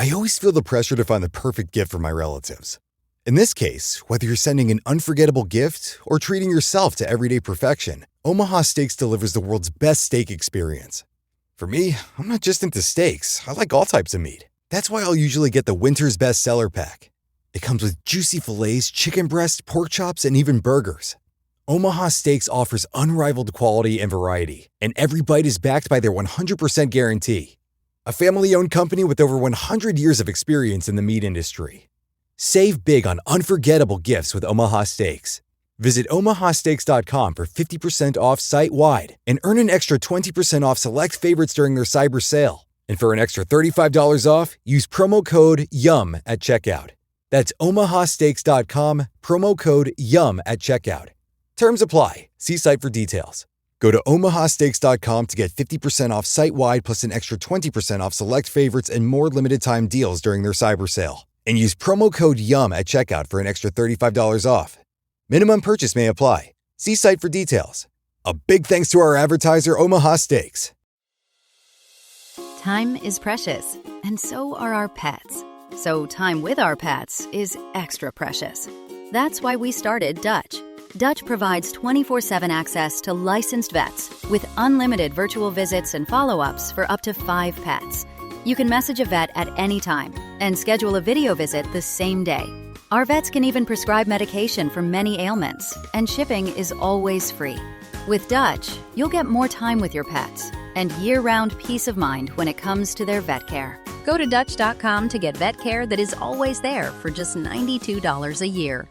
I always feel the pressure to find the perfect gift for my relatives. In this case, whether you're sending an unforgettable gift or treating yourself to everyday perfection, Omaha Steaks delivers the world's best steak experience. For me, I'm not just into steaks. I like all types of meat. That's why I'll usually get the Winter's Best Seller Pack. It comes with juicy fillets, chicken breast, pork chops, and even burgers. Omaha Steaks offers unrivaled quality and variety, and every bite is backed by their 100% guarantee. A family-owned company with over 100 years of experience in the meat industry. Save big on unforgettable gifts with Omaha Steaks. Visit omahasteaks.com for 50% off site-wide and earn an extra 20% off select favorites during their cyber sale. And for an extra $35 off, use promo code YUM at checkout. That's omahasteaks.com, promo code YUM at checkout. Terms apply. See site for details. Go to omahasteaks.com to get 50% off site-wide plus an extra 20% off select favorites and more limited-time deals during their cyber sale. And use promo code YUM at checkout for an extra $35 off. Minimum purchase may apply. See site for details. A big thanks to our advertiser, Omaha Steaks. Time is precious, and so are our pets. So time with our pets is extra precious. That's why we started Dutch. Dutch provides 24/7 access to licensed vets with unlimited virtual visits and follow-ups for up to 5 pets. You can message a vet at any time and schedule a video visit the same day. Our vets can even prescribe medication for many ailments, and shipping is always free. With Dutch, you'll get more time with your pets and year-round peace of mind when it comes to their vet care. Go to Dutch.com to get vet care that is always there for just $92 a year.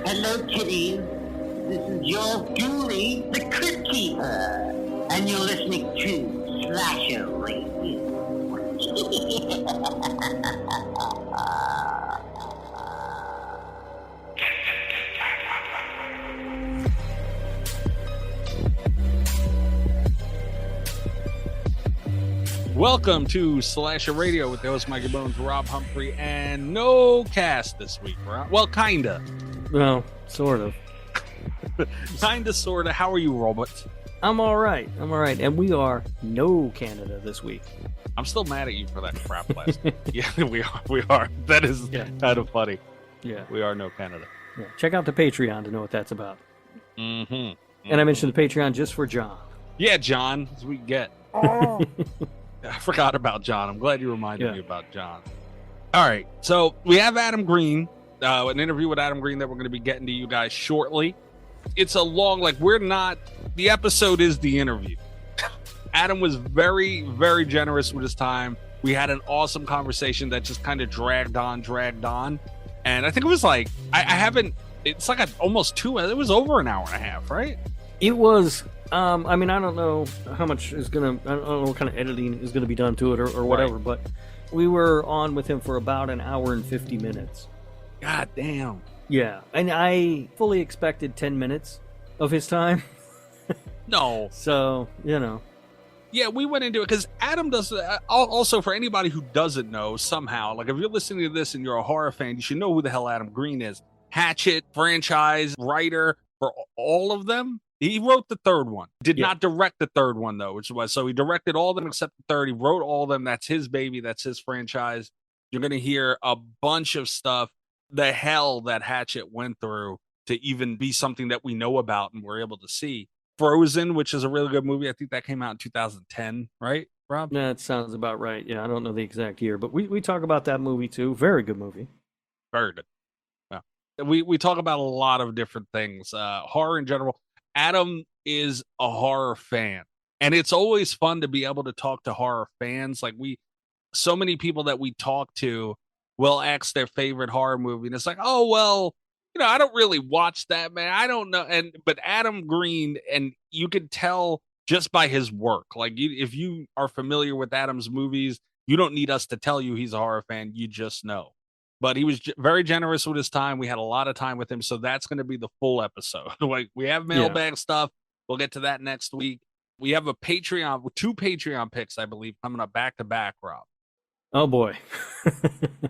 Hello, kitties. This is your Julie, the Crypt Keeper, and you're listening to Slasher Radio. Welcome to Slasher Radio with the host Mikey Bones, Rob Humphrey, and no cast this week, Rob. Well, kinda. Well, sort of. Kinda, sorta. How are you, Robert? I'm all right. And we are no Canada this week. I'm still mad at you for that crap last week. Yeah, we are. That is kind of funny. Yeah. We are no Canada. Yeah. Check out the Patreon to know what that's about. Mm-hmm. And I mentioned the Patreon just for John. Yeah, John, as we get. Oh. I forgot about John. I'm glad you reminded me about John. All right. So we have Adam Green, an interview with Adam Green that we're going to be getting to you guys shortly. It's a long, the episode is the interview. Adam was very, very generous with his time. We had an awesome conversation that just kind of dragged on. And I think it was almost 2, it was over an hour and a half, right? It was, I don't know how much I don't know what kind of editing is going to be done to it or whatever, right. But we were on with him for about an hour and 50 minutes. God damn. Yeah, and I fully expected 10 minutes of his time. No. So, Yeah, we went into it because Adam does. Also, for anybody who doesn't know, somehow, if you're listening to this and you're a horror fan, you should know who the hell Adam Green is. Hatchet franchise writer for all of them. He wrote the third one. Did not direct the third one, though, so he directed all of them except the third. He wrote all of them. That's his baby. That's his franchise. You're going to hear a bunch of stuff. The hell that Hatchet went through to even be something that we know about and we're able to see. Frozen, which is a really good movie. I think that came out in 2010, right, Rob? That sounds about right. Yeah, I don't know the exact year, but we talk about that movie too. Very good movie. Very good. Yeah. We talk about a lot of different things. Horror in general. Adam is a horror fan, and it's always fun to be able to talk to horror fans. So many people that we talk to will ask their favorite horror movie, and it's like, oh, well, I don't really watch that, man. I don't know. But Adam Green, and you could tell just by his work. If you are familiar with Adam's movies, you don't need us to tell you he's a horror fan. You just know. But he was very generous with his time. We had a lot of time with him, so that's going to be the full episode. We have mailbag stuff. We'll get to that next week. We have a Patreon, 2 Patreon picks, I believe, coming up back to back, Rob. Oh boy.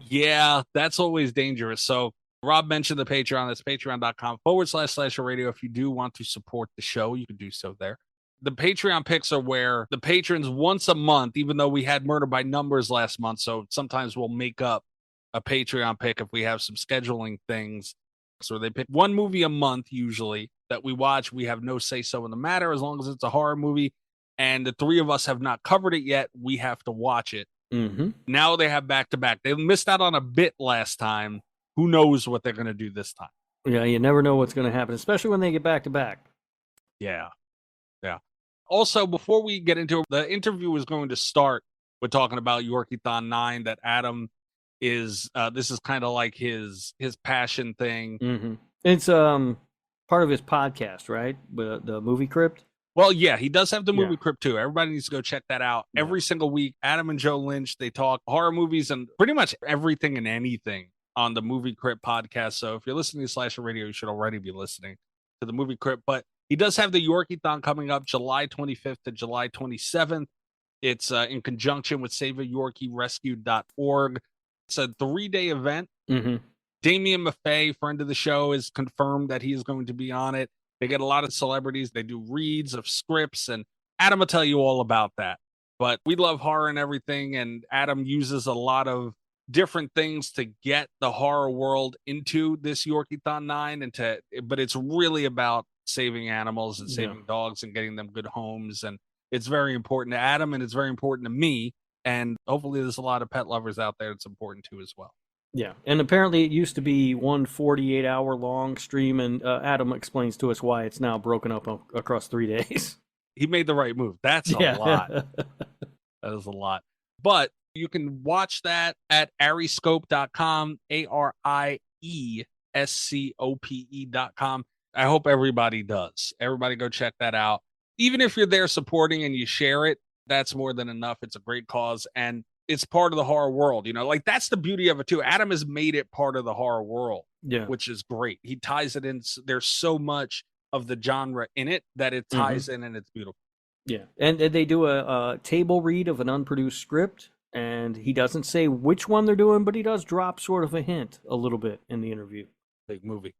Yeah, that's always dangerous. So Rob mentioned the Patreon. That's patreon.com/slasher radio. If you do want to support the show, you can do so there. The Patreon picks are where the patrons once a month, even though we had Murder by Numbers last month, so sometimes we'll make up a Patreon pick if we have some scheduling things. So they pick one movie a month usually that we watch. We have no say so in the matter as long as it's a horror movie. And the three of us have not covered it yet. We have to watch it. Mm-hmm. Now they have back to back. They missed out on a bit last time. Who knows what they're going to do this time? Yeah, you never know what's going to happen, especially when they get back to back. Yeah. Also, before we get into it, the interview is going to start with talking about Yorkiethon 9 that Adam is, this is kind of like his passion thing. Mm-hmm. It's part of his podcast, right? The Movie Crypt. Well, yeah, he does have the Movie Crypt too. Everybody needs to go check that out. Yeah. Every single week, Adam and Joe Lynch, they talk horror movies and pretty much everything and anything on the Movie Crypt podcast. So if you're listening to Slasher Radio, you should already be listening to the Movie Crypt. But he does have the Yorkiethon coming up July 25th to July 27th. It's in conjunction with SaveAYorkieRescue.org. It's a 3-day event. Mm-hmm. Damien Maffei, friend of the show, is confirmed that he is going to be on it. They get a lot of celebrities. They do reads of scripts, and Adam will tell you all about that. But we love horror and everything, and Adam uses a lot of different things to get the horror world into this Yorkiethon 9, but it's really about saving animals and saving dogs and getting them good homes. And it's very important to Adam, and it's very important to me. And hopefully there's a lot of pet lovers out there it's important to as well. Yeah, and apparently it used to be one 48-hour long stream, and Adam explains to us why it's now broken up across 3 days. He made the right move. That's a lot. That is a lot. But you can watch that at ariescope.com, ARIESCOPE.com. I hope everybody does. Everybody go check that out. Even if you're there supporting and you share it, that's more than enough. It's a great cause, and it's part of the horror world. You know, like that's the beauty of it too. Adam has made it part of the horror world, which is great. He ties it in. There's so much of the genre in it that it ties in, and it's beautiful. Yeah, and they do a table read of an unproduced script, and he doesn't say which one they're doing, but he does drop sort of a hint a little bit in the interview. Big movie.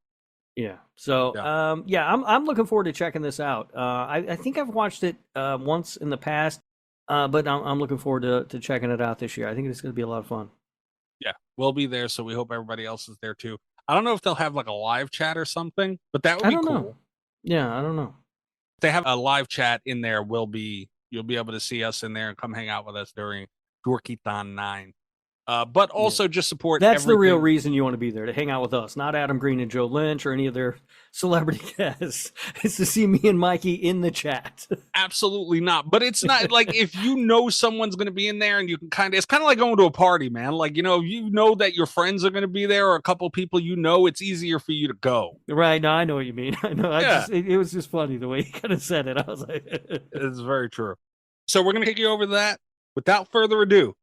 Yeah. So, I'm looking forward to checking this out. I think I've watched it once in the past, but I'm looking forward to checking it out this year. I think it's going to be a lot of fun. Yeah, we'll be there, so we hope everybody else is there too. I don't know if they'll have like a live chat or something, but that would be cool. Know. Yeah, I don't know. If they have a live chat in there, you'll be able to see us in there and come hang out with us during Yorkiethon 9. But also just support. That's everything. The real reason you want to be there, to hang out with us, not Adam Green and Joe Lynch or any of their celebrity guests. It's to see me and Mikey in the chat. Absolutely not. But it's not like if you know someone's going to be in there and you can it's kind of like going to a party, man. Like, you know that your friends are going to be there or a couple people it's easier for you to go. Right. No, I know what you mean. I know. It was just funny the way he kind of said it. I was like, it's very true. So we're going to kick you over to that. Without further ado,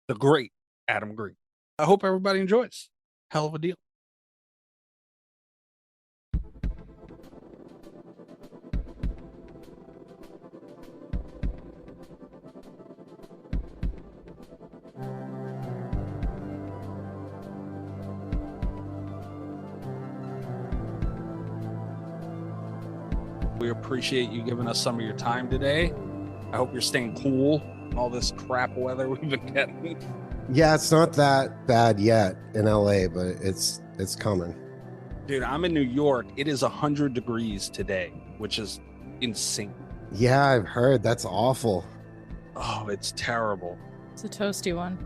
the great Adam Green. I hope everybody enjoys. Hell of a deal. We appreciate you giving us some of your time today. I hope you're staying cool in all this crap weather we've been getting. Yeah, it's not that bad yet in LA, but it's coming. Dude, I'm in New York. It is 100 degrees today, which is insane. Yeah, I've heard. That's awful. Oh, it's terrible. It's a toasty one.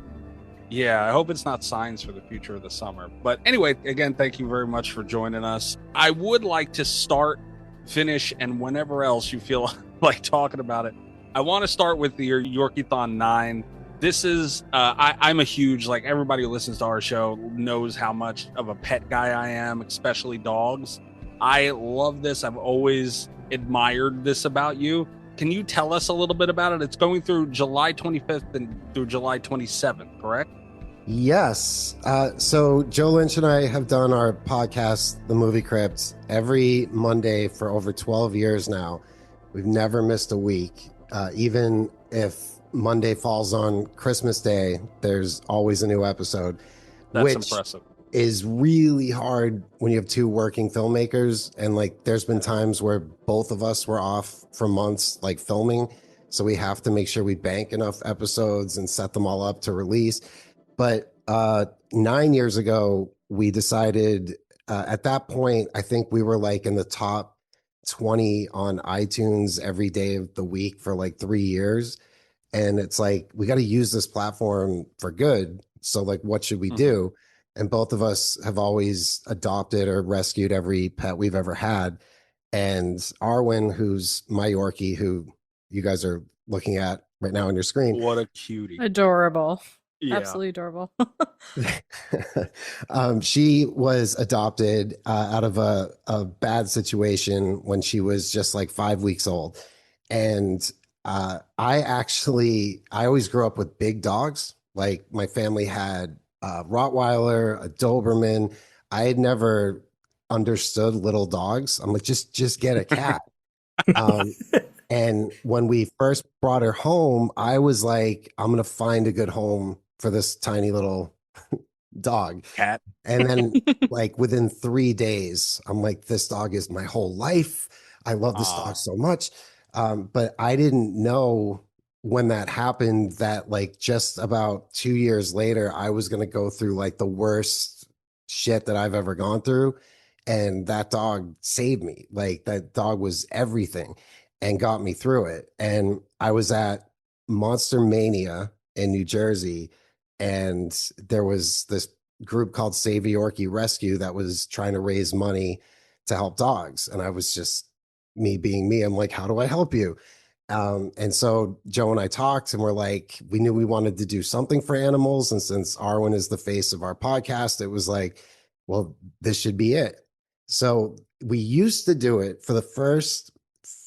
Yeah, I hope it's not signs for the future of the summer. But anyway, again, thank you very much for joining us. I would like to start, finish, and whenever else you feel like talking about it, I want to start with the Yorkiethon 9. This is, I'm a huge, like everybody who listens to our show knows how much of a pet guy I am, especially dogs. I love this. I've always admired this about you. Can you tell us a little bit about it? It's going through July 25th and through July 27th, correct? Yes. So Joe Lynch and I have done our podcast, The Movie Crypt, every Monday for over 12 years now. We've never missed a week. Even if Monday falls on Christmas Day, there's always a new episode. That's which impressive. is really hard when you have two working filmmakers. And like, there's been times where both of us were off for months, like filming. So we have to make sure we bank enough episodes and set them all up to release. But 9 years ago, we decided at that point, I think we were like in the top 20 on iTunes every day of the week for like 3 years. And it's like, we got to use this platform for good. So like, what should we do? And both of us have always adopted or rescued every pet we've ever had. And Arwen, who's my Yorkie, who you guys are looking at right now on your screen. What a cutie. Adorable. Yeah. Absolutely adorable. She was adopted out of a bad situation when she was just like 5 weeks old. And I always grew up with big dogs. Like my family had a Rottweiler, a Doberman. I had never understood little dogs. I'm like, just get a cat. And when we first brought her home, I was like, I'm going to find a good home for this tiny little dog. Cat. And then like within 3 days, I'm like, this dog is my whole life. I love this dog so much. But I didn't know when that happened that like just about 2 years later, I was going to go through like the worst shit that I've ever gone through. And that dog saved me. Like that dog was everything and got me through it. And I was at Monster Mania in New Jersey, and there was this group called Save a Yorkie Rescue that was trying to raise money to help dogs. And I was just me being me. I'm like, how do I help you? And so Joe and I talked, and we're like, we knew we wanted to do something for animals. And since Arwen is the face of our podcast, it was like, well, this should be it. So we used to do it for the first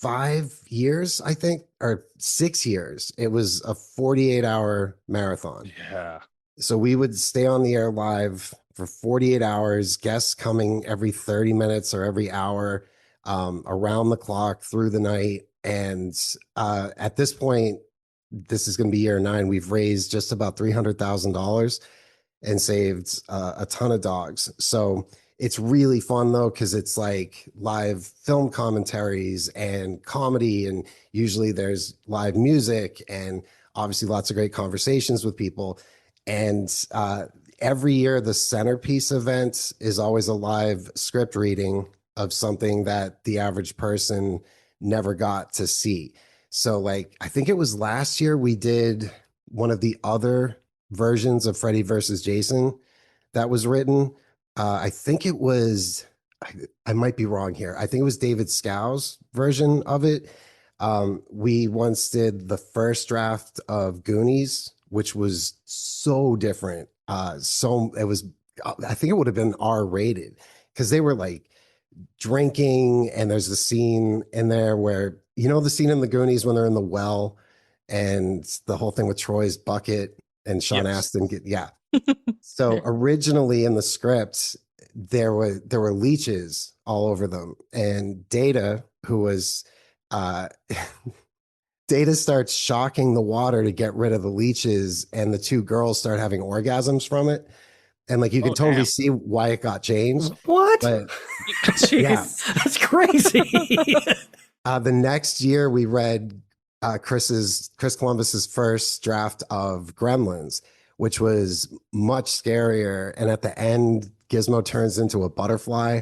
5 years, I think, or 6 years. It was a 48-hour marathon. Yeah. So we would stay on the air live for 48 hours, guests coming every 30 minutes or every hour, around the clock through the night. And at this point, this is going to be year 9. We've raised just about $300,000 and saved a ton of dogs. So it's really fun though, because it's like live film commentaries and comedy, and usually there's live music and obviously lots of great conversations with people. And every year, the centerpiece event is always a live script reading of something that the average person never got to see. So like, I think it was last year we did one of the other versions of Freddy versus Jason that was written. I think it was, I might be wrong here. I think it was David Scow's version of it. We once did the first draft of Goonies, which was so different. So it was, I think it would have been R-rated, because they were like drinking, and there's a scene in there where, you know, the scene in the Goonies when they're in the well, and the whole thing with Troy's bucket and Sean Astin So originally in the script, there were leeches all over them, and Data, who was Data starts shocking the water to get rid of the leeches, and the two girls start having orgasms from it. And like, you can totally see why it got changed. What? But Jeez, that's crazy. The next year we read Chris Columbus's first draft of Gremlins, which was much scarier. And at the end, Gizmo turns into a butterfly.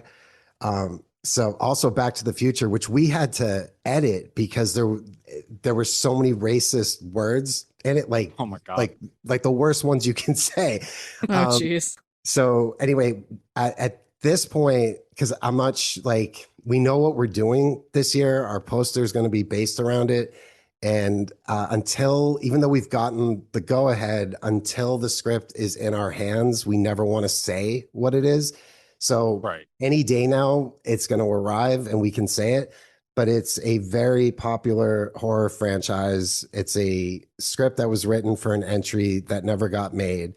So also Back to the Future, which we had to edit because there were so many racist words in it, like, oh my God, like the worst ones you can say. Oh, jeez. So anyway, at this point, because I'm not like, we know what we're doing this year, our poster is going to be based around it. And even though we've gotten the go ahead, until the script is in our hands, we never want to say what it is. So any day now, it's going to arrive and we can say it. But it's a very popular horror franchise. It's a script that was written for an entry that never got made.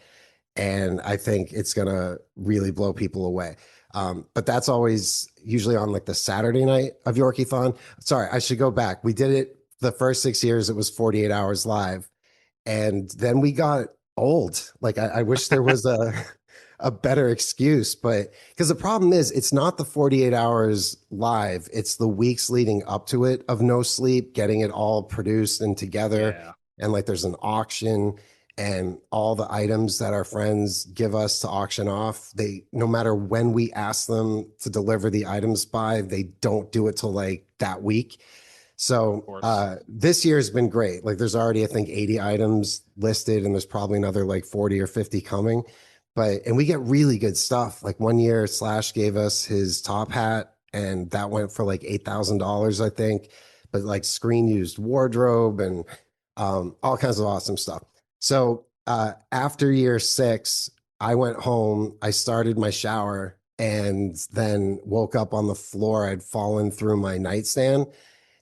And I think it's going to really blow people away. But that's always usually on like the Saturday night of Yorkiethon. Sorry, I should go back. We did it the first 6 years. It was 48 hours live. And then we got old. Like I wish there was a better excuse, but because the problem is it's not the 48 hours live, it's the weeks leading up to it of no sleep, getting it all produced and together. Yeah. And like there's an auction and all the items that our friends give us to auction off, they, no matter when we ask them to deliver the items by, they don't do it till like that week. So this year has been great. Like there's already, I think, 80 items listed and there's probably another like 40 or 50 coming. And we get really good stuff. Like one year Slash gave us his top hat and that went for like $8,000, I think. But like screen used wardrobe and all kinds of awesome stuff. So after year 6, I went home, I started my shower and then woke up on the floor. I'd fallen through my nightstand.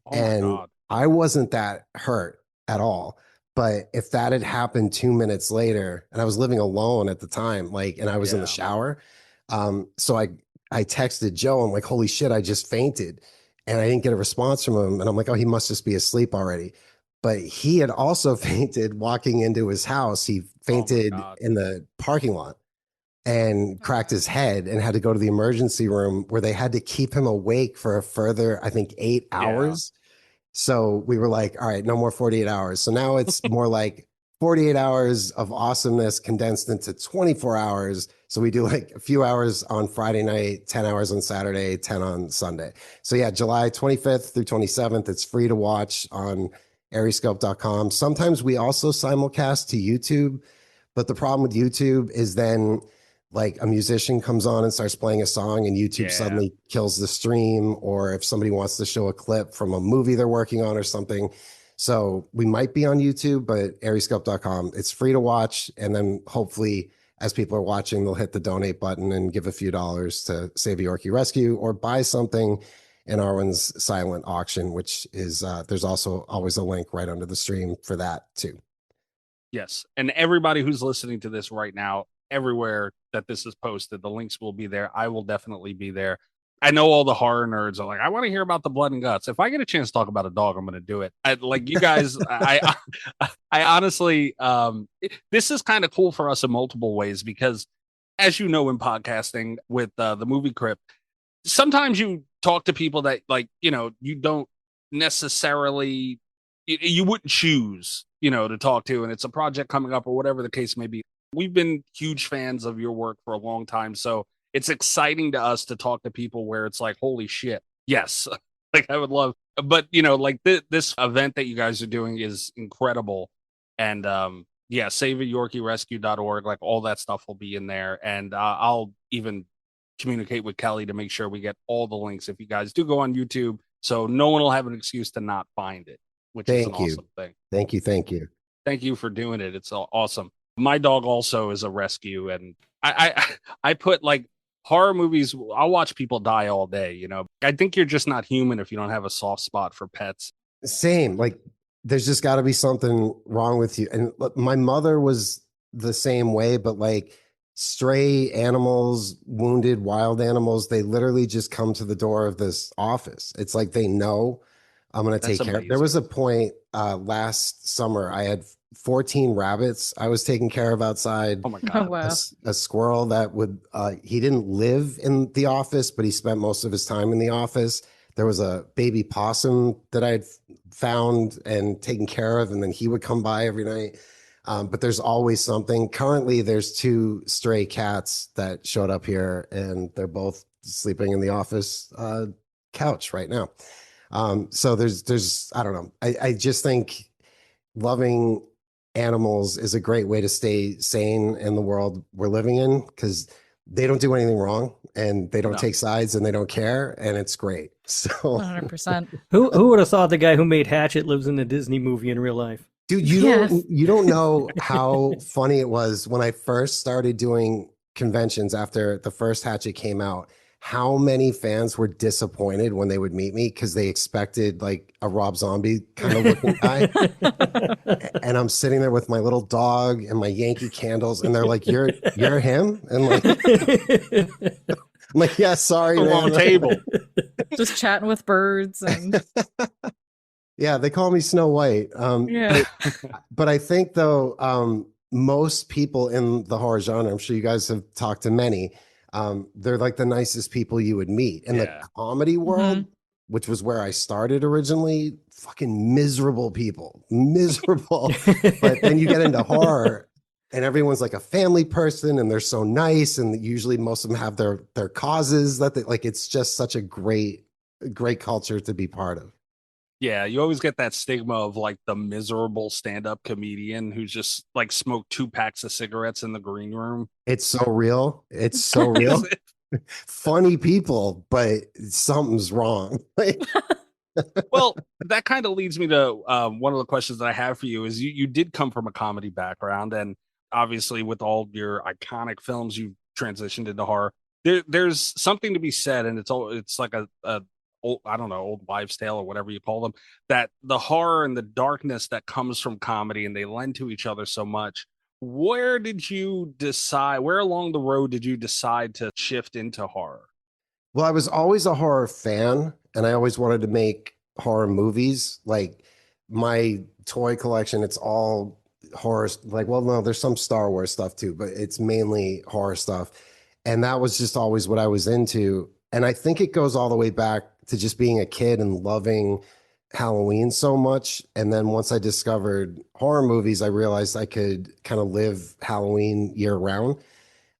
Oh my And God. I wasn't that hurt at all. But if that had happened 2 minutes later, and I was living alone at the time, like, and I was in the shower. So I texted Joe. I'm like, holy shit, I just fainted. And I didn't get a response from him. And I'm like, oh, he must just be asleep already. But he had also fainted walking into his house. He fainted in the parking lot and cracked his head and had to go to the emergency room where they had to keep him awake for a further, I think, 8 hours. So we were like, all right, no more 48 hours. So now it's more like 48 hours of awesomeness condensed into 24 hours. So we do like a few hours on Friday night, 10 hours on Saturday, 10 on Sunday. So yeah, July 25th through 27th, it's free to watch on ariescope.com. Sometimes we also simulcast to YouTube, but the problem with YouTube is then like a musician comes on and starts playing a song and YouTube suddenly kills the stream, or if somebody wants to show a clip from a movie they're working on or something. So we might be on YouTube, but ariescope.com, it's free to watch. And then hopefully as people are watching, they'll hit the donate button and give a few dollars to save a Yorkie rescue or buy something in Arwen's silent auction, which is, there's also always a link right under the stream for that too. Yes. And everybody who's listening to this right now, everywhere that this is posted, the links will be there. I will definitely be there. I know all the horror nerds are like, I want to hear about the blood and guts. If I get a chance to talk about a dog, I'm going to do it. Like you guys, I honestly, this is kind of cool for us in multiple ways because, as you know, in podcasting with the Movie Crypt, sometimes you talk to people that like, you know, you don't necessarily, you wouldn't choose, you know, to talk to, and it's a project coming up or whatever the case may be. We've been huge fans of your work for a long time. So it's exciting to us to talk to people where it's like, holy shit. Yes. Like I would love, but you know, like this event that you guys are doing is incredible. And yeah, saveayorkierescue.org, like all that stuff will be in there. And I'll even communicate with Kelly to make sure we get all the links if you guys do go on YouTube. So no one will have an excuse to not find it, which is an awesome thing. Thank you. Thank you. Thank you for doing it. It's awesome. My dog also is a rescue, and I put like horror movies. I'll watch people die all day. You know, I think you're just not human if you don't have a soft spot for pets. Same. Like there's just got to be something wrong with you. And look, my mother was the same way, but like stray animals, wounded wild animals, they literally just come to the door of this office. It's like they know I'm going to take care of. There was a point last summer, I had 14 rabbits I was taking care of outside. Oh my God. Oh, wow. A squirrel that would, he didn't live in the office, but he spent most of his time in the office. There was a baby possum that I had found and taken care of, and then he would come by every night. But there's always something. Currently, there's 2 stray cats that showed up here, and they're both sleeping in the office couch right now. So there's, I don't know. I just think loving animals is a great way to stay sane in the world we're living in, because they don't do anything wrong and they don't take sides and they don't care, and it's great. So 100%. Who would have thought the guy who made Hatchet lives in a Disney movie in real life? Dude, you don't know how funny it was when I first started doing conventions after the first Hatchet came out. How many fans were disappointed when they would meet me because they expected like a Rob Zombie kind of looking guy. And I'm sitting there with my little dog and my Yankee candles, and they're like, "You're him?" And like, I'm like, "Yeah, sorry, man." Long table, just chatting with birds and Yeah, they call me Snow White. Yeah. But I think though, most people in the horror genre, I'm sure you guys have talked to many, they're like the nicest people you would meet. In the Yeah. comedy world, which was where I started originally, fucking miserable people, miserable. But then you get into horror and everyone's like a family person and they're so nice. And usually most of them have their causes that they like, it's just such a great culture to be part of. Yeah, you always get that stigma of like the miserable stand-up comedian who's just like smoked 2 packs of cigarettes in the green room. It's so real. It's so real. Funny people, but something's wrong. Like, Well, that kind of leads me to one of the questions that I have for you is you did come from a comedy background, and obviously with all your iconic films, you transitioned into horror. There's something to be said, and it's like a old, I don't know, old wives' tale or whatever you call them, that the horror and the darkness that comes from comedy and they lend to each other so much. Where did you decide? Where along the road did you decide to shift into horror? well, I was always a horror fan, and I always wanted to make horror movies. Like my toy collection, it's all horror. Like, well, no, there's some Star Wars stuff too, but it's mainly horror stuff. And that was just always what I was into. And I think it goes all the way back to just being a kid and loving Halloween so much. And then once I discovered horror movies, I realized I could kind of live Halloween year round.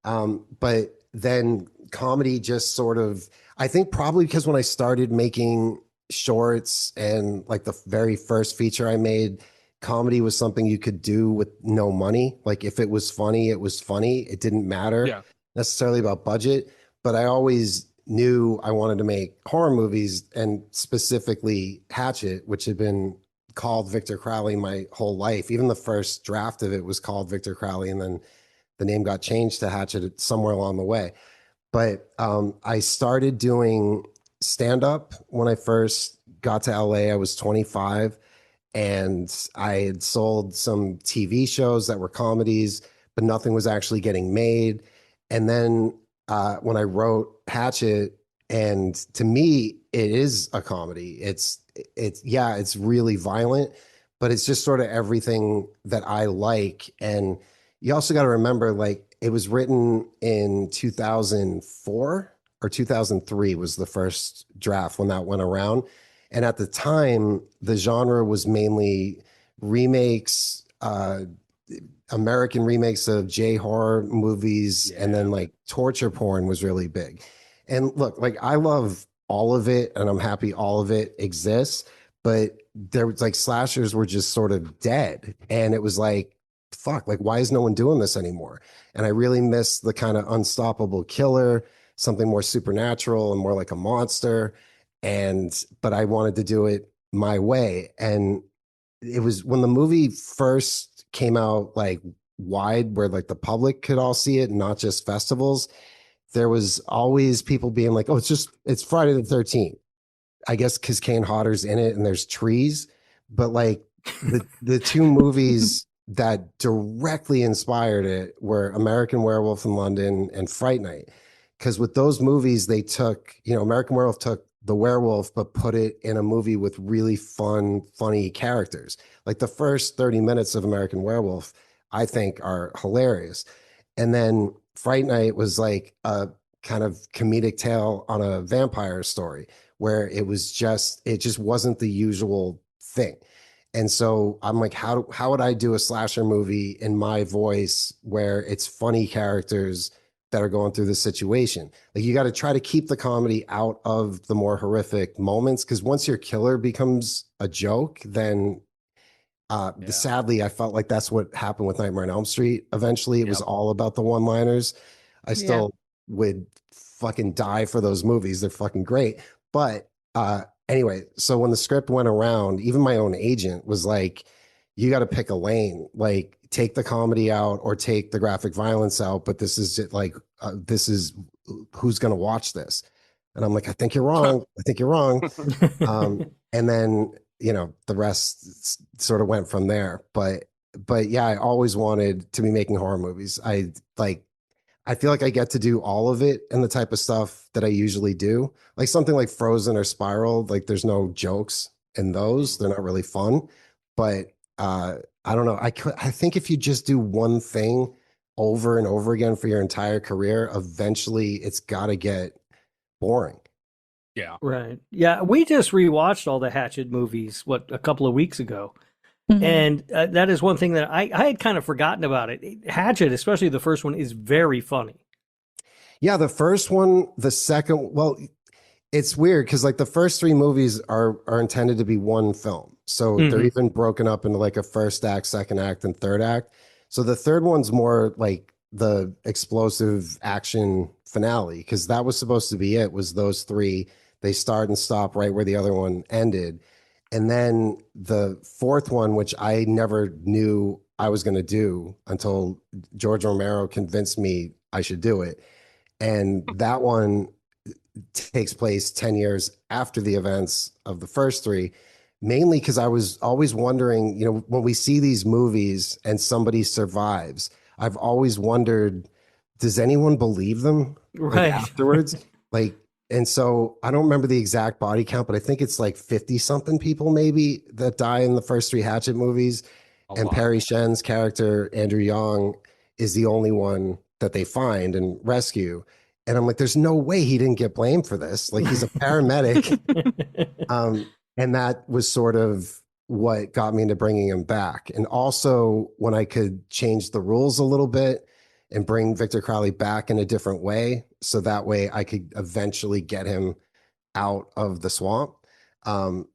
But then comedy just sort of, I think probably because when I started making shorts and like the very first feature I made, comedy was something you could do with no money. Like if it was funny, it was funny. It didn't matter Yeah. necessarily about budget, but I always knew I wanted to make horror movies and specifically Hatchet, which had been called Victor Crowley my whole life. Even the first draft of it was called Victor Crowley, and then the name got changed to Hatchet somewhere along the way. But I started doing stand up when I first got to LA. I was 25 and I had sold some TV shows that were comedies, but nothing was actually getting made. And then when I wrote Hatchet, and to me, it is a comedy. Yeah, it's really violent, but it's just sort of everything that I like. And you also got to remember, like, it was written in 2004 or 2003 was the first draft when that went around. And at the time, the genre was mainly remakes, American remakes of J horror movies, and then like torture porn was really big. And look, like I love all of it, and I'm happy all of it exists. But there was like slashers were just sort of dead, and it was like, fuck, like why is no one doing this anymore? And I really miss the kind of unstoppable killer, something more supernatural and more like a monster. But I wanted to do it my way. And it was when the movie first came out, like wide, where like the public could all see it, not just festivals. There was always people being like, "Oh, it's Friday the 13th." I guess because Kane Hodder's in it and there's trees, but like the two movies that directly inspired it were American Werewolf in London and Fright Night. Because with those movies, they took, American Werewolf took the werewolf, but put it in a movie with really fun, funny characters. Like the first 30 minutes of American Werewolf, I think are hilarious. And then Fright Night was like a kind of comedic tale on a vampire story where it just wasn't the usual thing. And so I'm like, how would I do a slasher movie in my voice where it's funny characters that are going through this situation? Like you got to try to keep the comedy out of the more horrific moments, because once your killer becomes a joke, then sadly I felt like that's what happened with Nightmare on Elm Street. Eventually, it was all about the one-liners. I Yeah. still would fucking die for those movies. They're fucking great. But anyway, so when the script went around, even my own agent was like, you got to pick a lane, like take the comedy out or take the graphic violence out. But this is just like, this is who's going to watch this. And I'm like, I think you're wrong. I think you're wrong. And then, the rest sort of went from there. But yeah, I always wanted to be making horror movies. I feel like I get to do all of it and the type of stuff that I usually do. Like something like Frozen or Spiral, like there's no jokes. in those. They're not really fun, but I don't know. I think if you just do one thing over and over again for your entire career, eventually it's got to get boring. Yeah. Right. Yeah, we just rewatched all the Hatchet movies, a couple of weeks ago. Mhm. And that is one thing that I had kind of forgotten about it. Hatchet, especially the first one, is very funny. Yeah, the first one, the second, well, it's weird because like the first three movies are intended to be one film. So they're even broken up into like a first act, second act, and third act. So the third one's more like the explosive action finale because that was supposed to be it, was those three. They start and stop right where the other one ended. And then the fourth one, which I never knew I was going to do until George Romero convinced me I should do it. And that one takes place 10 years after the events of the first three, mainly because I was always wondering, you know, when we see these movies and somebody survives, I've always wondered, does anyone believe them Right. afterwards? Like, and so I don't remember the exact body count, but I think it's like 50 something people maybe that die in the first three Hatchet movies. And Perry Shen's character, Andrew Young, is the only one that they find and rescue. And I'm like, there's no way he didn't get blamed for this. Like, he's a paramedic. And that was sort of what got me into bringing him back. And also when I could change the rules a little bit and bring Victor Crowley back in a different way. So that way I could eventually get him out of the swamp.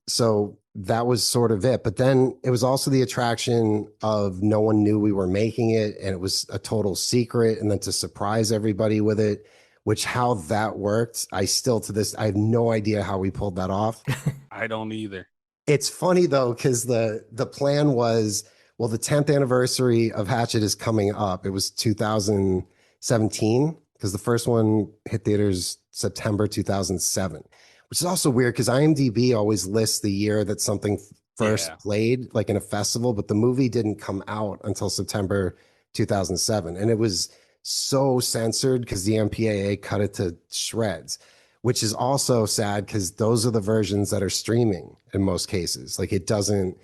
So that was sort of it. But then it was also the attraction of no one knew we were making it and it was a total secret. And then to surprise everybody with it, which how that worked, I still to this, I have no idea how we pulled that off. I don't either. It's funny though, because the plan was, well, the 10th anniversary of Hatchet is coming up. It was 2017 because the first one hit theaters September 2007, which is also weird because IMDb always lists the year that something first played, like in a festival, but the movie didn't come out until September 2007. And it was so censored because the MPAA cut it to shreds, which is also sad because those are the versions that are streaming in most cases. Like it doesn't,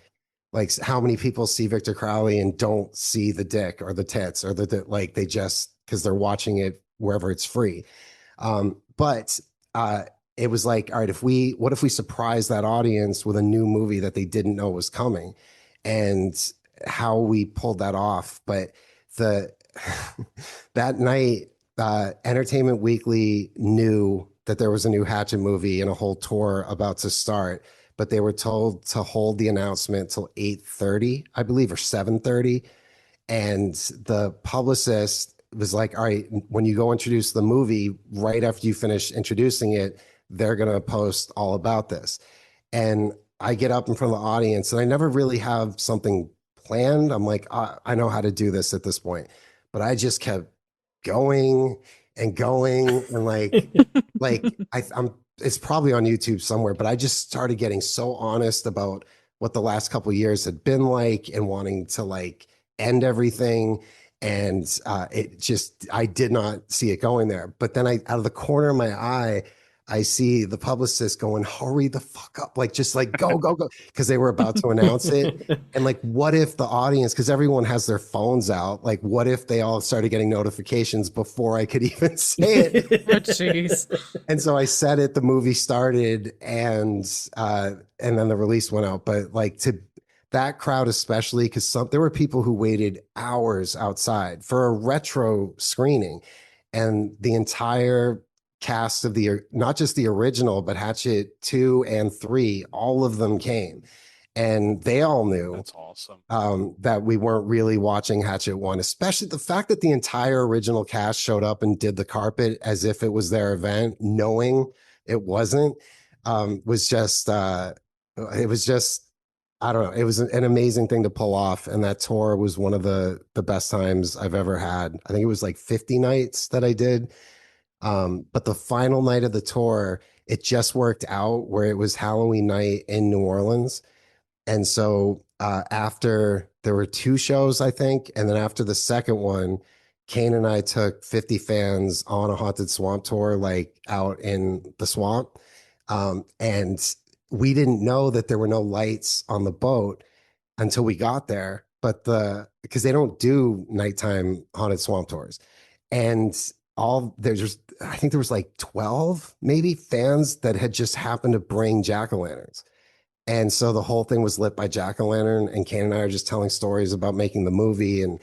like how many people see Victor Crowley and don't see the dick or the tits or like they just, because they're watching it wherever it's free. But it was like, all right, what if we surprise that audience with a new movie that they didn't know was coming, and how we pulled that off. But that night, Entertainment Weekly knew that there was a new Hatchet movie and a whole tour about to start, but they were told to hold the announcement till 8:30, I believe, or 7:30. And the publicist was like, all right, when you go introduce the movie, right after you finish introducing it, they're going to post all about this. And I get up in front of the audience and I never really have something planned. I'm like, I know how to do this at this point, but I just kept going and going. And I'm, it's probably on YouTube somewhere, but I just started getting so honest about what the last couple of years had been like and wanting to like end everything. And I did not see it going there. But then out of the corner of my eye, I see the publicist going, hurry the fuck up. Like, just like, go, go, go. Because they were about to announce it. And like, what if the audience, because everyone has their phones out, like, what if they all started getting notifications before I could even say it? Oh, jeez. And so I said it, the movie started, and then the release went out. But like, to that crowd, especially, because there were people who waited hours outside for a retro screening, and the entire cast of not just the original, but Hatchet 2 and 3, all of them came, and they all knew that's awesome that we weren't really watching Hatchet 1, especially the fact that the entire original cast showed up and did the carpet as if it was their event, knowing it wasn't, was just it was just, I don't know, it was an amazing thing to pull off. And that tour was one of the best times I've ever had. I think it was like 50 nights that I did. But the final night of the tour, it just worked out where it was Halloween night in New Orleans. And so after there were 2 shows, I think, and then after the second one, Kane and I took 50 fans on a haunted swamp tour, like out in the swamp. And we didn't know that there were no lights on the boat until we got there. But because they don't do nighttime haunted swamp tours. And there's just, I think there was like 12 maybe fans that had just happened to bring jack-o'-lanterns. And so the whole thing was lit by jack-o'-lantern, and Kane and I are just telling stories about making the movie. And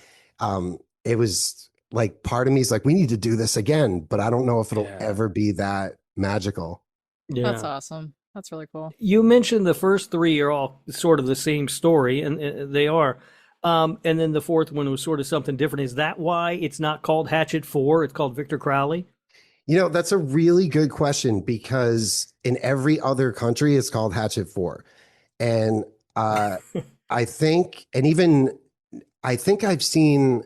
it was like, part of me is like, we need to do this again, but I don't know if it'll ever be that magical. Yeah. That's awesome. That's really cool. You mentioned the first three are all sort of the same story, and they are. And then the fourth one was sort of something different. Is that why it's not called Hatchet 4? It's called Victor Crowley? That's a really good question, because in every other country, it's called Hatchet 4. And I think I've seen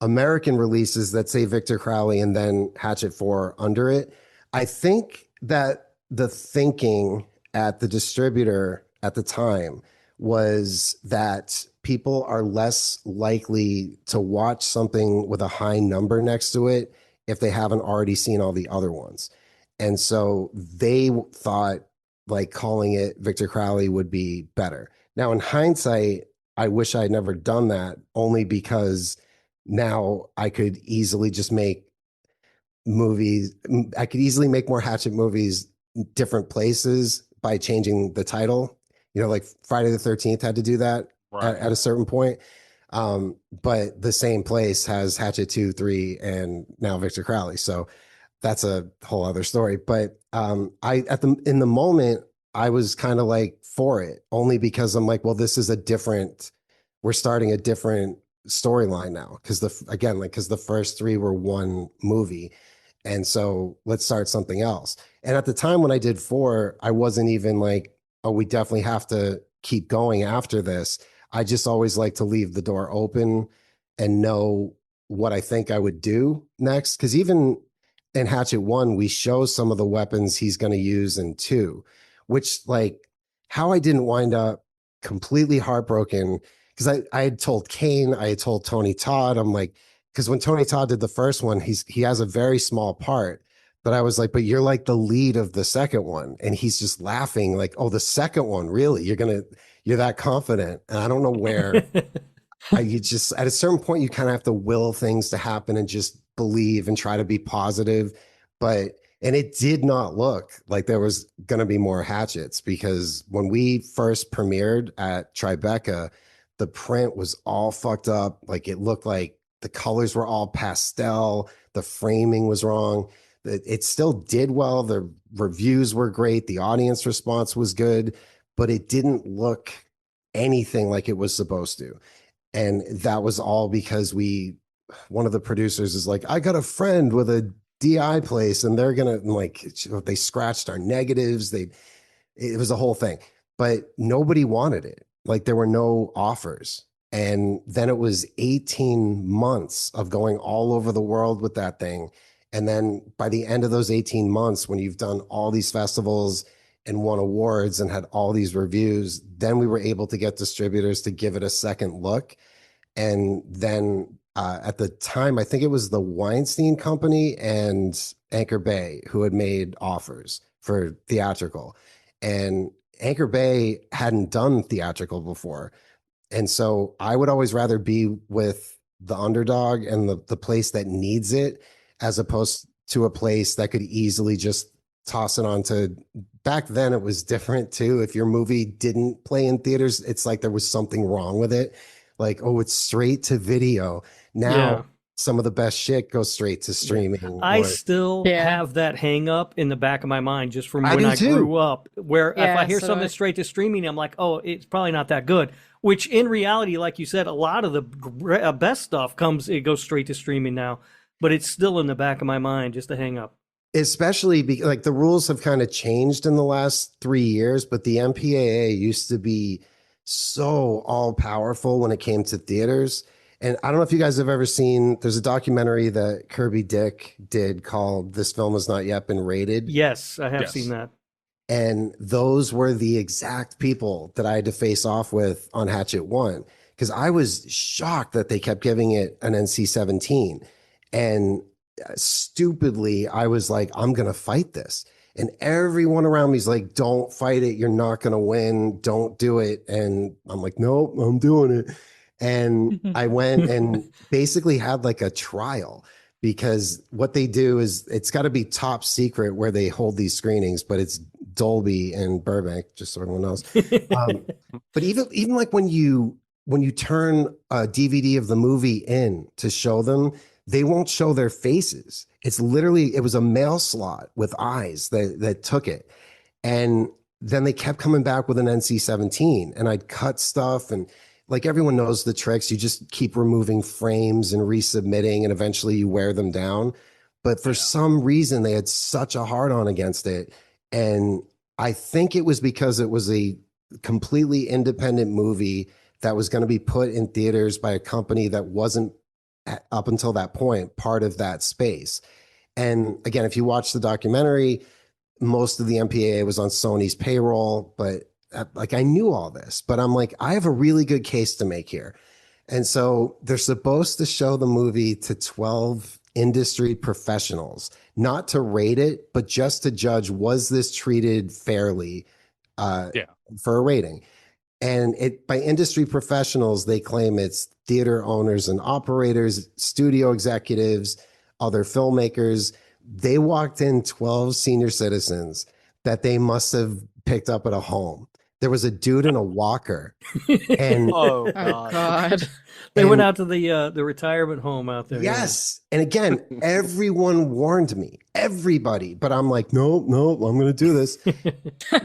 American releases that say Victor Crowley and then Hatchet 4 under it. I think that the thinking at the distributor at the time was that people are less likely to watch something with a high number next to it if they haven't already seen all the other ones. And so they thought like calling it Victor Crowley would be better. Now, in hindsight, I wish I had never done that, only because now I could easily just make movies. I could easily make more Hatchet movies different places by changing the title. Like Friday the 13th had to do that at a certain point. But the same place has Hatchet 2, 3, and now Victor Crowley. So that's a whole other story. But in the moment, I was kind of like for it, only because I'm like, well, we're starting a different storyline now. Because the first three were one movie. And so let's start something else. And at the time when I did 4, I wasn't even like, oh, we definitely have to keep going after this. I just always like to leave the door open and know what I think I would do next. Because even in Hatchet 1, we show some of the weapons he's going to use in 2, which, like, how I didn't wind up completely heartbroken, because I had told Kane, I had told Tony Todd, I'm like, because when Tony Todd did the first one, he has a very small part, but I was like, but you're like the lead of the second one. And he's just laughing like, oh, the second one, really? You're that confident. And I don't know where you just, at a certain point, you kind of have to will things to happen and just believe and try to be positive. And it did not look like there was going to be more Hatchets, because when we first premiered at Tribeca, the print was all fucked up. Like, it looked like the colors were all pastel. The framing was wrong. It still did well. The reviews were great. The audience response was good, but it didn't look anything like it was supposed to. And that was all because one of the producers is like, I got a friend with a DI place and they're going to, like, they scratched our negatives. It was a whole thing, but nobody wanted it. Like, there were no offers. And then it was 18 months of going all over the world with that thing. And then by the end of those 18 months, when you've done all these festivals and won awards and had all these reviews, then we were able to get distributors to give it a second look. And then at the time, I think it was the Weinstein Company and Anchor Bay who had made offers for theatrical. And Anchor Bay hadn't done theatrical before. And so I would always rather be with the underdog and the place that needs it, as opposed to a place that could easily just toss it onto. Back then it was different too. If your movie didn't play in theaters, it's like there was something wrong with it. Like, oh, it's straight to video. Now some of the best shit goes straight to streaming. I still have that hang up in the back of my mind just from when I grew up, where if I hear something straight to streaming, I'm like, oh, it's probably not that good. Which in reality, like you said, a lot of the best stuff it goes straight to streaming now, but it's still in the back of my mind, just a hang up. Especially like the rules have kind of changed in the last 3 years, but the MPAA used to be so all powerful when it came to theaters. And I don't know if you guys have ever seen, there's a documentary that Kirby Dick did called This Film Has Not Yet Been Rated. Yes, I have seen that. And those were the exact people that I had to face off with on Hatchet 1, because I was shocked that they kept giving it an NC-17. And stupidly, I was like, I'm going to fight this. And everyone around me is like, don't fight it. You're not going to win. Don't do it. And I'm like, nope, I'm doing it. And I went and basically had like a trial, because what they do is it's got to be top secret where they hold these screenings, but it's Dolby and Burbank, just so everyone knows. But even like when you turn a DVD of the movie in to show them, they won't show their faces. It's literally, it was a mail slot with eyes that took it. And then they kept coming back with an NC-17, and I'd cut stuff, and like everyone knows the tricks. You just keep removing frames and resubmitting, and eventually you wear them down. But for some reason, they had such a hard on against it. And I think it was because it was a completely independent movie that was going to be put in theaters by a company that wasn't, up until that point, part of that space. And again, if you watch the documentary, most of the MPAA was on Sony's payroll, but like I knew all this, but I'm like, I have a really good case to make here. And so they're supposed to show the movie to 12 industry professionals, not to rate it, but just to judge, was this treated fairly for a rating? And it, by industry professionals, they claim it's theater owners and operators, studio executives, other filmmakers. They walked in 12 senior citizens that they must have picked up at a home. There was a dude in a walker. And oh God. They went out to the retirement home out there. Yes. Yeah. And again, everyone warned me, everybody, but I'm like, no, I'm going to do this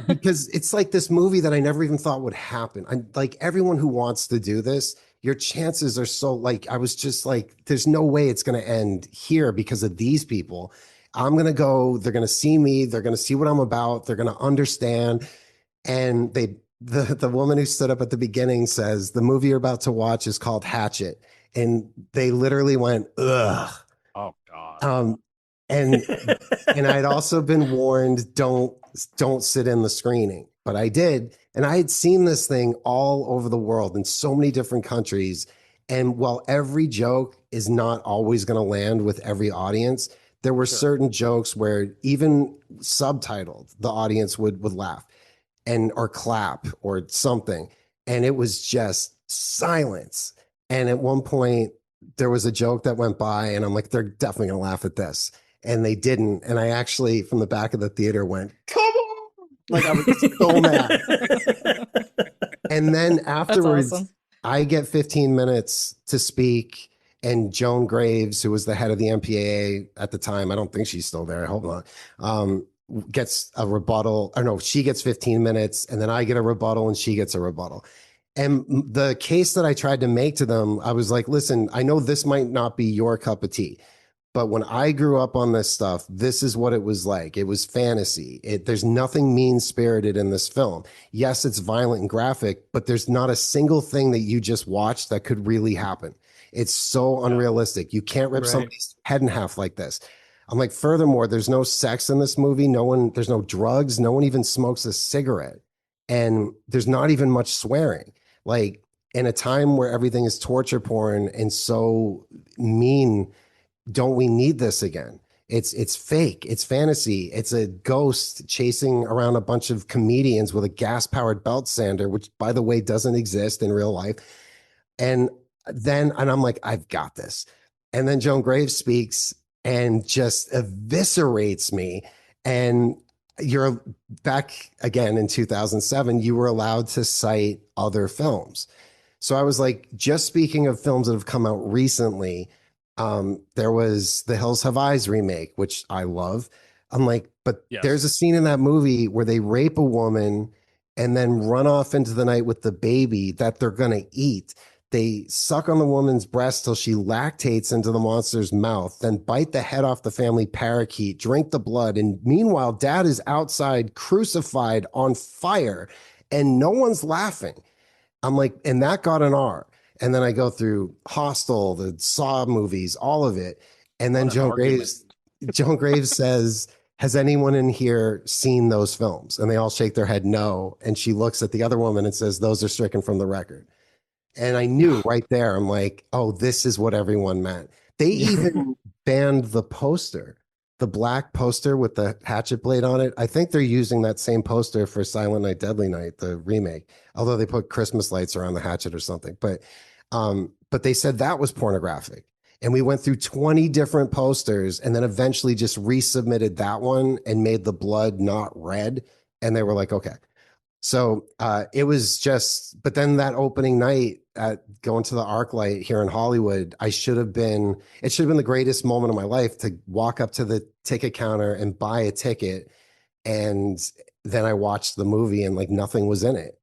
because it's like this movie that I never even thought would happen. I'm like, everyone who wants to do this, your chances are so, like, I was just like, there's no way it's going to end here because of these people. I'm going to go, they're going to see me, they're going to see what I'm about, they're going to understand. And the woman who stood up at the beginning says, the movie you're about to watch is called Hatchet. And they literally went, ugh. Oh God. And I'd also been warned, don't sit in the screening, but I did. And I had seen this thing all over the world in so many different countries. And while every joke is not always going to land with every audience, there were certain jokes where even subtitled, the audience would laugh and or clap or something. And it was just silence. And at one point there was a joke that went by and I'm like, they're definitely gonna laugh at this. And they didn't. And I actually, from the back of the theater, went, come on. Like I was so mad. And then afterwards, awesome. I get 15 minutes to speak. And Joan Graves, who was the head of the MPAA at the time, I don't think she's still there, I hope not, gets a rebuttal. Or no, she gets 15 minutes and then I get a rebuttal and she gets a rebuttal. And the case that I tried to make to them, I was like, listen, I know this might not be your cup of tea, but when I grew up on this stuff, this is what it was like. It was fantasy. There's nothing mean-spirited in this film. Yes, it's violent and graphic, but there's not a single thing that you just watched that could really happen. It's so unrealistic. You can't rip somebody's head in half like this. I'm like, furthermore, there's no sex in this movie. There's no drugs. No one even smokes a cigarette. And there's not even much swearing. Like in a time where everything is torture porn and so mean, don't we need this again? It's fake. It's fantasy. It's a ghost chasing around a bunch of comedians with a gas-powered belt sander, which, by the way, doesn't exist in real life. And I'm like, I've got this. And then Joan Graves speaks and just eviscerates me. And you're back again in 2007, you were allowed to cite other films. So I was like, just speaking of films that have come out recently, there was the Hills Have Eyes remake, which I love. I'm like, but there's a scene in that movie where they rape a woman and then run off into the night with the baby that they're going to eat. They suck on the woman's breast till she lactates into the monster's mouth, then bite the head off the family parakeet, drink the blood. And meanwhile, dad is outside crucified on fire and no one's laughing. I'm like, and that got an R. And then I go through Hostel, the Saw movies, all of it. And then Joan Graves says, has anyone in here seen those films? And they all shake their head no. And she looks at the other woman and says, those are stricken from the record. And I knew right there, I'm like, oh, this is what everyone meant. They even banned the poster the black poster with the hatchet blade on it, I think they're using that same poster for Silent Night, Deadly Night, the remake, although they put Christmas lights around the hatchet or something. But they said that was pornographic. And we went through 20 different posters and then eventually just resubmitted that one and made the blood not red. And they were like, okay. So it was just, but then that opening night at going to the ArcLight here in Hollywood, it should have been the greatest moment of my life to walk up to the ticket counter and buy a ticket. And then I watched the movie and like nothing was in it.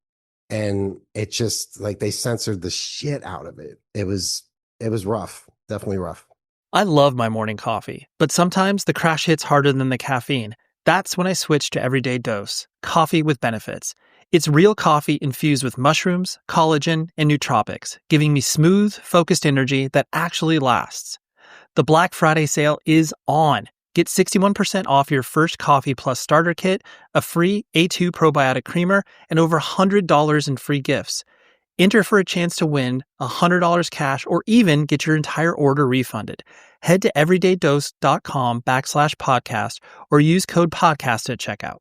And it just like they censored the shit out of it. It was rough, definitely rough. I love my morning coffee, but sometimes the crash hits harder than the caffeine. That's when I switch to Everyday Dose, coffee with benefits. It's real coffee infused with mushrooms, collagen, and nootropics, giving me smooth, focused energy that actually lasts. The Black Friday sale is on. Get 61% off your first coffee plus starter kit, a free A2 probiotic creamer, and over $100 in free gifts. Enter for a chance to win $100 cash or even get your entire order refunded. Head to everydaydose.com/podcast or use code podcast at checkout.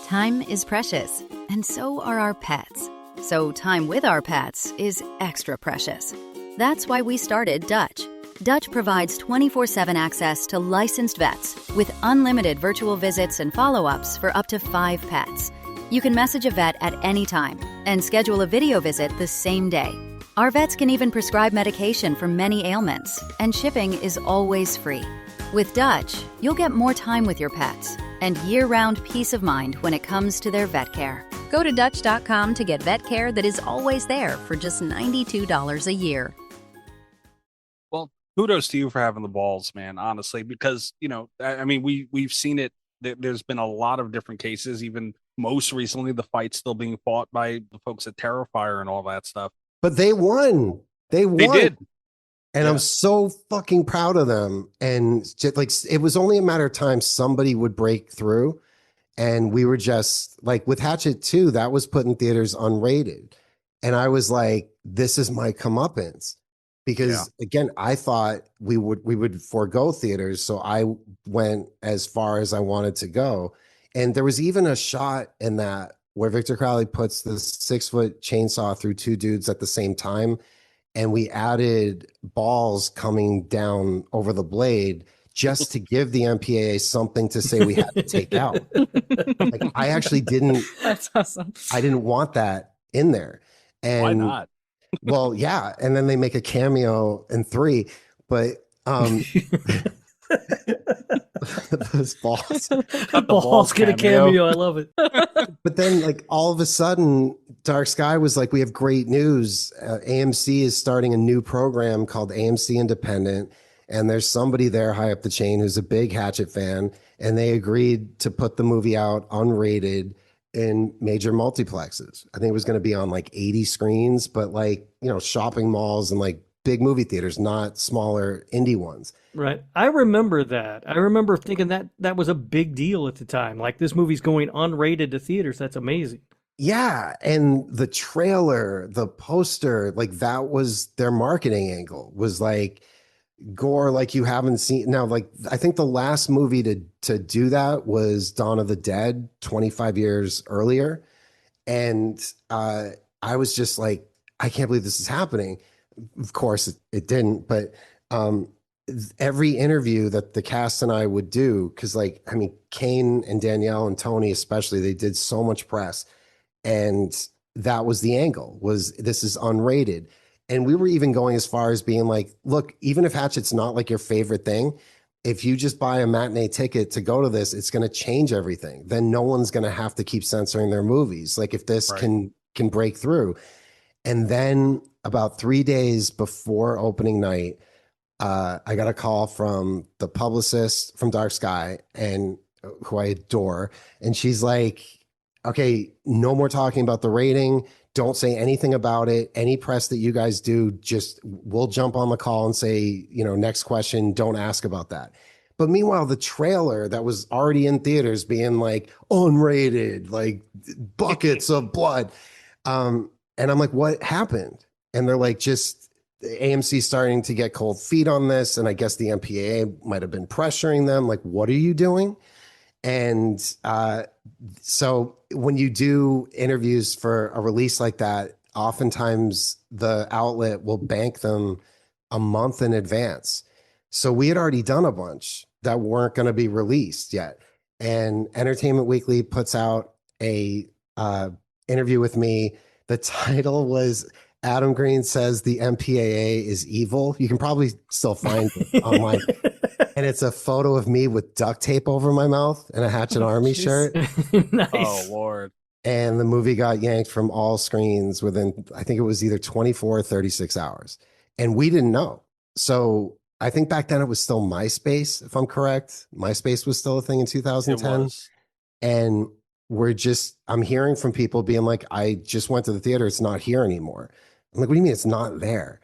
Time is precious, and so are our pets. So time with our pets is extra precious. That's why we started Dutch. Dutch provides 24/7 access to licensed vets with unlimited virtual visits and follow-ups for up to 5 pets. You can message a vet at any time and schedule a video visit the same day. Our vets can even prescribe medication for many ailments, and shipping is always free. With Dutch, you'll get more time with your pets and year-round peace of mind when it comes to their vet care. Go to Dutch.com to get vet care that is always there for just $92 a year. Well, kudos to you for having the balls, man, honestly, because, I mean, we've seen it. There's been a lot of different cases, even most recently, the fight still being fought by the folks at Terrifier and all that stuff. But they won. They did. And I'm so fucking proud of them. And just, like, it was only a matter of time somebody would break through. And we were just like with Hatchet 2, that was put in theaters unrated. And I was like, this is my comeuppance. Because again, I thought we would forego theaters. So I went as far as I wanted to go. And there was even a shot in that where Victor Crowley puts the 6-foot chainsaw through 2 dudes at the same time. And we added balls coming down over the blade just to give the MPAA something to say we had to take out. Like, I actually didn't. That's awesome. I didn't want that in there. And why not? Well, yeah. And then they make a cameo in 3, but those balls. The balls get a cameo. I love it. But then, like, all of a sudden, Dark Sky was like, we have great news. AMC is starting a new program called AMC Independent. And there's somebody there high up the chain who's a big Hatchet fan. And they agreed to put the movie out unrated in major multiplexes. I think it was going to be on like 80 screens, but like, shopping malls and like big movie theaters, not smaller indie ones. Right. I remember that. I remember thinking that was a big deal at the time. Like, this movie's going unrated to theaters. That's amazing. Yeah. And the trailer, the poster, like, that was their marketing angle, was like gore like you haven't seen. Now, like, I think the last movie to do that was Dawn of the Dead 25 years earlier. And I was just like, I can't believe this is happening. Of course it didn't, but every interview that the cast and I would do, because, like, I mean, Kane and Danielle and Tony especially, they did so much press, and that was the angle, was this is unrated. And we were even going as far as being like, look, even if Hatchet's not like your favorite thing, if you just buy a matinee ticket to go to this, it's going to change everything. Then no one's going to have to keep censoring their movies. Like, if this can break through. And then about 3 days before opening night, I got a call from the publicist from Dark Sky, and who I adore. And she's like, okay, no more talking about the rating. Don't say anything about it. Any press that you guys do, just, we'll jump on the call and say, next question, don't ask about that. But meanwhile, the trailer that was already in theaters being like unrated, like buckets of blood. And I'm like, what happened? And they're like, just AMC starting to get cold feet on this, and I guess the MPAA might have been pressuring them, like, what are you doing? And so when you do interviews for a release like that, oftentimes the outlet will bank them a month in advance. So we had already done a bunch that weren't going to be released yet. And Entertainment Weekly puts out a interview with me. The title was Adam Green Says the MPAA is Evil. You can probably still find it online. And it's a photo of me with duct tape over my mouth and a Hatchet Army shirt. Nice. Oh, Lord. And the movie got yanked from all screens within, I think it was either 24 or 36 hours. And we didn't know. So I think back then it was still MySpace, if I'm correct. MySpace was still a thing in 2010. It was. And I'm hearing from people being like, I just went to the theater. It's not here anymore. I'm like, what do you mean it's not there?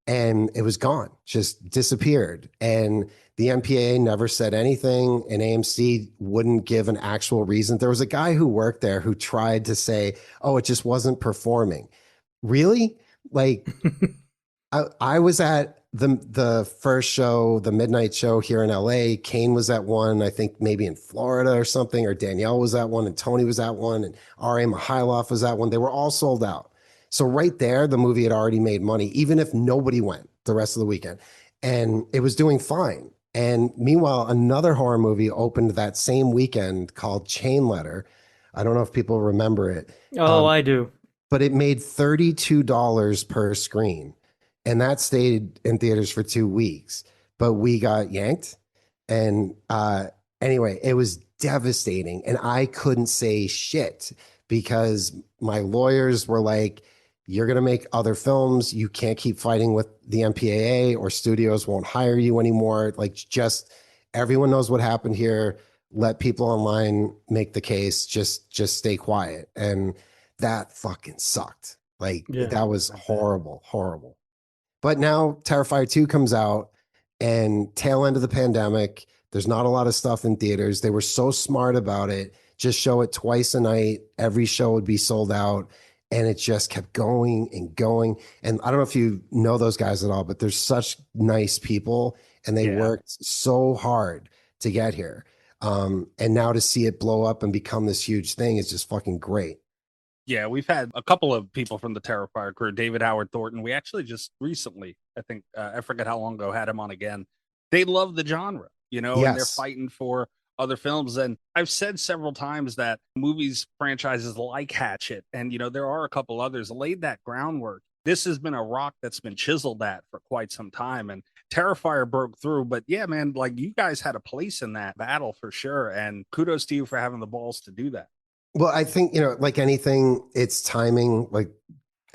And it was gone, just disappeared. And the MPAA never said anything, and AMC wouldn't give an actual reason. There was a guy who worked there who tried to say, oh, it just wasn't performing. Really? Like, I was at the first show, the midnight show here in LA. Kane was at one, I think maybe in Florida or something, or Danielle was at one, and Tony was at one, and R.A. Mihailoff was at one. They were all sold out. So right there, the movie had already made money, even if nobody went the rest of the weekend. And it was doing fine. And meanwhile, another horror movie opened that same weekend called Chain Letter. I don't know if people remember it. Oh, I do. But it made $32 per screen. And that stayed in theaters for 2 weeks. But we got yanked. And anyway, it was devastating. And I couldn't say shit because my lawyers were like, you're going to make other films. You can't keep fighting with the MPAA, or studios won't hire you anymore. Like, just everyone knows what happened here. Let people online make the case. Just stay quiet. And that fucking sucked. Like, that was horrible, horrible. But now Terrifier 2 comes out, and tail end of the pandemic, there's not a lot of stuff in theaters. They were so smart about it. Just show it twice a night. Every show would be sold out. And it just kept going and going. And I don't know if you know those guys at all, but they're such nice people, and they worked so hard to get here. And now to see it blow up and become this huge thing is just fucking great. Yeah, we've had a couple of people from the Terrifier crew, David Howard Thornton. We actually just recently, I think, I forget how long ago, had him on again. They love the genre, and they're fighting for other films. And I've said several times that movies franchises like Hatchet, and there are a couple others, laid that groundwork. This has been a rock that's been chiseled at for quite some time, and Terrifier broke through. But yeah, man, like, you guys had a place in that battle for sure, and kudos to you for having the balls to do that. Well, I think, like anything, it's timing. Like,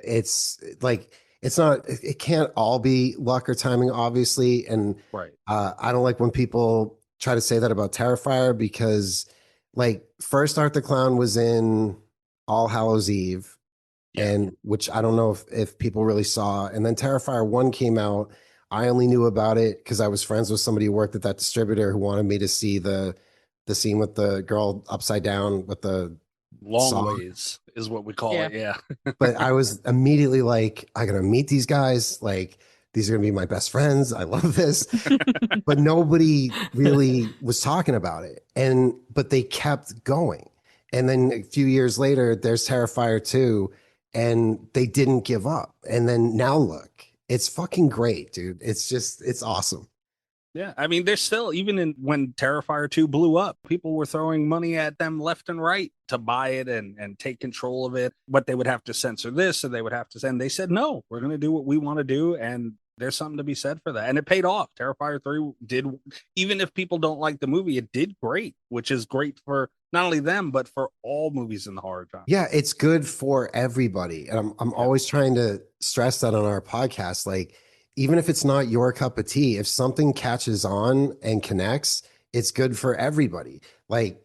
it's like, it's not, it can't all be luck or timing, obviously. And I don't like when people try to say that about Terrifier, because, like, first Art the Clown was in All Hallows Eve, and which I don't know if people really saw. And then Terrifier 1 came out. I only knew about it because I was friends with somebody who worked at that distributor who wanted me to see the scene with the girl upside down with the long ways is what we call it. Yeah. But I was immediately like, I gotta meet these guys. Like, these are gonna be my best friends. I love this. But nobody really was talking about it. But they kept going. And then a few years later, there's Terrifier 2, and they didn't give up. And then now look, it's fucking great, dude. It's awesome. Yeah, I mean, there's still, even when Terrifier 2 blew up, people were throwing money at them left and right to buy it and take control of it. But they would have to censor this, and they would have to send. They said, no, we're going to do what we want to do. And there's something to be said for that. And it paid off. Terrifier 3 did, even if people don't like the movie, it did great, which is great for not only them, but for all movies in the horror genre. Yeah, it's good for everybody. And I'm always trying to stress that on our podcast. Like, even if it's not your cup of tea, if something catches on and connects, it's good for everybody. Like,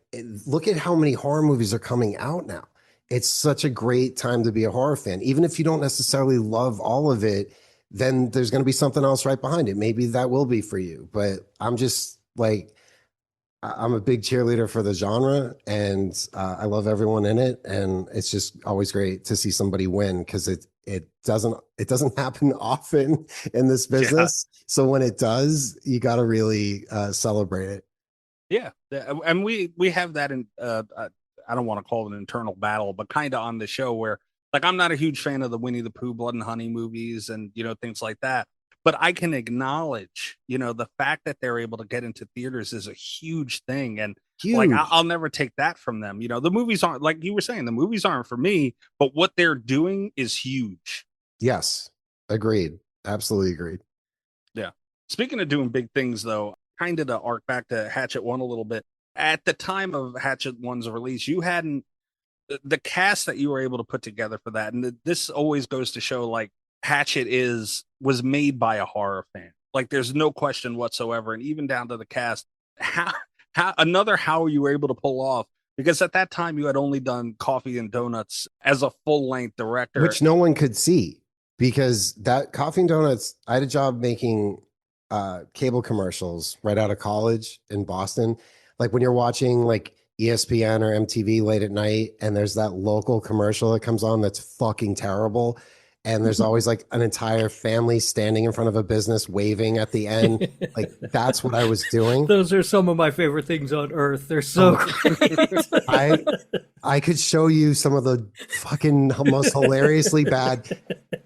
look at how many horror movies are coming out now. It's such a great time to be a horror fan. Even if you don't necessarily love all of it, then there's going to be something else right behind it. Maybe that will be for you. But I'm just like, I'm a big cheerleader for the genre, and I love everyone in it. And it's just always great to see somebody win, because it doesn't happen often in this business. Yeah. So when it does, you got to really celebrate it. Yeah, and we have that in I don't want to call it an internal battle, but kind of on the show where, like, I'm not a huge fan of the Winnie the Pooh, Blood and Honey movies and, things like that. But I can acknowledge, the fact that they're able to get into theaters is a huge thing. And like, I'll never take that from them. The movies aren't, like you were saying, the movies aren't for me, but what they're doing is huge. Yes. Agreed. Absolutely agreed. Yeah. Speaking of doing big things, though, kind of to arc back to Hatchet 1 a little bit, at the time of Hatchet 1's release, you hadn't the cast that you were able to put together for that. And this always goes to show, like, Hatchet was made by a horror fan. Like, there's no question whatsoever. And even down to the cast, how you were able to pull off, because at that time you had only done Coffee and Donuts as a full-length director, which no one could see, because that Coffee and Donuts, I had a job making cable commercials right out of college in Boston. Like when you're watching like ESPN or MTV late at night and there's that local commercial that comes on that's fucking terrible, and there's always like an entire family standing in front of a business waving at the end. Like, that's what I was doing. Those are some of my favorite things on earth. They're so great. I could show you some of the fucking most hilariously bad.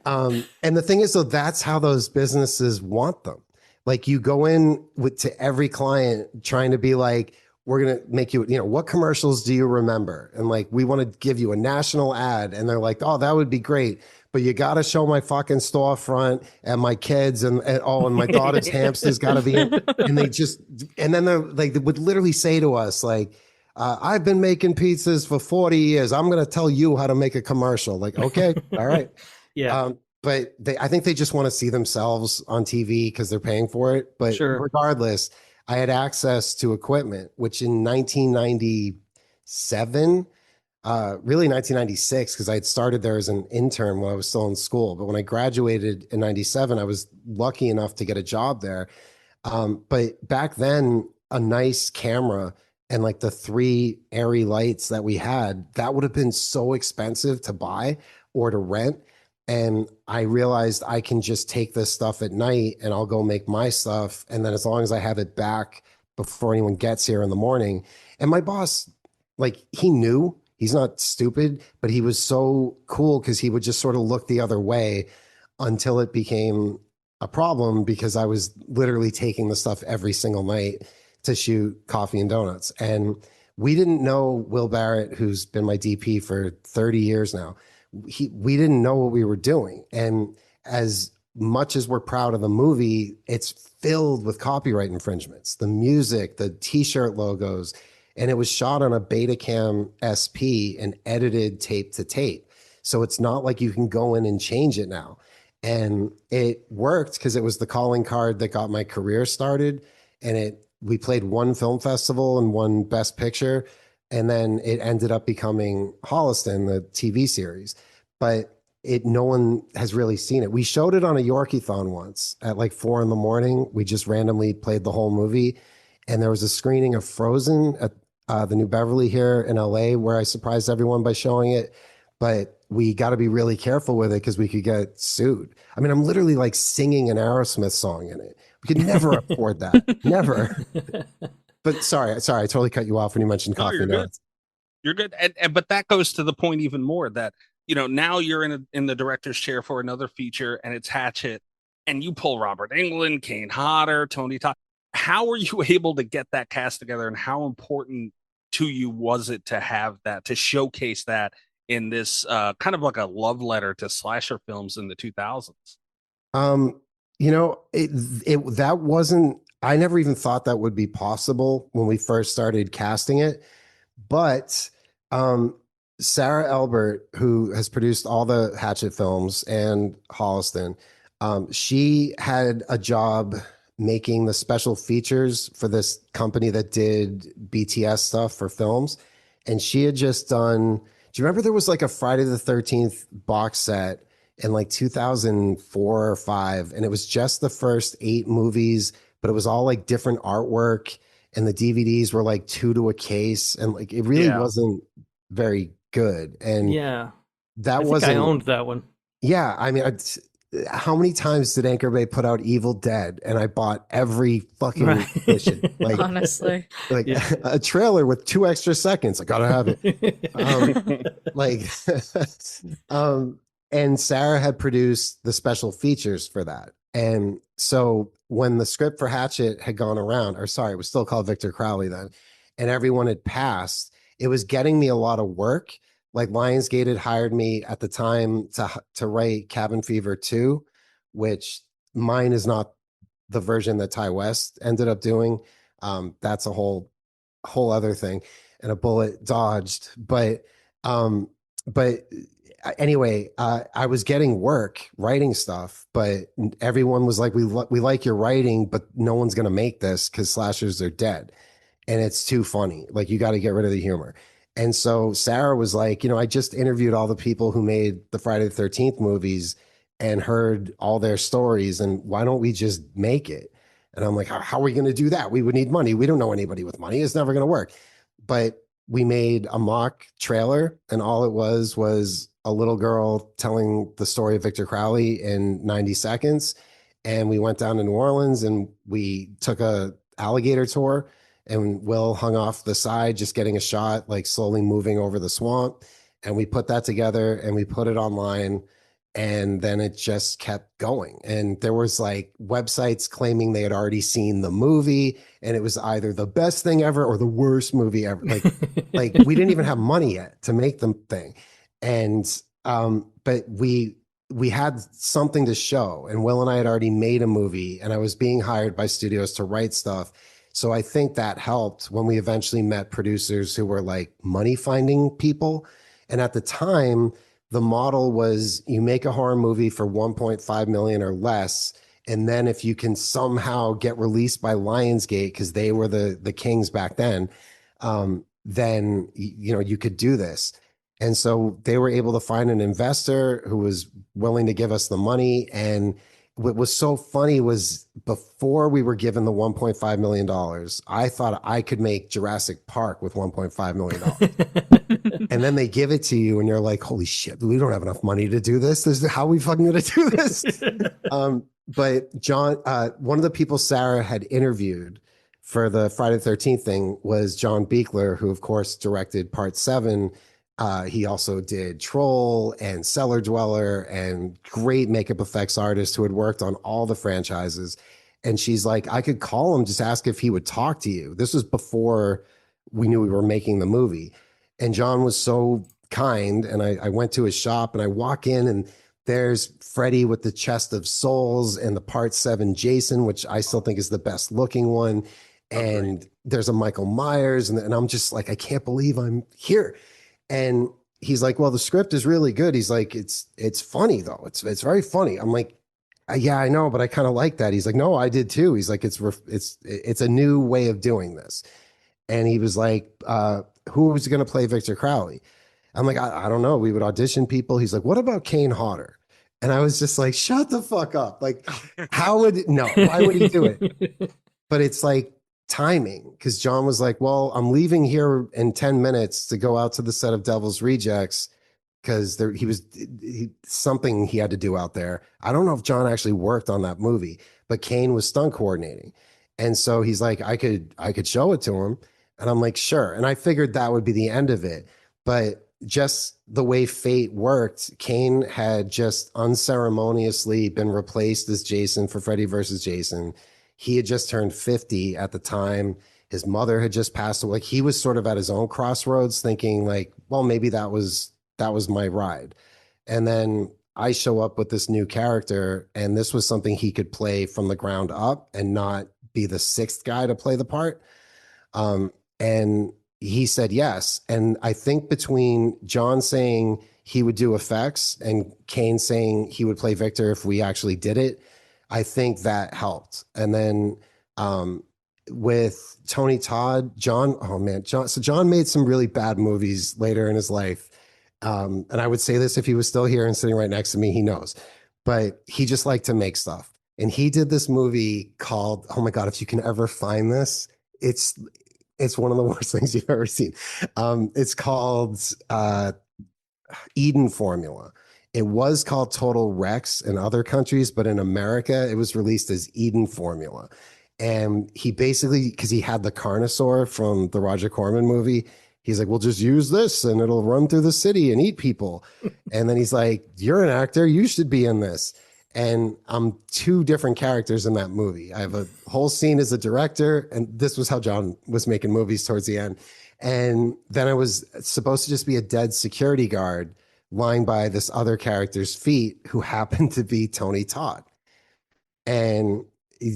And the thing is, though, that's how those businesses want them. Like, you go in to every client trying to be like, we're going to make you, what commercials do you remember? And like, we want to give you a national ad. And they're like, oh, that would be great. But you got to show my fucking storefront and my kids and my daughter's hamster's got to be in. And then they would literally say to us, like, I've been making pizzas for 40 years. I'm going to tell you how to make a commercial. Like, okay, all right. Yeah. But I think they just want to see themselves on TV because they're paying for it. But regardless, I had access to equipment, which in 1997, really 1996, because I had started there as an intern when I was still in school. But when I graduated in 97, I was lucky enough to get a job there. But back then, a nice camera and like the 3 airy lights that we had, that would have been so expensive to buy or to rent. And I realized I can just take this stuff at night and I'll go make my stuff. And then as long as I have it back before anyone gets here in the morning. And my boss, like, he knew, he's not stupid, but he was so cool because he would just sort of look the other way until it became a problem, because I was literally taking the stuff every single night to shoot Coffee and Donuts. And we didn't know Will Barrett, who's been my DP for 30 years now. We didn't know what we were doing. And as much as we're proud of the movie, it's filled with copyright infringements, the music, the t-shirt logos, and it was shot on a Betacam SP and edited tape to tape. So it's not like you can go in and change it now. And it worked because it was the calling card that got my career started. And we played 1 film festival and 1 Best Picture. And then it ended up becoming Holliston, the TV series. But no one has really seen it. We showed it on a Yorkiethon once at like 4 a.m. We just randomly played the whole movie. And there was a screening of Frozen at the New Beverly here in LA where I surprised everyone by showing it. But we got to be really careful with it because we could get sued. I mean, I'm literally like singing an Aerosmith song in it. We could never afford that. Never. But sorry, I totally cut you off when you mentioned Coffee and Donuts. You're good. But that goes to the point even more that, now you're in the director's chair for another feature and it's Hatchet, and you pull Robert Englund, Kane Hodder, Tony Todd. How were you able to get that cast together, and how important to you was it to have that, to showcase that in this kind of like a love letter to slasher films in the 2000s? That wasn't, I never even thought that would be possible when we first started casting it. But Sarah Elbert, who has produced all the Hatchet films and Holliston, she had a job making the special features for this company that did BTS stuff for films. And she had just done, do you remember there was like a Friday the 13th box set in like 2004 or 5? And it was just the first 8 movies, but it was all like different artwork. And the DVDs were like 2 to a case. And like, it really wasn't very good. And yeah, that I owned that one. Yeah, I mean, how many times did Anchor Bay put out Evil Dead, and I bought every fucking edition? Honestly, like a trailer with 2 extra seconds. I gotta have it. Like, and Sarah had produced the special features for that. And so when the script for Hatchet had gone around, or sorry, it was still called Victor Crowley then, and everyone had passed, it was getting me a lot of work. Like Lionsgate had hired me at the time to write Cabin Fever 2, which mine is not the version that Ty West ended up doing. That's a whole other thing, and a bullet dodged. But anyway, I was getting work writing stuff, but everyone was like, we like your writing, but no one's gonna make this because slashers are dead and it's too funny. Like, you got to get rid of the humor. And so Sarah was like, I just interviewed all the people who made the Friday the 13th movies and heard all their stories. And why don't we just make it? And I'm like, how are we going to do that? We would need money. We don't know anybody with money. It's never going to work. But we made a mock trailer, and all it was a little girl telling the story of Victor Crowley in 90 seconds. And we went down to New Orleans and we took a alligator tour, and Will hung off the side, just getting a shot, like slowly moving over the swamp. And we put that together and we put it online. And then it just kept going. And there was like websites claiming they had already seen the movie, and it was either the best thing ever or the worst movie ever. Like we didn't even have money yet to make the thing. And but we had something to show, and Will and I had already made a movie, and I was being hired by studios to write stuff. So I think that helped when we eventually met producers who were like money finding people. And at the time, the model was you make a horror movie for 1.5 million or less. And then if you can somehow get released by Lionsgate, because they were the kings back then, then you could do this. And so they were able to find an investor who was willing to give us the money. And what was so funny was before we were given the $1.5 million, I thought I could make Jurassic Park with $1.5 million. And then they give it to you and you're like, holy shit, we don't have enough money to do this. How are we fucking going to do this? But John, one of the people Sarah had interviewed for the Friday the 13th thing was John Beekler, who of course directed Part 7. He also did Troll and Cellar Dweller, and great makeup effects artist who had worked on all the franchises. And she's like, I could call him, just ask if he would talk to you. This was before we knew we were making the movie. And John was so kind. And I went to his shop and I walk in and there's Freddy with the chest of souls and the Part 7 Jason, which I still think is the best looking one. And there's a Michael Myers. And I'm just like, I can't believe I'm here. And he's like, well, the script is really good. He's like, it's funny though. It's very funny. I'm like, yeah, I know, but I kind of like that. He's like, no, I did too. He's like, it's a new way of doing this. And he was like, who was going to play Victor Crowley? I'm like, I don't know. We would audition people. He's like, what about Kane Hodder? And I was just like, shut the fuck up. Like, why would he do it? But it's like, timing, because John was like, well, I'm leaving here in 10 minutes to go out to the set of Devil's Rejects because something he had to do out there. I don't know if John actually worked on that movie, but Kane was stunt coordinating. And so he's like, I could show it to him. And I'm like, sure. And I figured that would be the end of it. But just the way fate worked, Kane had just unceremoniously been replaced as Jason for Freddy versus Jason. He had just turned 50 at the time. His mother had just passed away. Like, he was sort of at his own crossroads thinking like, well, maybe that was my ride. And then I show up with this new character, and this was something he could play from the ground up and not be the sixth guy to play the part. And he said yes. And I think between John saying he would do effects and Kane saying he would play Victor if we actually did it, I think that helped. And then with Tony Todd, John made some really bad movies later in his life. And I would say this if he was still here and sitting right next to me, he knows. But he just liked to make stuff. And he did this movie called, oh my God, if you can ever find this, it's one of the worst things you've ever seen. It's called Eden Formula. It was called Total Rex in other countries, but in America, it was released as Eden Formula. And he basically, because he had the Carnosaur from the Roger Corman movie, he's like, we'll just use this and it'll run through the city and eat people. And then he's like, you're an actor, you should be in this. And I'm two different characters in that movie. I have a whole scene as a director, and this was how John was making movies towards the end. And then I was supposed to just be a dead security guard lying by this other character's feet who happened to be Tony Todd. And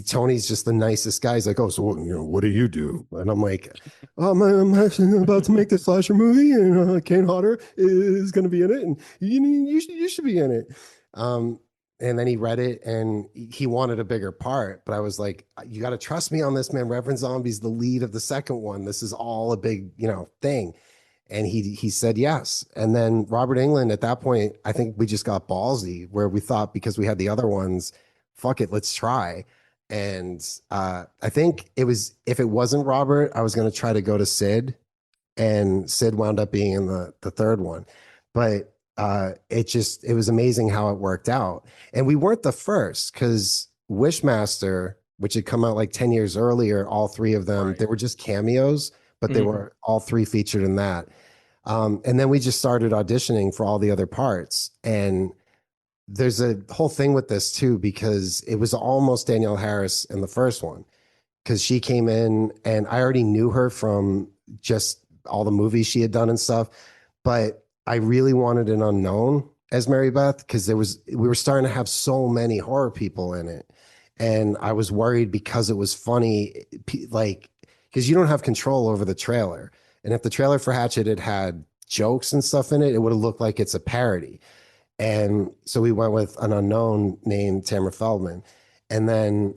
Tony's just the nicest guy. He's like, oh, so what do you do? And I'm like, oh, I'm actually about to make this slasher movie, and Kane Hodder is going to be in it, and you should be in it. And then he read it, and he wanted a bigger part. But I was like, you got to trust me on this, man. Reverend Zombie's the lead of the second one. This is all a big, thing. And he said yes. And then Robert Englund, at that point, I think we just got ballsy, where we thought, because we had the other ones, fuck it, let's try. And I think if it wasn't Robert, I was going to try to go to Sid, and Sid wound up being in the third one. But it was amazing how it worked out. And we weren't the first, because Wishmaster, which had come out like 10 years earlier, all three of them, They were just cameos, but they were all three featured in that. And then we just started auditioning for all the other parts. And there's a whole thing with this too, because it was almost Danielle Harris in the first one, because she came in and I already knew her from just all the movies she had done and stuff. But I really wanted an unknown as Mary Beth, because we were starting to have so many horror people in it. And I was worried, because it was funny, like, because you don't have control over the trailer. And if the trailer for Hatchet had jokes and stuff in it, it would have looked like it's a parody. And so we went with an unknown named Tamara Feldman. And then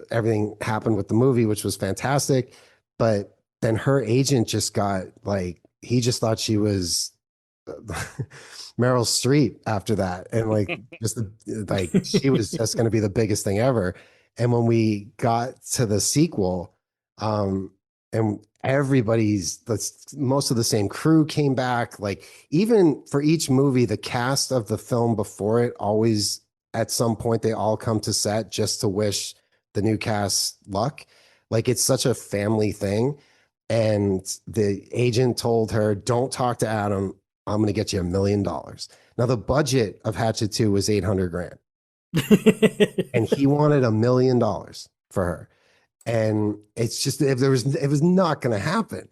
everything happened with the movie, which was fantastic. But then her agent just got like, he just thought she was Meryl Streep after that. And like, she was just going to be the biggest thing ever. And when we got to the sequel, and most of the same crew came back. Like, even for each movie, the cast of the film before it, always at some point, they all come to set just to wish the new cast luck. Like, it's such a family thing. And the agent told her, don't talk to Adam. I'm going to get you $1 million. Now, the budget of Hatchet 2 was $800,000. And he wanted $1 million for her. And it's just, it was not going to happen.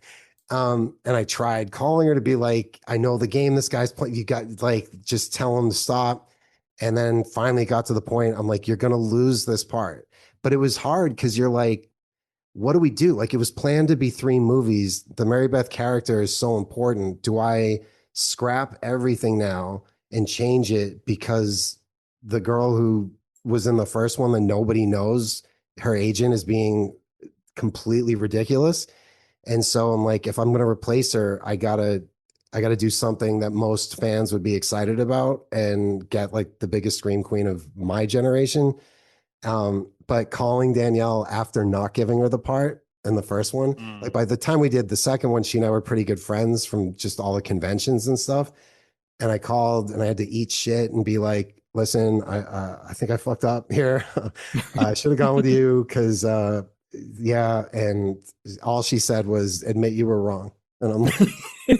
And I tried calling her to be like, I know the game this guy's playing. You got, like, just tell him to stop. And then finally got to the point, I'm like, you're going to lose this part. But it was hard, because you're like, what do we do? Like, it was planned to be 3 movies. The Mary Beth character is so important. Do I scrap everything now and change it because the girl who was in the first one that nobody knows, her agent, is being completely ridiculous? And so I'm like, if I'm going to replace her, I gotta do something that most fans would be excited about and get like the biggest scream queen of my generation. But calling Danielle after not giving her the part in the first one, like, by the time we did the second one, she and I were pretty good friends from just all the conventions and stuff. And I called and I had to eat shit and be like, listen, I think I fucked up here. I should have gone with you, because yeah. And all she said was, admit you were wrong. And I'm like,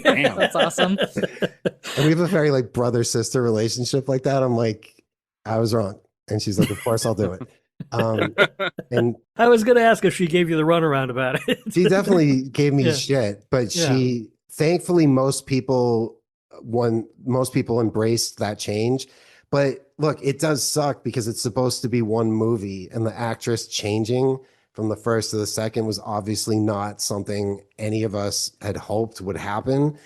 damn, that's awesome. And we have a very like brother-sister relationship like that. I'm like, I was wrong. And she's like, of course I'll do it. And I was going to ask if she gave you the runaround about it. She definitely gave me shit, but she, thankfully, most people embraced that change. But look, it does suck, because it's supposed to be one movie, and the actress changing from the first to the second was obviously not something any of us had hoped would happen.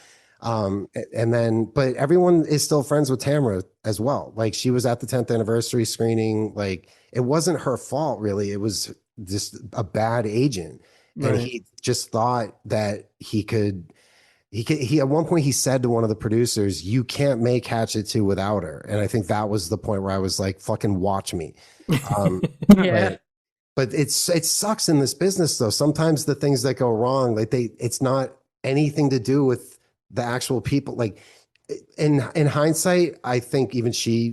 But everyone is still friends with Tamara as well. Like, she was at the 10th anniversary screening. Like, it wasn't her fault, really. It was just a bad agent. Right. And he just thought that he at one point he said to one of the producers, you can't make Hatchet 2 without her. And I think that was the point where I was like, fucking watch me. Yeah. But it sucks in this business, though. Sometimes the things that go wrong, like, it's not anything to do with the actual people. Like, in hindsight, I think even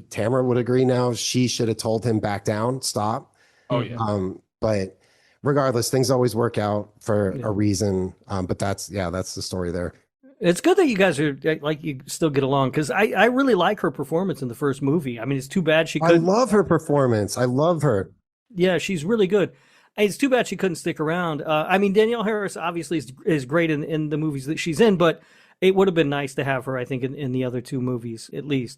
Tamara would agree now, she should have told him back down, stop. Oh yeah. But regardless, things always work out for a reason. But that's the story there. It's good that you guys are like, you still get along, because I really like her performance in the first movie. I mean, it's too bad she couldn't. I love her performance. I love her. Yeah, she's really good. It's too bad she couldn't stick around. I mean, Danielle Harris obviously is great in the movies that she's in, but it would have been nice to have her, I think, in the other two movies at least.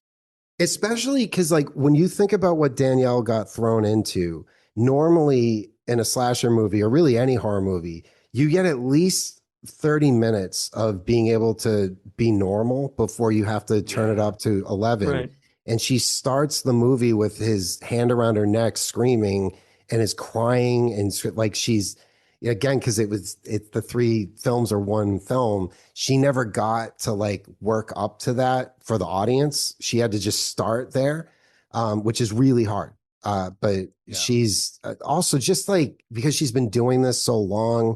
Especially because, like, when you think about what Danielle got thrown into, normally in a slasher movie or really any horror movie, you get at least 30 minutes of being able to be normal before you have to turn it up to 11. Right. And she starts the movie with his hand around her neck, screaming, and is crying, and like she's, again, because the three films are one film, she never got to like work up to that for the audience. She had to just start there, which is really hard. But she's also just like, because she's been doing this so long,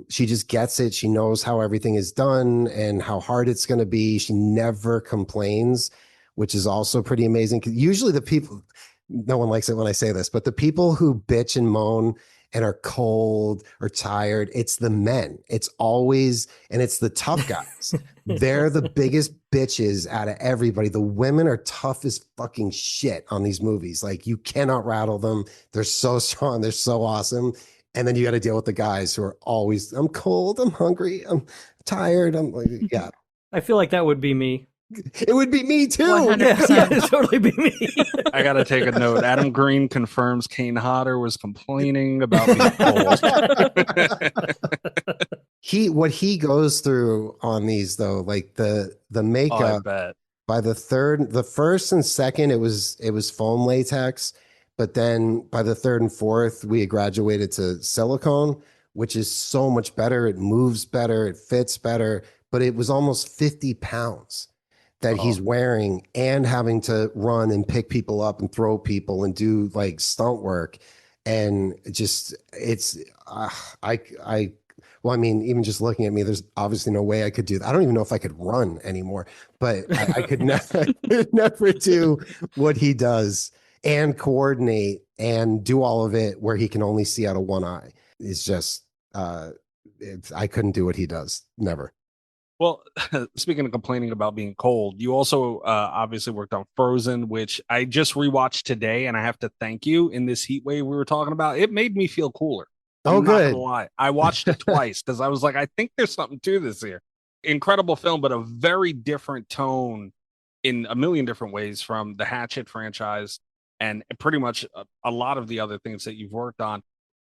she just gets it. She knows how everything is done and how hard it's going to be. She never complains, which is also pretty amazing. Because usually the people, no one likes it when I say this, but the people who bitch and moan and are cold or tired, it's the men. It's always, and it's the tough guys. They're the biggest bitches out of everybody. The women are tough as fucking shit on these movies. Like, you cannot rattle them. They're so strong. They're so awesome. And then you got to deal with the guys who are always, I'm cold, I'm hungry, I'm tired. I'm like, yeah. I feel like that would be me. It would be me too. 100%. Yeah, it'd totally be me. I gotta take a note. Adam Green confirms Kane Hodder was complaining about being cold. What he goes through on these though, like the makeup. By the first and second, it was foam latex, but then by the third and fourth, we had graduated to silicone, which is so much better. It moves better, it fits better, but it was almost 50 pounds that he's wearing and having to run and pick people up and throw people and do like stunt work. And just, it's, well, I mean, even just looking at me, there's obviously no way I could do that. I don't even know if I could run anymore, but I could never do what he does and coordinate and do all of it where he can only see out of one eye. It's just, I couldn't do what he does. Never. Well, speaking of complaining about being cold, you also obviously worked on Frozen, which I just rewatched today, and I have to thank you. In this heat wave we were talking about, it made me feel cooler. Oh, I'm good. Not gonna lie. I watched it twice because I was like, I think there's something to this here. Incredible film, but a very different tone in a million different ways from the Hatchet franchise and pretty much a lot of the other things that you've worked on.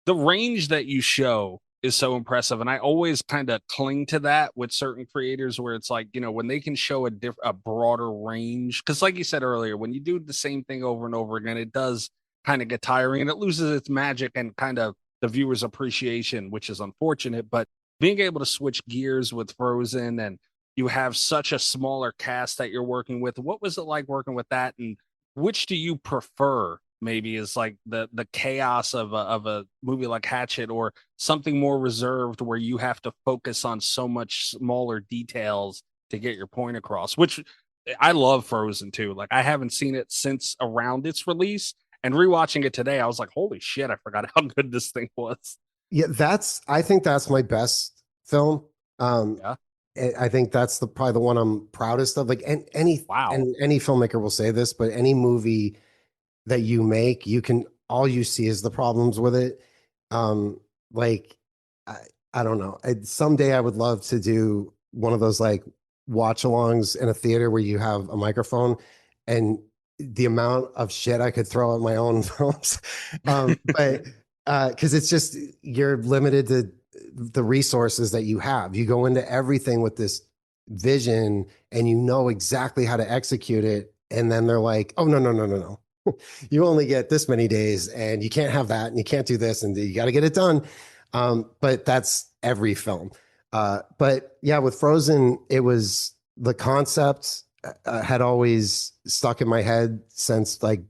The range that you show is so impressive, and I always kind of cling to that with certain creators, where it's like, you know, when they can show a broader range, because like you said earlier, when you do the same thing over and over again, it does kind of get tiring and it loses its magic and kind of the viewer's appreciation, which is unfortunate. But being able to switch gears with Frozen, and you have such a smaller cast that you're working with, what was it like working with that, and which do you prefer? Maybe is like the chaos of a movie like Hatchet, or something more reserved where you have to focus on so much smaller details to get your point across, which I love Frozen too. Like, I haven't seen it since around its release, and rewatching it today, I was like, holy shit, I forgot how good this thing was. Yeah, I think that's my best film. Yeah. I think that's probably the one I'm proudest of. Like, and any filmmaker will say this, but any movie that you make, all you see is the problems with it. Like, I don't know. Someday I would love to do one of those like watch alongs in a theater where you have a microphone, and the amount of shit I could throw at my own films. But because it's just, you're limited to the resources that you have. You go into everything with this vision and you know exactly how to execute it. And then they're like, oh, no. You only get this many days and you can't have that and you can't do this and you got to get it done. But that's every film. But yeah, with Frozen, it was the concept had always stuck in my head since like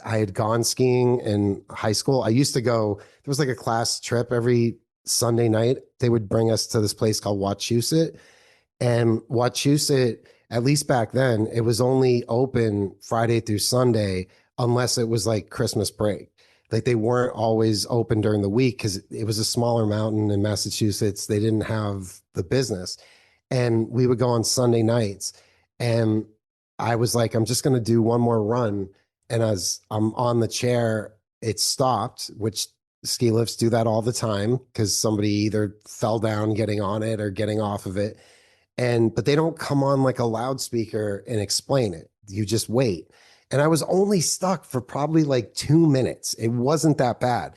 I had gone skiing in high school. I used to go, there was like a class trip every Sunday night. They would bring us to this place called Wachusett. And Wachusett at least back then, it was only open Friday through Sunday unless it was like Christmas break. Like they weren't always open during the week because it was a smaller mountain in Massachusetts. They didn't have the business. And we would go on Sunday nights. And I was like, I'm just going to do one more run. And as I'm on the chair, it stopped, which ski lifts do that all the time because somebody either fell down getting on it or getting off of it. But they don't come on like a loudspeaker and explain it. You just wait. And I was only stuck for probably like 2 minutes. It wasn't that bad.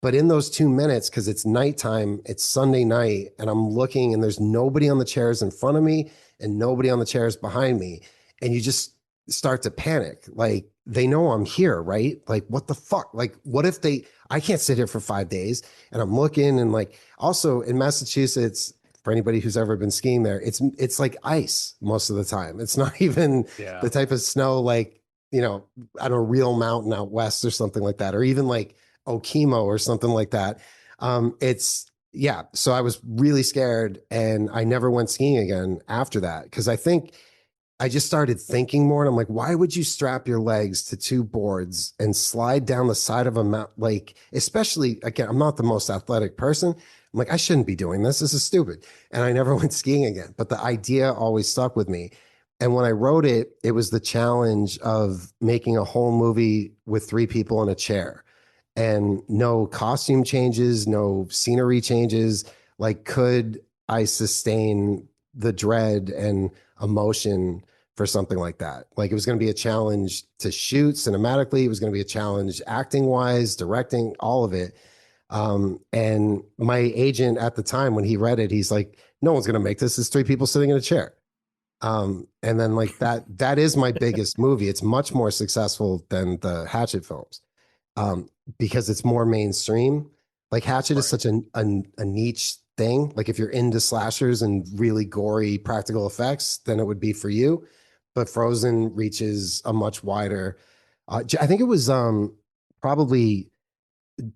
But in those 2 minutes, because it's nighttime, it's Sunday night, and I'm looking and there's nobody on the chairs in front of me and nobody on the chairs behind me. And you just start to panic. Like, they know I'm here, right? Like, what the fuck? Like, what if I can't sit here for 5 days. And I'm looking, and like, also in Massachusetts, for anybody who's ever been skiing there, it's like ice most of the time. It's not even the type of snow like, on a real mountain out west or something like that, or even like Okemo or something like that. So I was really scared, and I never went skiing again after that. Because I think I just started thinking more, and I'm like, why would you strap your legs to two boards and slide down the side of a mountain? Like, especially, again, I'm not the most athletic person. I'm like, I shouldn't be doing this. This is stupid. And I never went skiing again. But the idea always stuck with me. And when I wrote it, it was the challenge of making a whole movie with three people in a chair and no costume changes, no scenery changes. Like, could I sustain the dread and emotion for something like that? Like, it was going to be a challenge to shoot cinematically. It was going to be a challenge acting wise, directing, all of it. And my agent at the time, when he read it, he's like, no one's going to make this. It's three people sitting in a chair. And then like that is my biggest movie. It's much more successful than the Hatchet films, because it's more mainstream. Like, Hatchet is such a niche thing. Like, if you're into slashers and really gory practical effects, then it would be for you. But Frozen reaches a much wider. I think it was probably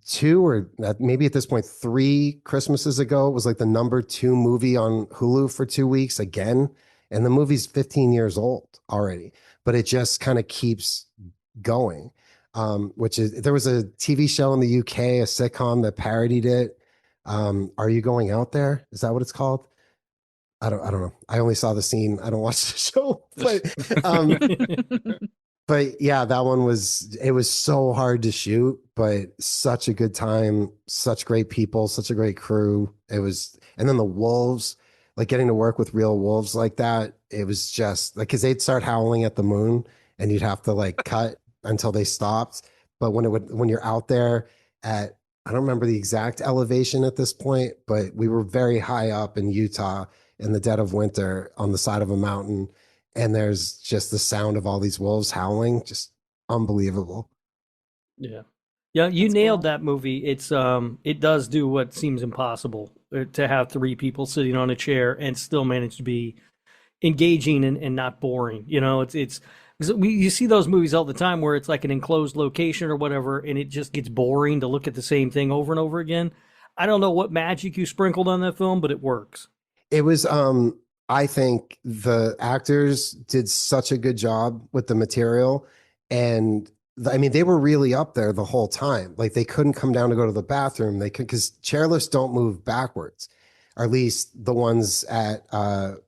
two or maybe at this point 3 Christmases ago. It was like the #2 movie on Hulu for 2 weeks again. And the movie's 15 years old already, but it just kind of keeps going. There was a TV show in the UK, a sitcom that parodied it. Are You Going Out There? Is that what it's called? I don't know. I only saw the scene. I don't watch the show, but yeah, that one it was so hard to shoot, but such a good time, such great people, such a great crew. And then the wolves, like getting to work with real wolves like that, it was just like, because they'd start howling at the moon and you'd have to like cut until they stopped. But when you're out there at, I don't remember the exact elevation at this point, but we were very high up in Utah in the dead of winter on the side of a mountain. And there's just the sound of all these wolves howling, just unbelievable. Yeah. Yeah, you nailed that movie. It does do what seems impossible, to have 3 people sitting on a chair and still manage to be engaging and not boring. It's you see those movies all the time where it's like an enclosed location or whatever, and it just gets boring to look at the same thing over and over again. I don't know what magic you sprinkled on that film, but it works. It was, I think the actors did such a good job with the material. And I mean, they were really up there the whole time. Like, they couldn't come down to go to the bathroom. They could, because chairlifts don't move backwards, or at least the ones at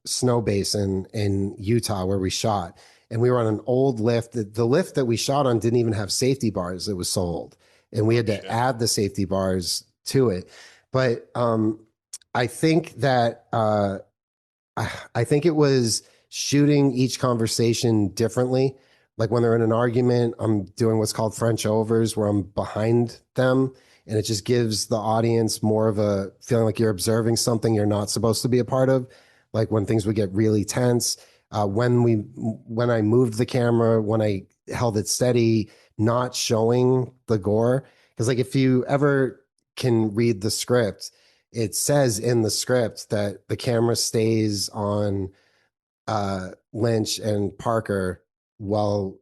Snow Basin in Utah where we shot. And we were on an old lift. The lift that we shot on didn't even have safety bars. It was so old. And we had to add the safety bars to it. But I think that I think it was shooting each conversation differently. Like, when they're in an argument, I'm doing what's called French overs, where I'm behind them, and it just gives the audience more of a feeling like you're observing something you're not supposed to be a part of. Like, when things would get really tense, when I moved the camera, when I held it steady, not showing the gore. Because like, if you ever can read the script, it says in the script that the camera stays on Lynch and Parker while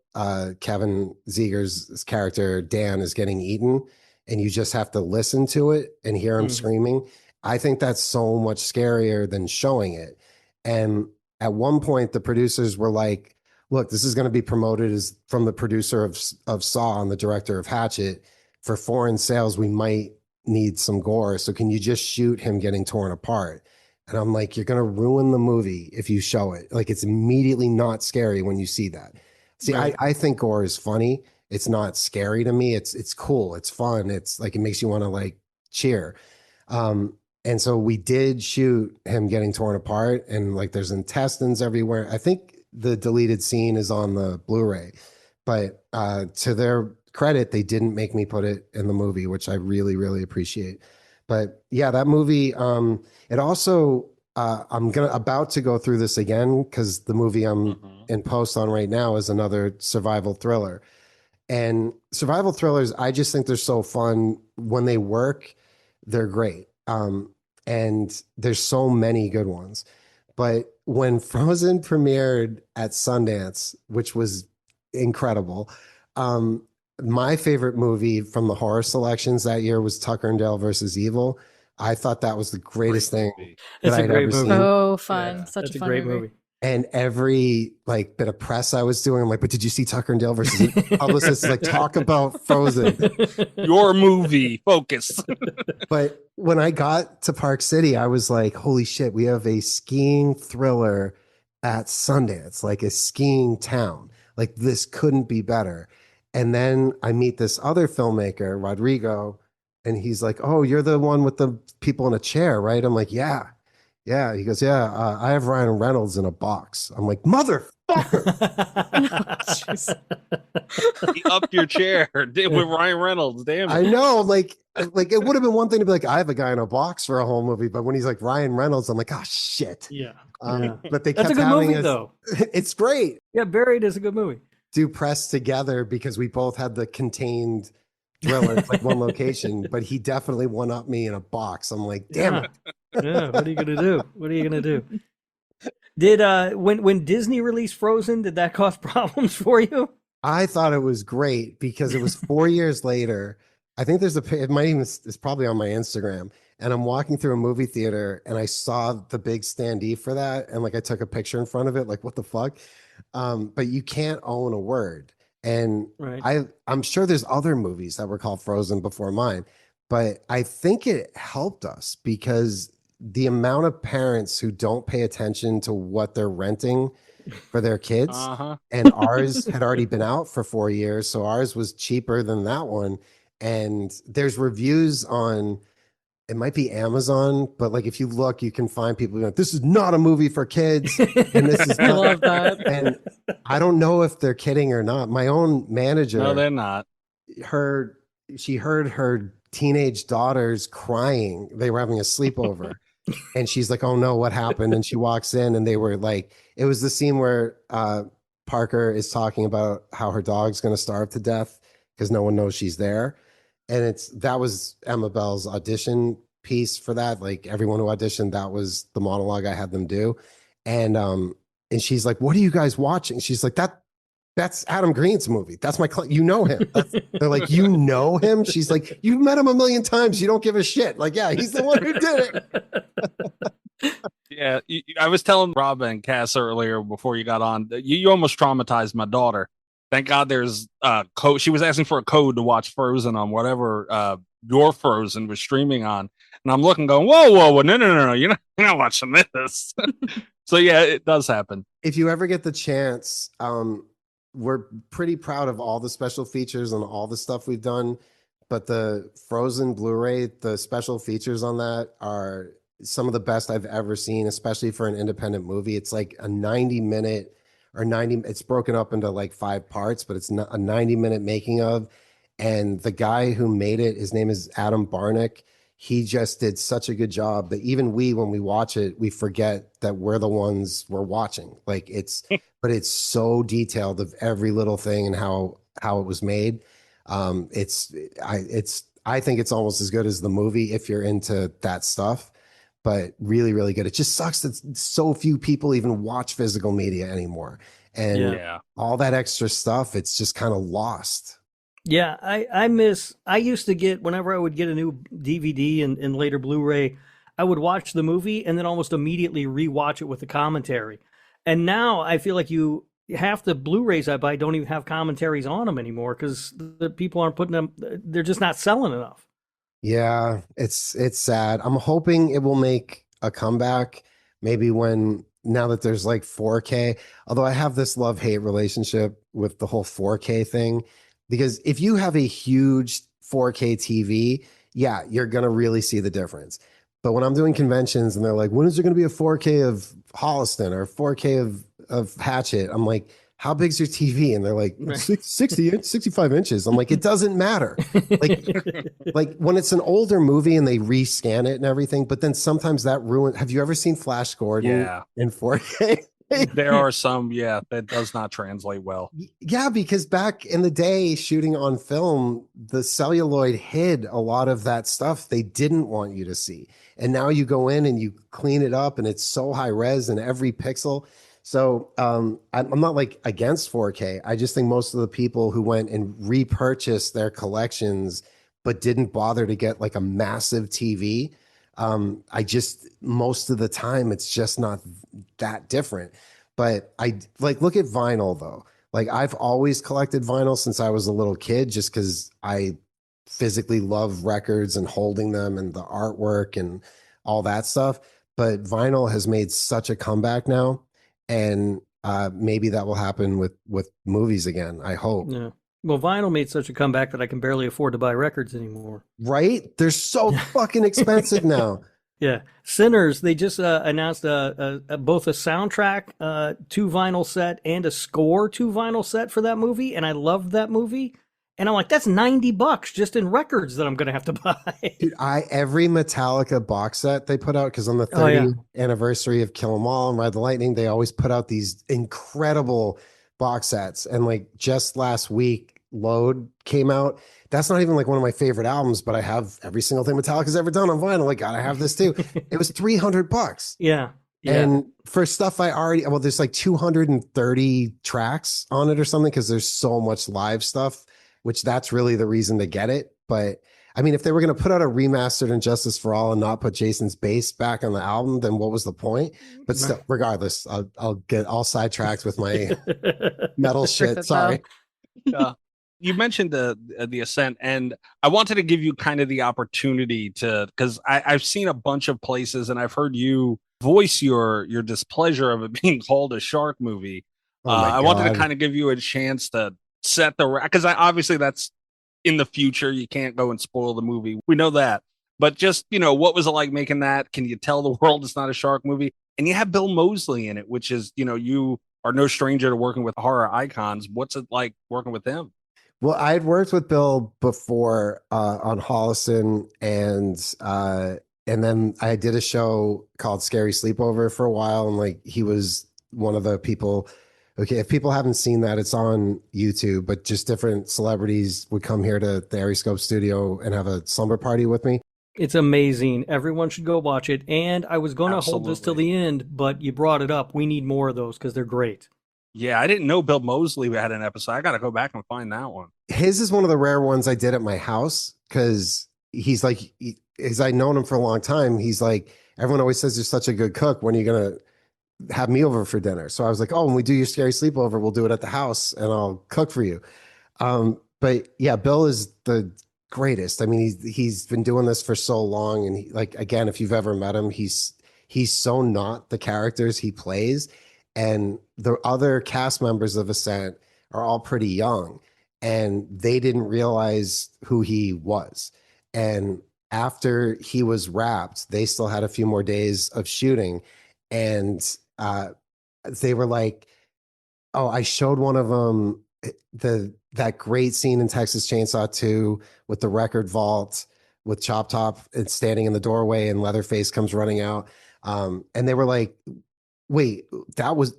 Kevin Zeger's character Dan is getting eaten, and you just have to listen to it and hear him screaming. I think that's so much scarier than showing it. And at one point the producers were like, look, this is going to be promoted as from the producer of Saw and the director of Hatchet. For foreign sales, we might need some gore. So can you just shoot him getting torn apart? And I'm like, you're going to ruin the movie if you show it. Like, it's immediately not scary when you see that. See, right. I think gore is funny. It's not scary to me. It's cool. It's fun. It's like, it makes you want to like cheer. And so we did shoot him getting torn apart, and like there's intestines everywhere. I think the deleted scene is on the Blu-ray, but to their credit, they didn't make me put it in the movie, which I really, really appreciate. But yeah, that movie, it also, I'm about to go through this again because the movie I'm in post on right now is another survival thriller. And survival thrillers, I just think they're so fun. When they work, they're great. And there's so many good ones. But when Frozen premiered at Sundance, which was incredible, my favorite movie from the horror selections that year was Tucker and Dale versus Evil. I thought that was the greatest thing that I'd ever seen. So fun. Yeah, Such a fun great movie. And every like bit of press I was doing, I'm like, but did you see Tucker and Dale versus Evil? Publicists like, talk about Frozen. Your movie, focus. But when I got to Park City, I was like, holy shit, we have a skiing thriller at Sundance, like a skiing town. Like, this couldn't be better. And then I meet this other filmmaker, Rodrigo, and he's like, oh, you're the one with the people in a chair, right? I'm like, yeah. Yeah. He goes, yeah, I have Ryan Reynolds in a box. I'm like, motherfucker. He upped your chair with Ryan Reynolds. Damn it. I know. Like it would have been one thing to be like, I have a guy in a box for a whole movie. But when he's like Ryan Reynolds, I'm like, oh, shit. Yeah. But they That's kept a good having movie, though. It's great. Yeah, Buried is a good movie. Do press together because we both had the contained thriller, like one location, but he definitely one up me in a box. I'm like, damn it. Yeah, what are you gonna do? What are you gonna do? Did when Disney released Frozen, did that cause problems for you? I thought it was great because it was 4 years later. I think it might even, it's probably on my Instagram. And I'm walking through a movie theater and I saw the big standee for that. And like, I took a picture in front of it, like, what the fuck? But you can't own a word. And right. I'm sure there's other movies that were called Frozen before mine, but I think it helped us because the amount of parents who don't pay attention to what they're renting for their kids, and ours had already been out for 4 years, so ours was cheaper than that one. And there's reviews on, it might be Amazon, but like if you look, you can find people going, this is not a movie for kids, and this is I love that. And I don't know if they're kidding or not. My own manager, no, they're not. She heard her teenage daughters crying. They were having a sleepover. And she's like, oh no, what happened? And she walks in and they were like, it was the scene where Parker is talking about how her dog's going to starve to death because no one knows she's there. And that was Emma Bell's audition piece for that. Like, everyone who auditioned, that was the monologue I had them do. And she's like, what are you guys watching? She's like, that's Adam Green's movie. That's my you know him. They're like, you know him? She's like, you've met him a million times. You don't give a shit. Like, yeah, he's the one who did it. Yeah, I was telling Rob and Cass earlier before you got on, you almost traumatized my daughter. Thank God there's a code. She was asking for a code to watch Frozen on whatever your Frozen was streaming on. And I'm looking going, whoa, no. You're not watching this. So yeah, it does happen. If you ever get the chance, we're pretty proud of all the special features and all the stuff we've done, but the Frozen Blu-ray, the special features on that are some of the best I've ever seen, especially for an independent movie. It's like a 90-minute it's broken up into like 5 parts, but it's not a 90-minute making of. And the guy who made it, his name is Adam Barnick. He just did such a good job that even when we watch it, we forget that we're the ones we're watching. Like, but it's so detailed of every little thing and how it was made. I think it's almost as good as the movie if you're into that stuff, but really, really good. It just sucks that so few people even watch physical media anymore. And all that extra stuff, it's just kind of lost. Yeah, I used to get, whenever I would get a new DVD and later Blu-ray, I would watch the movie and then almost immediately rewatch it with the commentary. And now I feel like half the Blu-rays I buy don't even have commentaries on them anymore because the people aren't putting them. They're just not selling enough. Yeah, it's sad. I'm hoping it will make a comeback. Maybe now that there's like 4K. Although I have this love-hate relationship with the whole 4K thing, because if you have a huge 4K TV, yeah, you're gonna really see the difference. But when I'm doing conventions and they're like, when is there gonna be a 4K of Holliston or 4K of Hatchet? I'm like, how big's your TV? And they're like, 60, 65 inches. I'm like, it doesn't matter. Like when it's an older movie and they rescan it and everything, but then sometimes that have you ever seen Flash Gordon in 4K? There are some, that does not translate well. Yeah, because back in the day, shooting on film, the celluloid hid a lot of that stuff they didn't want you to see. And now you go in and you clean it up and it's so high res in every pixel. So I'm not like against 4K. I just think most of the people who went and repurchased their collections but didn't bother to get like a massive TV, most of the time it's just not that different. But I like look at vinyl though. Like I've always collected vinyl since I was a little kid, just because I physically love records and holding them and the artwork and all that stuff. But vinyl has made such a comeback now. And maybe that will happen with movies again. I hope. Yeah. Well, vinyl made such a comeback that I can barely afford to buy records anymore. Right? They're so fucking expensive now. Yeah. Sinners, they just announced both a soundtrack 2 vinyl set and a score 2 vinyl set for that movie. And I loved that movie. And I'm like, that's $90 just in records that I'm going to have to buy. Dude, every Metallica box set they put out, because on the 30th anniversary of Kill 'Em All and Ride the Lightning, they always put out these incredible box sets. And like just last week, Load came out. That's not even like one of my favorite albums, but I have every single thing Metallica's ever done on vinyl. Like, gotta have this too. It was $300. Yeah. And for stuff there's like 230 tracks on it or something, because there's so much live stuff, which that's really the reason to get it. But I mean, if they were going to put out a remastered Injustice for All and not put Jason's bass back on the album, then what was the point? But still, regardless, I'll get all sidetracked with my metal shit. Sorry. You mentioned the Ascent, and I wanted to give you kind of the opportunity to, because I've seen a bunch of places and I've heard you voice your displeasure of it being called a shark movie. I wanted to kind of give you a chance to set the, because obviously that's in the future. You can't go and spoil the movie. We know that. But just, what was it like making that? Can you tell the world it's not a shark movie? And you have Bill Moseley in it, which is, you are no stranger to working with horror icons. What's it like working with him? Well, I had worked with Bill before on Holliston, and then I did a show called Scary Sleepover for a while, and like he was one of the people. Okay, if people haven't seen that, it's on YouTube, but just different celebrities would come here to the Ariscope studio and have a slumber party with me. It's amazing. Everyone should go watch it. And I was going to hold this till the end, but you brought it up. We need more of those because they're great. Yeah, I didn't know Bill Moseley had an episode. I got to go back and find that one. His is one of the rare ones I did at my house, because he's like, as I've known him for a long time, he's like, everyone always says you're such a good cook. When are you going to have me over for dinner? So I was like, oh, when we do your Scary Sleepover, we'll do it at the house and I'll cook for you. But yeah, Bill is the greatest. I mean, he's been doing this for so long. And again, if you've ever met him, he's so not the characters he plays. And the other cast members of Ascent are all pretty young, and they didn't realize who he was. And after he was wrapped, they still had a few more days of shooting. And they were like, oh, I showed one of them that great scene in Texas Chainsaw 2 with the record vault with Chop Top and standing in the doorway and Leatherface comes running out. And they were like, wait, that was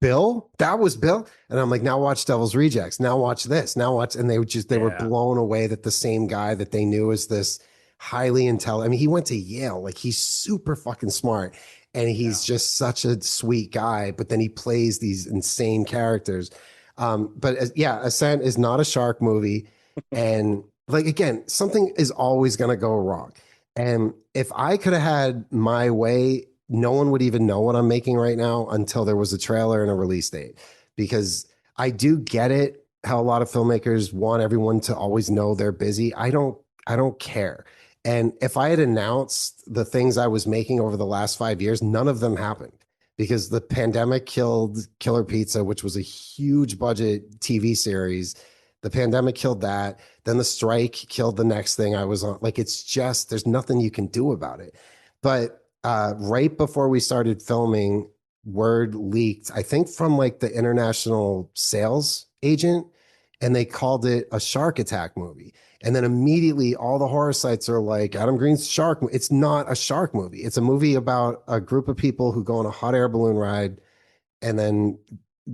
Bill? That was Bill? And I'm like, now watch Devil's Rejects. Now watch this. Now watch. And they were blown away that the same guy that they knew as this highly intelligent. I mean, he went to Yale. Like, he's super fucking smart. And he's just such a sweet guy, but then he plays these insane characters. But Ascent is not a shark movie. And like, again, something is always going to go wrong. And if I could have had my way, no one would even know what I'm making right now until there was a trailer and a release date. Because I do get it how a lot of filmmakers want everyone to always know they're busy. I don't care. And if I had announced the things I was making over the last 5 years, none of them happened because the pandemic killed Killer Pizza, which was a huge budget TV series. The pandemic killed that. Then the strike killed the next thing I was on. Like, it's just, there's nothing you can do about it. But right before we started filming, word leaked, I think from like the international sales agent, and they called it a shark attack movie. And then immediately all the horror sites are like, Adam Green's shark. It's not a shark movie. It's a movie about a group of people who go on a hot air balloon ride and then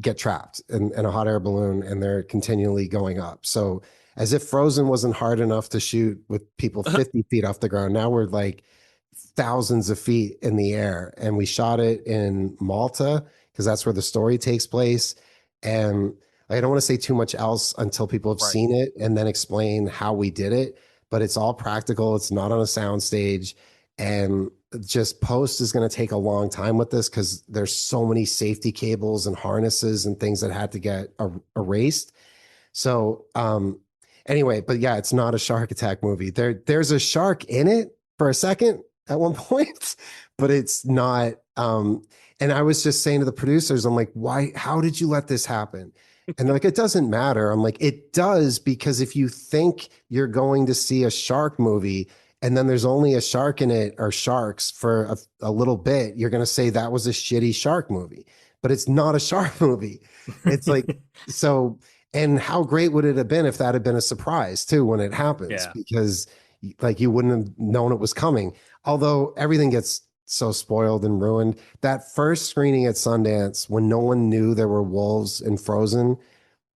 get trapped in a hot air balloon, and they're continually going up. So as if Frozen wasn't hard enough to shoot with people 50 feet off the ground, now we're like thousands of feet in the air. And we shot it in Malta because that's where the story takes place. And I don't want to say too much else until people have seen it and then explain how we did it. But it's all practical. It's not on a sound stage. And just post is going to take a long time with this because there's so many safety cables and harnesses and things that had to get erased. So anyway, but yeah, it's not a shark attack movie. There's a shark in it for a second at one point, but it's not. And I was just saying to the producers, I'm like, why, how did you let this happen? And they're like, it doesn't matter. I'm like, it does, because if you think you're going to see a shark movie and then there's only a shark in it or sharks for a little bit, you're going to say that was a shitty shark movie, but it's not a shark movie. It's like, so, and how great would it have been if that had been a surprise too, when it happens, because like you wouldn't have known it was coming. Although everything gets so spoiled and ruined. That first screening at Sundance, when no one knew there were wolves in Frozen,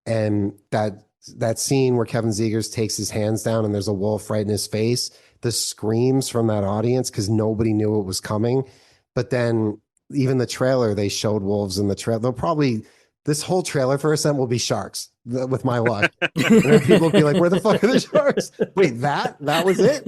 and that scene where Kevin Zegers takes his hands down and there's a wolf right in his face, the screams from that audience, because nobody knew it was coming. But then even the trailer, they showed wolves in the trailer. They'll probably, this whole trailer for Ascent will be sharks with my luck. And then people will be like, where the fuck are the sharks? Wait, that was it?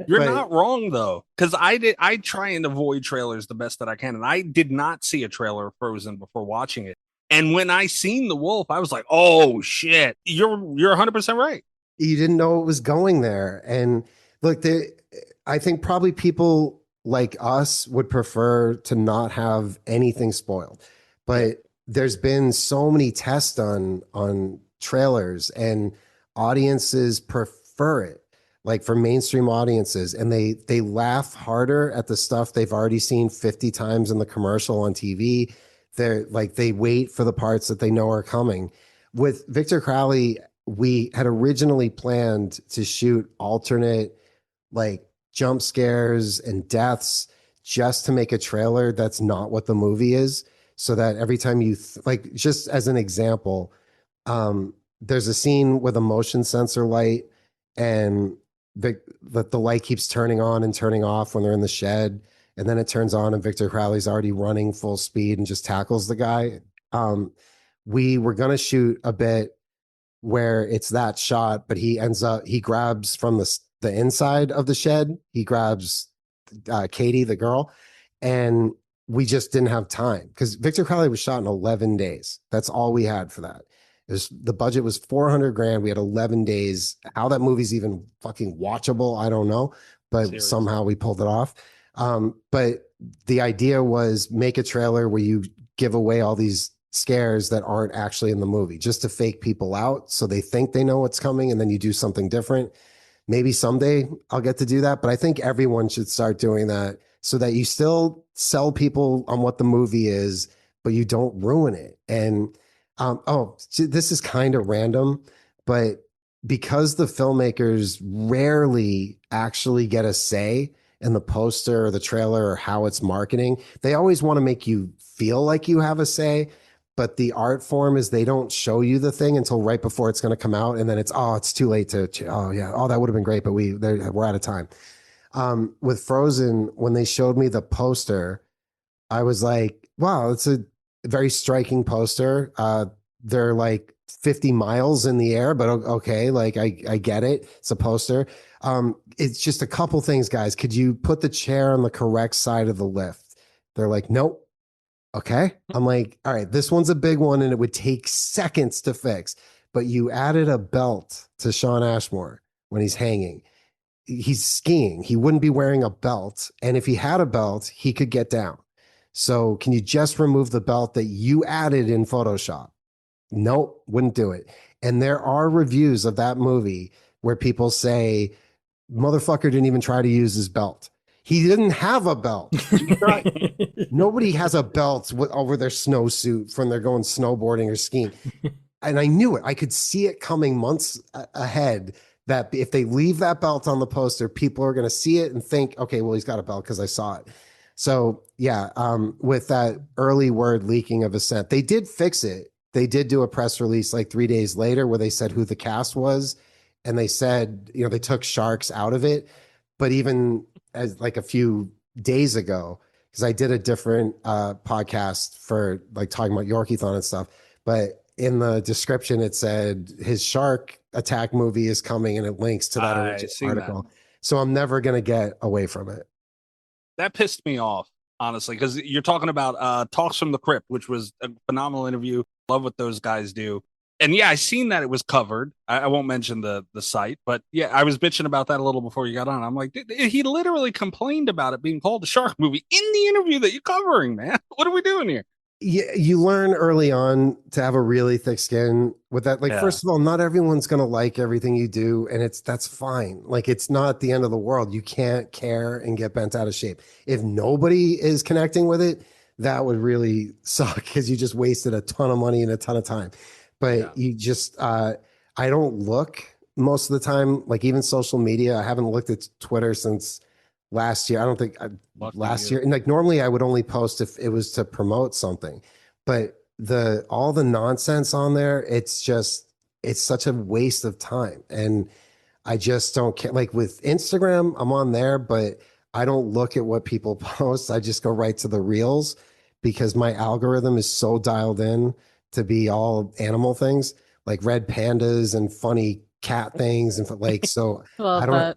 You're not wrong though, because I try and avoid trailers the best that I can, and I did not see a trailer of Frozen before watching it. And when I seen the wolf, I was like, oh shit, you're 100% right. You didn't know it was going there. And look, I think probably people like us would prefer to not have anything spoiled, but there's been so many tests done on trailers, and audiences prefer it, like for mainstream audiences, and they laugh harder at the stuff they've already seen 50 times in the commercial on TV. They're like, they wait for the parts that they know are coming. With Victor Crowley, we had originally planned to shoot alternate like jump scares and deaths just to make a trailer that's not what the movie is, so that every time you like, just as an example, there's a scene with a motion sensor light, and the light keeps turning on and turning off when they're in the shed, and then it turns on and Victor Crowley's already running full speed and just tackles the guy. We were going to shoot a bit where it's that shot, but he grabs from the inside of the shed. He grabs Katie, the girl, and we just didn't have time because Victor Crowley was shot in 11 days. That's all we had for that. The budget was $400,000. We had 11 days. How that movie's even fucking watchable, I don't know, but seriously, somehow we pulled it off. But the idea was make a trailer where you give away all these scares that aren't actually in the movie, just to fake people out so they think they know what's coming, and then you do something different. Maybe someday I'll get to do that, but I think everyone should start doing that so that you still sell people on what the movie is, but you don't ruin it. And this is kind of random, but because the filmmakers rarely actually get a say in the poster or the trailer or how it's marketing, they always want to make you feel like you have a say. But the art form is they don't show you the thing until right before it's going to come out. And then it's too late to that would have been great, but we're out of time. With Frozen, when they showed me the poster, I was like, wow, it's a very striking poster. They're like 50 miles in the air, but okay, like I get it. It's a poster. It's just a couple things, guys. Could you put the chair on the correct side of the lift? They're like, nope. Okay. I'm like, all right, this one's a big one and it would take seconds to fix. But you added a belt to Sean Ashmore when he's hanging. He's skiing. He wouldn't be wearing a belt. And if he had a belt, he could get down. So can you just remove the belt that you added in Photoshop? Nope, wouldn't do it. And there are reviews of that movie where people say, motherfucker didn't even try to use his belt. He didn't have a belt. Nobody has a belt over their snowsuit when they're going snowboarding or skiing. And I knew it. I could see it coming months ahead that if they leave that belt on the poster, people are going to see it and think, okay, well, he's got a belt because I saw it. So yeah, with that early word leaking of Ascent, they did fix it. They did do a press release like 3 days later where they said who the cast was. And they said, they took sharks out of it. But even as like a few days ago, because I did a different podcast for like talking about Yorkiethon and stuff, but in the description, it said his shark attack movie is coming and it links to that original article. That. So I'm never going to get away from it. That pissed me off, honestly, because you're talking about Talks from the Crypt, which was a phenomenal interview. Love what those guys do. And yeah, I seen that it was covered. I won't mention the site, but yeah, I was bitching about that a little before you got on. I'm like, he literally complained about it being called a shark movie in the interview that you're covering, man. What are we doing here? Yeah, you learn early on to have a really thick skin with that. Like, first of all, not everyone's going to like everything you do, and that's fine. Like, it's not the end of the world. You can't care and get bent out of shape. If nobody is connecting with it, that would really suck because you just wasted a ton of money and a ton of time. But you just, I don't look most of the time, like even social media. I haven't looked at Twitter since last year. I don't think last year. And like normally I would only post if it was to promote something, but all the nonsense on there, it's such a waste of time. And I just don't care. Like with Instagram, I'm on there, but I don't look at what people post. I just go right to the reels because my algorithm is so dialed in to be all animal things like red pandas and funny cat things. And like, so I don't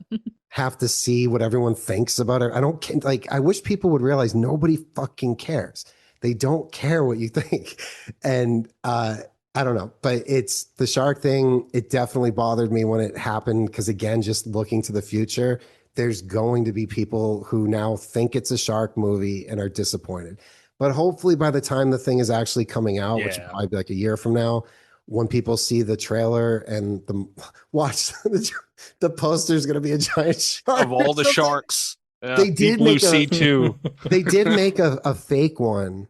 have to see what everyone thinks about it. I don't like, I wish people would realize nobody fucking cares. They don't care what you think. And, I don't know, but it's the shark thing. It definitely bothered me when it happened. Cause again, just looking to the future, there's going to be people who now think it's a shark movie and are disappointed. But hopefully by the time the thing is actually coming out, which will probably be like a year from now, when people see the trailer and the poster is going to be a giant shark of all the sharks. They did make They did make a fake one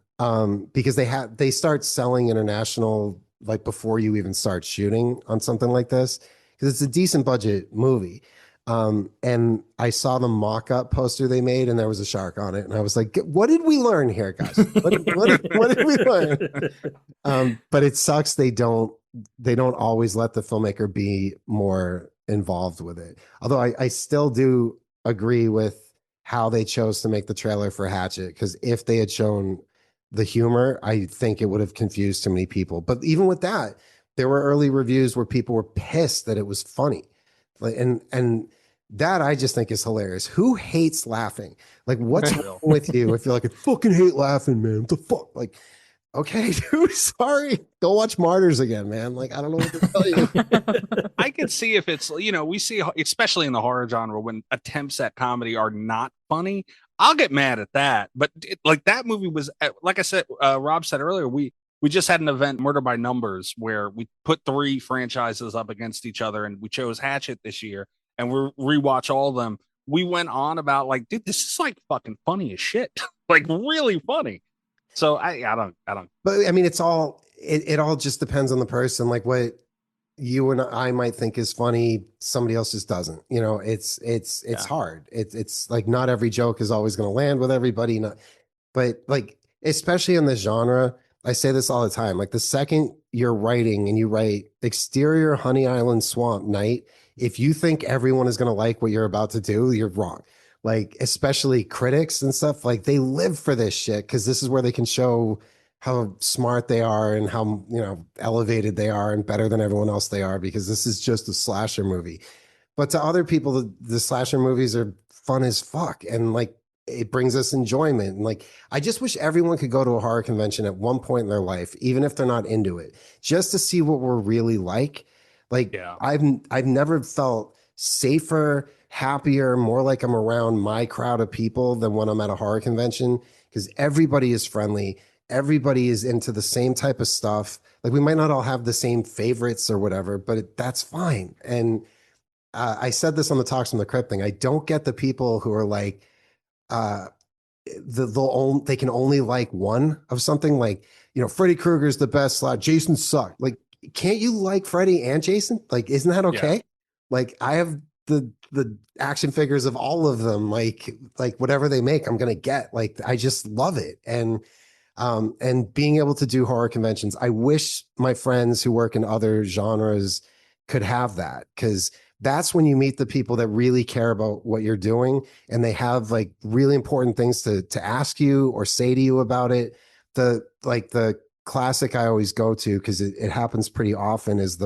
because they start selling international like before you even start shooting on something like this because it's a decent budget movie. And I saw the mock-up poster they made and there was a shark on it. And I was like, what did we learn here, guys? What did we learn? But it sucks. They don't always let the filmmaker be more involved with it. Although I still do agree with how they chose to make the trailer for Hatchet. Because if they had shown the humor, I think it would have confused too many people. But even with that, there were early reviews where people were pissed that it was funny. And that I just think is hilarious. Who hates laughing? Like, what's wrong with you if you're like, I fucking hate laughing, man? What the fuck? Like, okay, dude, sorry. Go watch Martyrs again, man. Like, I don't know what to tell you. I can see if it's, we see, especially in the horror genre, when attempts at comedy are not funny, I'll get mad at that. But like that movie was, like I said, Rob said earlier, we just had an event, Murder by Numbers, where we put 3 franchises up against each other, and we chose Hatchet this year, and we rewatch all of them. We went on about like, dude, this is like fucking funny as shit, like really funny. So I don't. But I mean, it all just depends on the person. Like what you and I might think is funny, somebody else just doesn't. It's hard. It's like not every joke is always going to land with everybody. But like especially in this genre. I say this all the time. Like the second you're writing and you write exterior Honey Island swamp night, if you think everyone is going to like what you're about to do, you're wrong. Like, especially critics and stuff, like they live for this shit because this is where they can show how smart they are and how, elevated they are and better than everyone else they are, because this is just a slasher movie. But to other people, the slasher movies are fun as fuck, and like it brings us enjoyment. And like I just wish everyone could go to a horror convention at one point in their life, even if they're not into it, just to see what we're really like. Like Yeah. I've never felt safer, happier, more like I'm around my crowd of people than when I'm at a horror convention, because everybody is friendly. Everybody is into the same type of stuff. Like we might not all have the same favorites or whatever, but that's fine. And I said this on the Talks from the Crypt thing. I don't get the people who are like, uh, they can only like one of something. Like, Freddy Krueger's the best slot. Jason sucked. Like, can't you like Freddy and Jason? Like, isn't that okay? Yeah. Like, I have the action figures of all of them. Like whatever they make, I'm gonna get. Like, I just love it. And being able to do horror conventions, I wish my friends who work in other genres could have that, because that's when you meet the people that really care about what you're doing, and they have like really important things to ask you or say to you about it. The classic I always go to, because it happens pretty often, is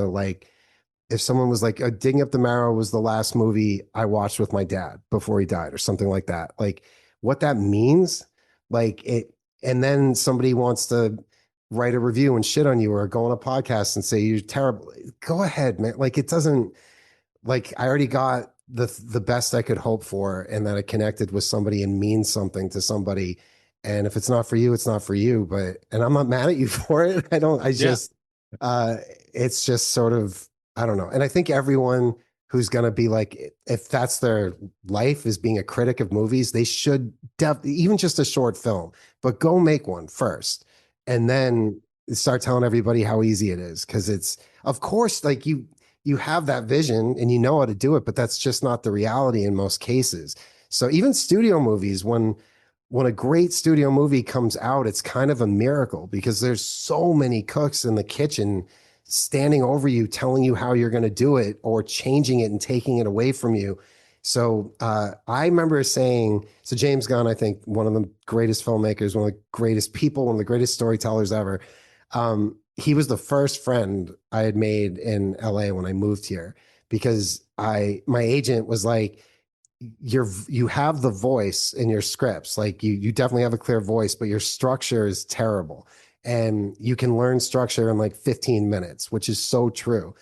if someone was like, Digging Up the Marrow was the last movie I watched with my dad before he died, or something like that. Like what that means, like it. And then somebody wants to write a review and shit on you, or go on a podcast and say you're terrible. Go ahead, man. Like it doesn't, like I already got the best I could hope for, and that it connected with somebody and means something to somebody. And if it's not for you, it's not for you. And I'm not mad at you for it. It's just sort of, I don't know. And I think everyone who's going to be like, if that's their life, is being a critic of movies, they should even just a short film, but go make one first, and then start telling everybody how easy it is. Cause it's, of course, like you have that vision and you know how to do it, but that's just not the reality in most cases. So even studio movies, when a great studio movie comes out, it's kind of a miracle, because there's so many cooks in the kitchen standing over you, telling you how you're going to do it, or changing it and taking it away from you. So I remember saying, so James Gunn, I think one of the greatest filmmakers, one of the greatest people, one of the greatest storytellers ever. He was the first friend I had made in LA when I moved here, because my agent was like, you have the voice in your scripts. Like you definitely have a clear voice, but your structure is terrible. And you can learn structure in like 15 minutes, which is so true.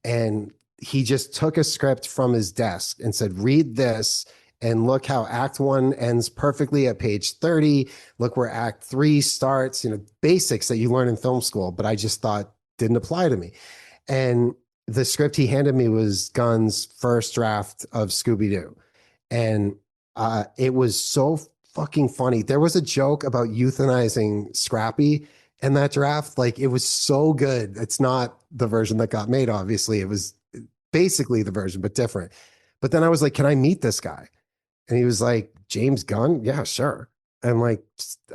And he just took a script from his desk and said, read this, and look how act 1 ends perfectly at page 30. Look where act 3 starts, basics that you learn in film school, but I just thought didn't apply to me. And the script he handed me was Gunn's first draft of Scooby-Doo. And it was so fucking funny. There was a joke about euthanizing Scrappy in that draft. Like it was so good. It's not the version that got made, obviously. It was basically the version, but different. But then I was like, can I meet this guy? And he was like, James Gunn? Yeah, sure. And like,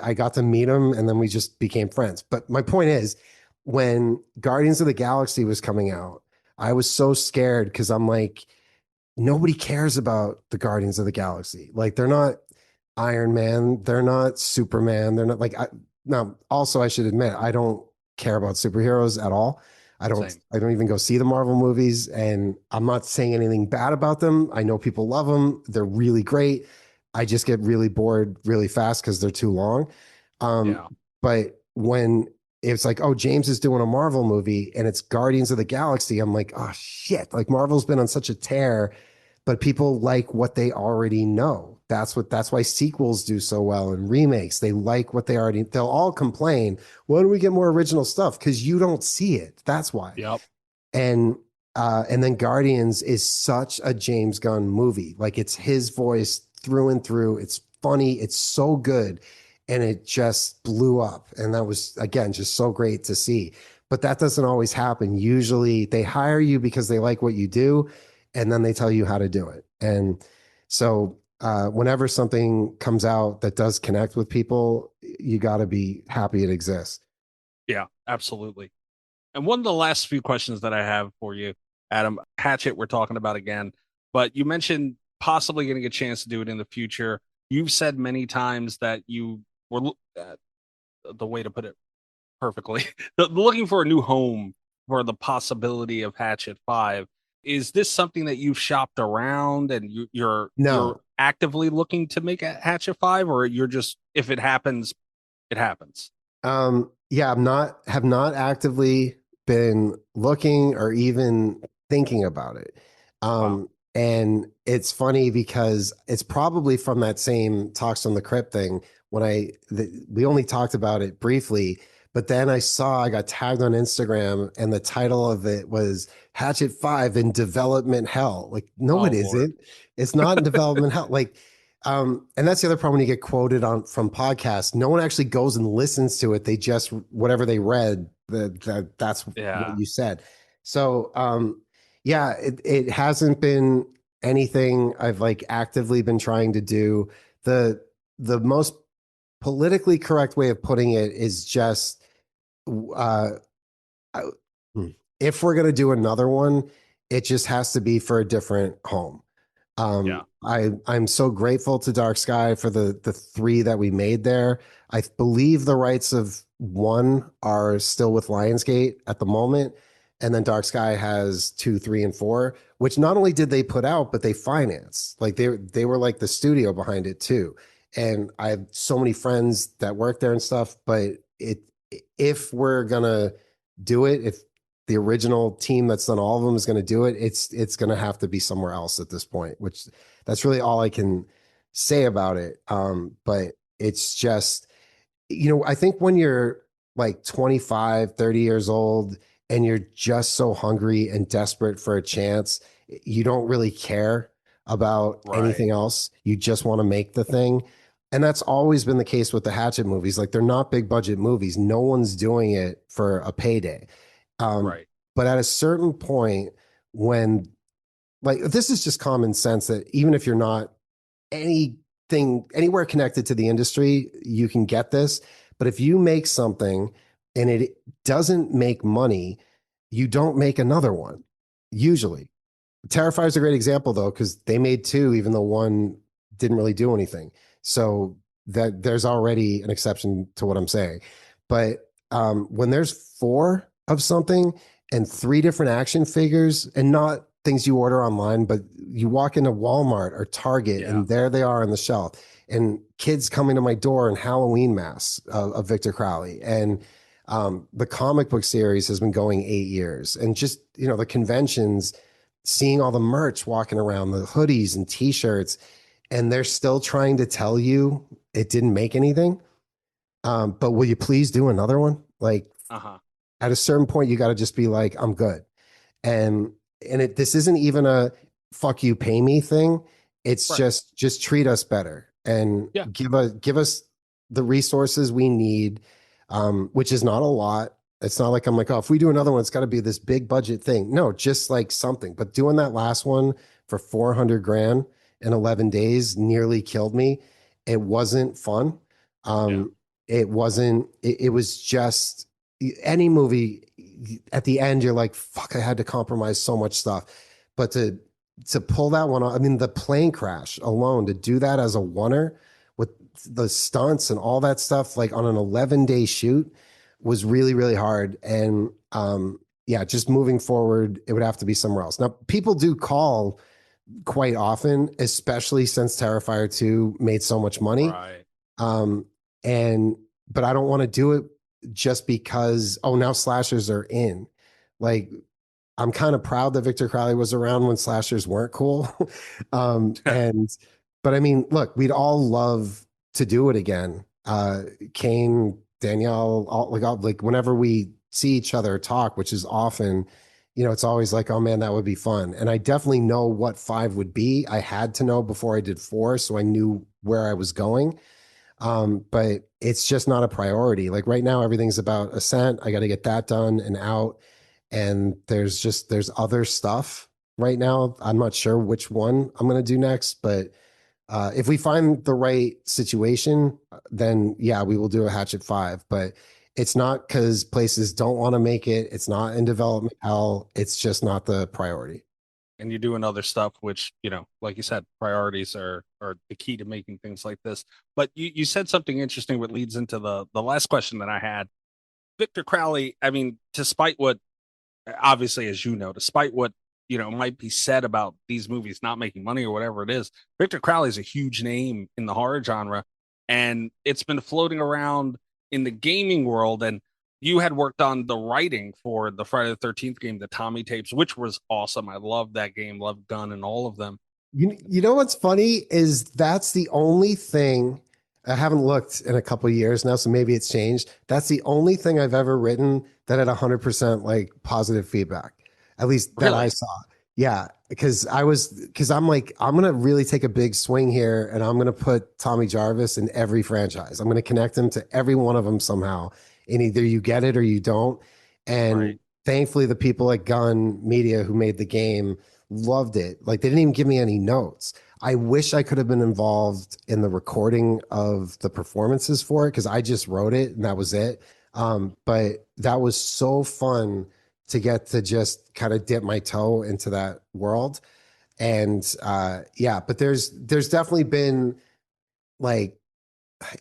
I got to meet him, and then we just became friends. But my point is, when Guardians of the Galaxy was coming out, I was so scared, because I'm like, nobody cares about the Guardians of the Galaxy. Like they're not Iron Man, they're not Superman, they're not like now also I should admit, I don't care about superheroes at all. I don't even go see the Marvel movies, and I'm not saying anything bad about them. I know people love them. They're really great. I just get really bored really fast because they're too long. But when it's like, oh, James is doing a Marvel movie and it's Guardians of the Galaxy, I'm like, oh shit. Like Marvel's been on such a tear, but people like what they already know. That's why sequels do so well, and remakes. They like what they'll all complain. Why don't we get more original stuff? Because you don't see it. That's why. Yep. And then Guardians is such a James Gunn movie. Like it's his voice through and through. It's funny. It's so good. And it just blew up. And that was, again, just so great to see. But that doesn't always happen. Usually they hire you because they like what you do, and then they tell you how to do it. And so whenever something comes out that does connect with people, you got to be happy it exists. Yeah, absolutely. And one of the last few questions that I have for you, Adam, Hatchet, we're talking about again, but you mentioned possibly getting a chance to do it in the future. You've said many times that you were, the way to put it, perfectly. Looking for a new home for the possibility of Hatchet-5. Is this something that you've shopped around and you're No. actively looking to make a Hatchet-5, or you're just, if it happens, it happens? Yeah, have not actively been looking or even thinking about it. Wow. And it's funny because it's probably from that same Talks on the Crypt thing when we only talked about it briefly, but then I got tagged on Instagram and the title of it was Hatchet-5 in development hell. Like, no, Oh, it Lord. isn't. It's not in development hell. Like, and that's the other problem when you get quoted on from podcasts. No one actually goes and listens to it. They just whatever they read, that's what you said. So yeah, it hasn't been anything I've like actively been trying to do. The most politically correct way of putting it is just uh I- if we're gonna do another one, it just has to be for a different home. Yeah. I'm so grateful to Dark Sky for the three that we made there. I believe the rights of one are still with Lionsgate at the moment, and then Dark Sky has 2, 3, and 4, which not only did they put out, but they financed. Like they were like the studio behind it too. And I have so many friends that work there and stuff. But if we're gonna do it, if the original team that's done all of them is going to do it, it's going to have to be somewhere else at this point, which that's really all I can say about it. But it's just, I think when you're like 25, 30 years old and you're just so hungry and desperate for a chance, you don't really care about anything else. You just want to make the thing. And that's always been the case with the Hatchet movies. Like, they're not big budget movies. No one's doing it for a payday. But at a certain point, when like this is just common sense that even if you're not anything anywhere connected to the industry, you can get this. But if you make something and it doesn't make money, you don't make another one. Usually, Terrifier is a great example though, because they made two, even though one didn't really do anything. So that there's already an exception to what I'm saying. But when there's four of something and three different action figures, and not things you order online, but you walk into Walmart or Target and there they are on the shelf, and kids coming to my door in Halloween masks of Victor Crowley. And the comic book series has been going 8 years, and just, the conventions, seeing all the merch walking around, the hoodies and t-shirts, and they're still trying to tell you it didn't make anything. But will you please do another one? Like, at a certain point, you got to just be like, I'm good. And this isn't even a fuck you, pay me thing. It's just treat us better and give us the resources we need, which is not a lot. It's not like I'm like, oh, if we do another one, it's got to be this big budget thing. No, just like something. But doing that last one for 400 grand in 11 days nearly killed me. It wasn't fun. It wasn't, it was just any movie at the end, you're like, fuck, I had to compromise so much stuff. But to pull that one off, I mean, the plane crash alone, to do that as a oneer with the stunts and all that stuff, like on an 11-day shoot, was really, really hard. And just moving forward, it would have to be somewhere else. Now, people do call quite often, especially since Terrifier 2 made so much money. But I don't want to do it just because, now slashers are in. Like, I'm kind of proud that Victor Crowley was around when slashers weren't cool. But I mean, look, we'd all love to do it again. Kane, Danielle, like whenever we see each other talk, which is often, it's always like, oh man, that would be fun. And I definitely know what 5 would be. I had to know before I did 4, so I knew where I was going. But it's just not a priority. Like right now, everything's about Ascent. I got to get that done and out. And there's other stuff right now. I'm not sure which one I'm going to do next, but if we find the right situation, then yeah, we will do a Hatchet-5. But it's not because places don't want to make it. It's not in development hell. It's just not the priority. And you're doing other stuff, which, like you said, priorities are the key to making things like this. But you said something interesting, what leads into the last question that I had. Victor Crowley, I mean, despite what, obviously, as you know, despite what, might be said about these movies not making money or whatever it is, Victor Crowley is a huge name in the horror genre. And it's been floating around in the gaming world. And you had worked on the writing for the Friday the 13th game, the Tommy tapes, which was awesome. I love that game, love Gun and all of them. You know what's funny is that's the only thing. I haven't looked in a couple of years now, so maybe it's changed. That's the only thing I've ever written that had 100% like positive feedback, at least that I saw. Yeah, because I'm like, I'm gonna really take a big swing here, and I'm gonna put Tommy Jarvis in every franchise. I'm gonna connect him to every one of them somehow, and either you get it or you don't. And thankfully, the people at Gun Media who made the game loved it. Like, they didn't even give me any notes. I wish I could have been involved in the recording of the performances for it, because I just wrote it and that was it. But that was so fun to get to just kind of dip my toe into that world. And yeah, but there's definitely been like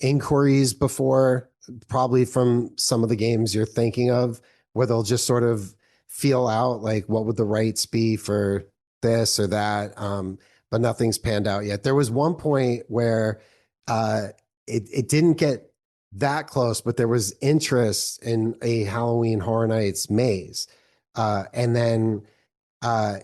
inquiries before, probably from some of the games you're thinking of, where they'll just sort of feel out like what would the rights be for this or that. But nothing's panned out yet. There was one point where it didn't get that close, but there was interest in a Halloween Horror Nights maze. And then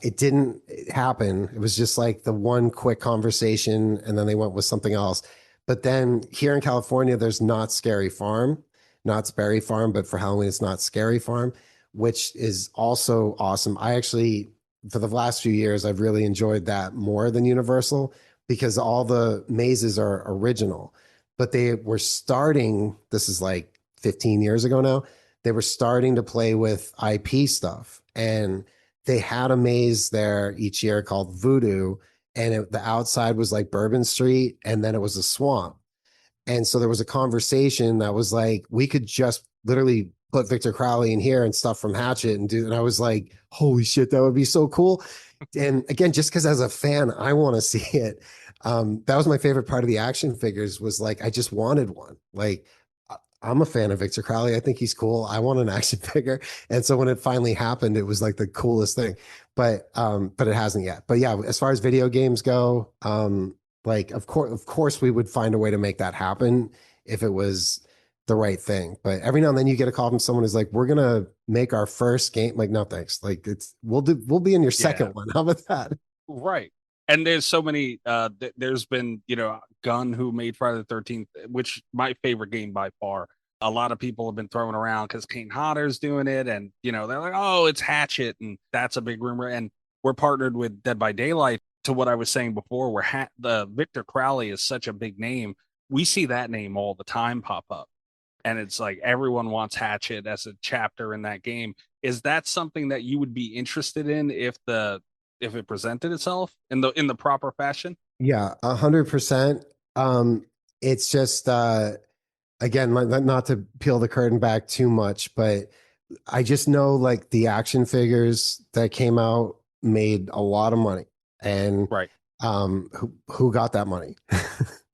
it didn't happen. It was just like the one quick conversation, and then they went with something else. But then here in California, there's Not Scary Farm, not Sperry Farm, but for Halloween, it's Not Scary Farm, which is also awesome. I actually, for the last few years, I've really enjoyed that more than Universal, because all the mazes are original. But they were starting, this is like 15 years ago now, they were starting to play with IP stuff. And they had a maze there each year called Voodoo, and the outside was like Bourbon Street, and then it was a swamp. And so there was a conversation that was like, we could just literally put Victor Crowley in here and stuff from Hatchet and do. And I was like, holy shit, that would be so cool. And again, just because as a fan, I want to see it. That was my favorite part of the action figures, was like, I just wanted one. Like, I'm a fan of Victor Crowley. I think he's cool. I want an action figure. And so when it finally happened, it was like the coolest thing. But it hasn't yet. But yeah, as far as video games go, like of course we would find a way to make that happen if it was the right thing. But every now and then you get a call from someone who's like, we're gonna make our first game. Like, no thanks. Like, we'll be in your second one. How about that? Right. And there's so many, there's been, Gun, who made Friday the 13th, which my favorite game by far. A lot of people have been throwing around because Kane Hodder's doing it. And, they're like, oh, it's Hatchet. And that's a big rumor. And we're partnered with Dead by Daylight, to what I was saying before, where the Victor Crowley is such a big name. We see that name all the time pop up. And it's like everyone wants Hatchet as a chapter in that game. Is that something that you would be interested in if it presented itself in the proper fashion? Yeah, 100%. It's just again, not to peel the curtain back too much, but I just know like the action figures that came out made a lot of money, and who got that money?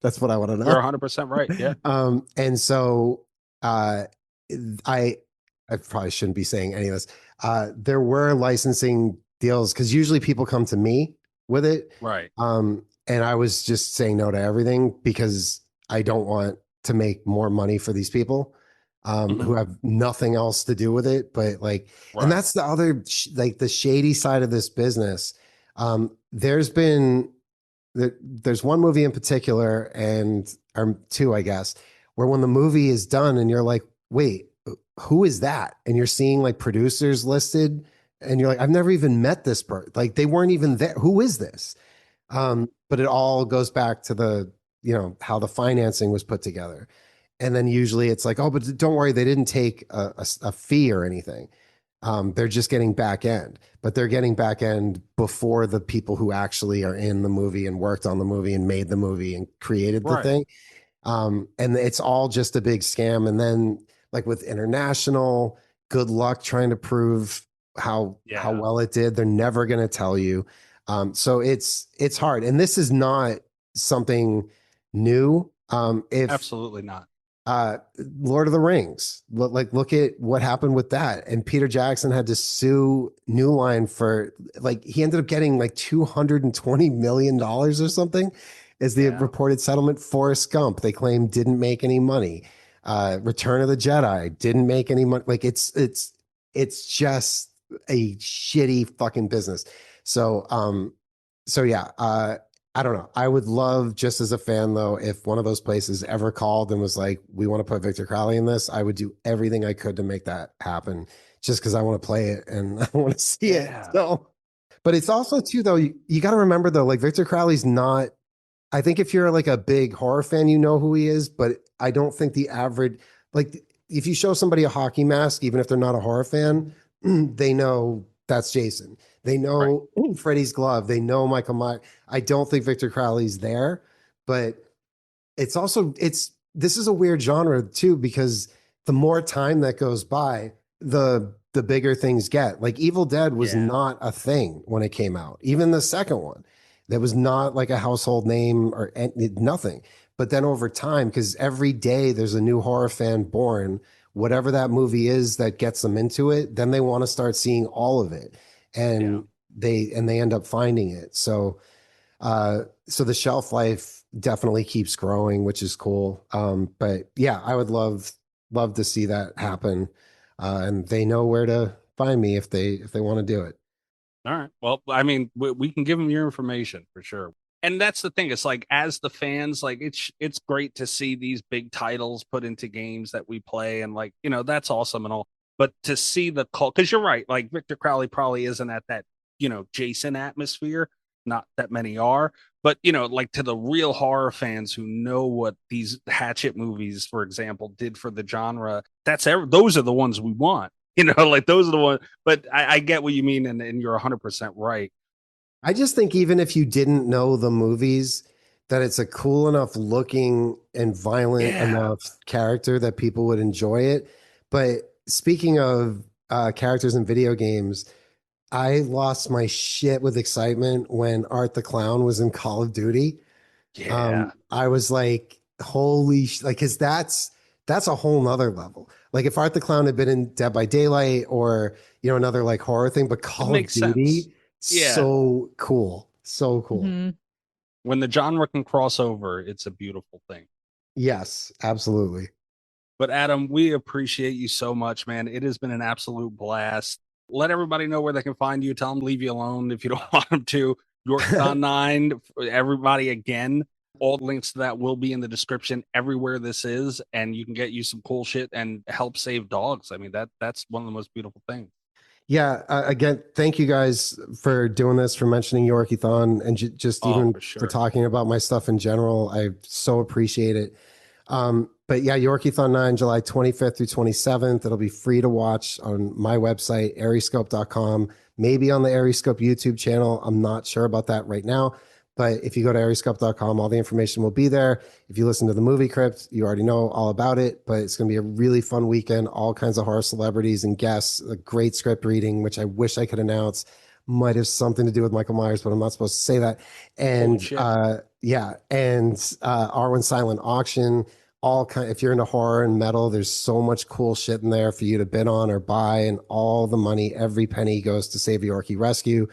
That's what I want to know. You're 100% right. Yeah. And so I probably shouldn't be saying any of this. There were licensing deals, because usually people come to me with it. Right. And I was just saying no to everything, because I don't want to make more money for these people who have nothing else to do with it. But like, and that's the other, like the shady side of this business. There's one movie in particular, or two, I guess, where when the movie is done and you're like, wait, who is that? And you're seeing like producers listed, and you're like, I've never even met this person. Like, they weren't even there. Who is this? But it all goes back to the, how the financing was put together. And then usually it's like, oh, but don't worry, they didn't take a fee or anything. They're just getting back end, but they're getting back end before the people who actually are in the movie and worked on the movie and made the movie and created the thing. And it's all just a big scam. And then like with international, good luck trying to prove how well it did. They're never going to tell you. So it's hard. And this is not something new. Absolutely not. Lord of the Rings. Look at what happened with that. And Peter Jackson had to sue New Line for he ended up getting like $220 million or something as the reported settlement. Forrest Gump, they claim, didn't make any money. Return of the Jedi didn't make any money. It's just a shitty fucking business. So yeah, I don't know. I would love, just as a fan though, if one of those places ever called and was like, we want to put Victor Crowley in this, I would do everything I could to make that happen, just because I want to play it and I want to see it. So, but it's also too, though, you got to remember though, like Victor Crowley's not, I think if you're like a big horror fan, you know who he is, but I don't think the average, like if you show somebody a hockey mask, even if they're not a horror fan, they know that's Jason. They know Freddy's glove. They know Michael Myers. I don't think Victor Crowley's there, but it's also, this is a weird genre too, because the more time that goes by, the bigger things get. Like Evil Dead was not a thing when it came out. Even the second one, that was not like a household name or nothing. But then over time, because every day there's a new horror fan born, whatever that movie is that gets them into it, then they want to start seeing all of it. And they end up finding it. So so the shelf life definitely keeps growing, which is cool. But yeah, I would love to see that happen. And they know where to find me if they want to do it. All right. Well, I mean, we can give them your information for sure. And that's the thing. It's like, as the fans, like it's great to see these big titles put into games that we play, and like, that's awesome and all. But to see the cult, because you're right, like Victor Crowley probably isn't at that, Jason atmosphere. Not that many are, but like to the real horror fans who know what these Hatchet movies, for example, did for the genre, those are the ones we want. Like those are the ones. But I get what you mean, and you're 100% right. I just think even if you didn't know the movies, that it's a cool enough looking and violent enough character that people would enjoy it. But speaking of characters in video games, I lost my shit with excitement when Art the Clown was in Call of Duty. I was like, holy because that's a whole nother level. Like if Art the Clown had been in Dead by Daylight or another like horror thing, but Call of Duty, so cool. So cool. Mm-hmm. When the genre can cross over, it's a beautiful thing. Yes, absolutely. But Adam, we appreciate you so much, man. It has been an absolute blast. Let everybody know where they can find you. Tell them leave you alone if you don't want them to. Yorkiethon 9, everybody again. All the links to that will be in the description everywhere this is, and you can get you some cool shit and help save dogs. I mean, that's one of the most beautiful things. Yeah. Again, thank you guys for doing this, for mentioning Yorkiethon, and just even for talking about my stuff in general. I so appreciate it. But yeah, Yorkiethon 9, July 25th through 27th. It'll be free to watch on my website, ariescope.com, maybe on the Ariescope YouTube channel. I'm not sure about that right now. But if you go to ariescope.com, all the information will be there. If you listen to the Movie Crypt, you already know all about it. But it's going to be a really fun weekend. All kinds of horror celebrities and guests. A great script reading, which I wish I could announce. Might have something to do with Michael Myers, but I'm not supposed to say that. And Arwen Silent Auction. If you're into horror and metal, there's so much cool shit in there for you to bid on or buy, and all the money, every penny goes to Save Yorkie Rescue.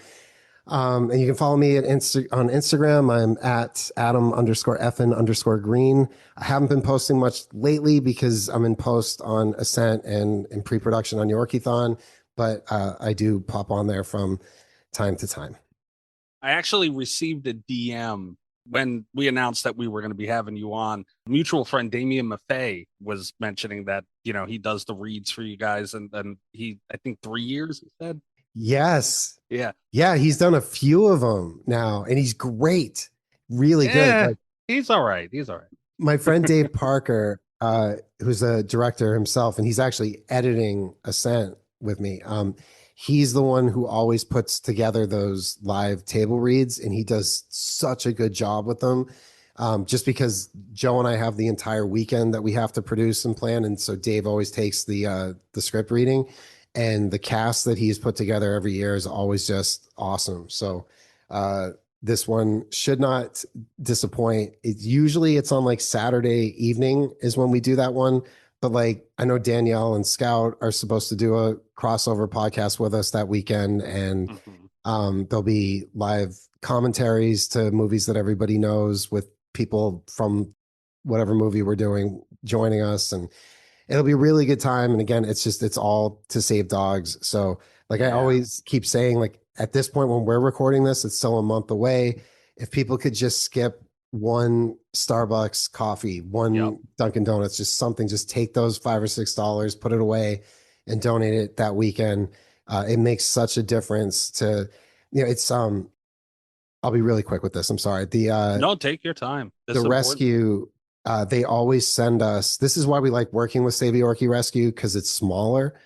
And you can follow me on Instagram. I'm at Adam_FN_green. I haven't been posting much lately because I'm in post on Ascent and in pre-production on Yorkiethon, but I do pop on there from time to time. I actually received a DM when we announced that we were going to be having you on. Mutual friend Damien Maffei was mentioning that, he does the reads for you guys, and he, I think 3 years, he said. Yes. Yeah. Yeah. He's done a few of them now, and he's great. Really good. Like, he's all right. My friend Dave Parker, who's a director himself, and he's actually editing Ascent with me. He's the one who always puts together those live table reads, and he does such a good job with them. Just because Joe and I have the entire weekend that we have to produce and plan, and so Dave always takes the script reading. And the cast that he's put together every year is always just awesome. So this one should not disappoint. It's on like Saturday evening is when we do that one. But like I know Danielle and Scout are supposed to do a crossover podcast with us that weekend, and there'll be live commentaries to movies that everybody knows with people from whatever movie we're doing joining us, and it'll be a really good time. And again, it's all to save dogs. So like I always keep saying, like at this point when we're recording this, it's still a month away. If people could just skip one Starbucks coffee, one Dunkin' Donuts, just something, just take those $5 or $6, put it away and donate it that weekend. It makes such a difference to, it's, I'll be really quick with this. I'm sorry. No, take your time. The rescue, they always send us, this is why we like working with Save a Yorkie Rescue, because it's smaller.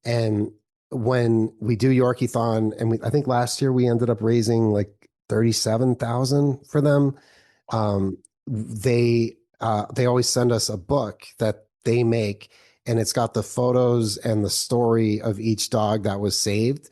And when we do Yorkiethon, and I think last year we ended up raising like 37,000 for them. They always send us a book that they make, and it's got the photos and the story of each dog that was saved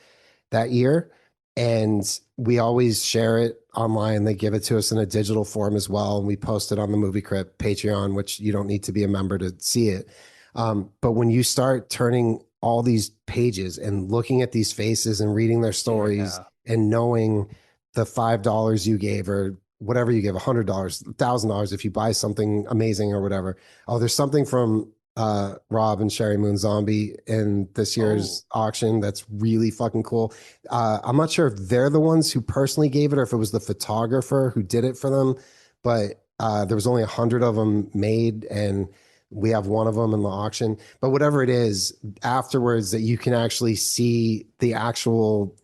that year. And we always share it online. They give it to us in a digital form as well. And we post it on the Movie Crypt Patreon, which you don't need to be a member to see it. But when you start turning all these pages and looking at these faces and reading their stories and knowing the $5 you gave or whatever you give, $100, $1,000, if you buy something amazing or whatever. Oh, there's something from Rob and Sherry Moon Zombie in this year's auction that's really fucking cool. I'm not sure if they're the ones who personally gave it or if it was the photographer who did it for them, but there was only 100 of them made, and we have one of them in the auction. But whatever it is, afterwards that you can actually see the actual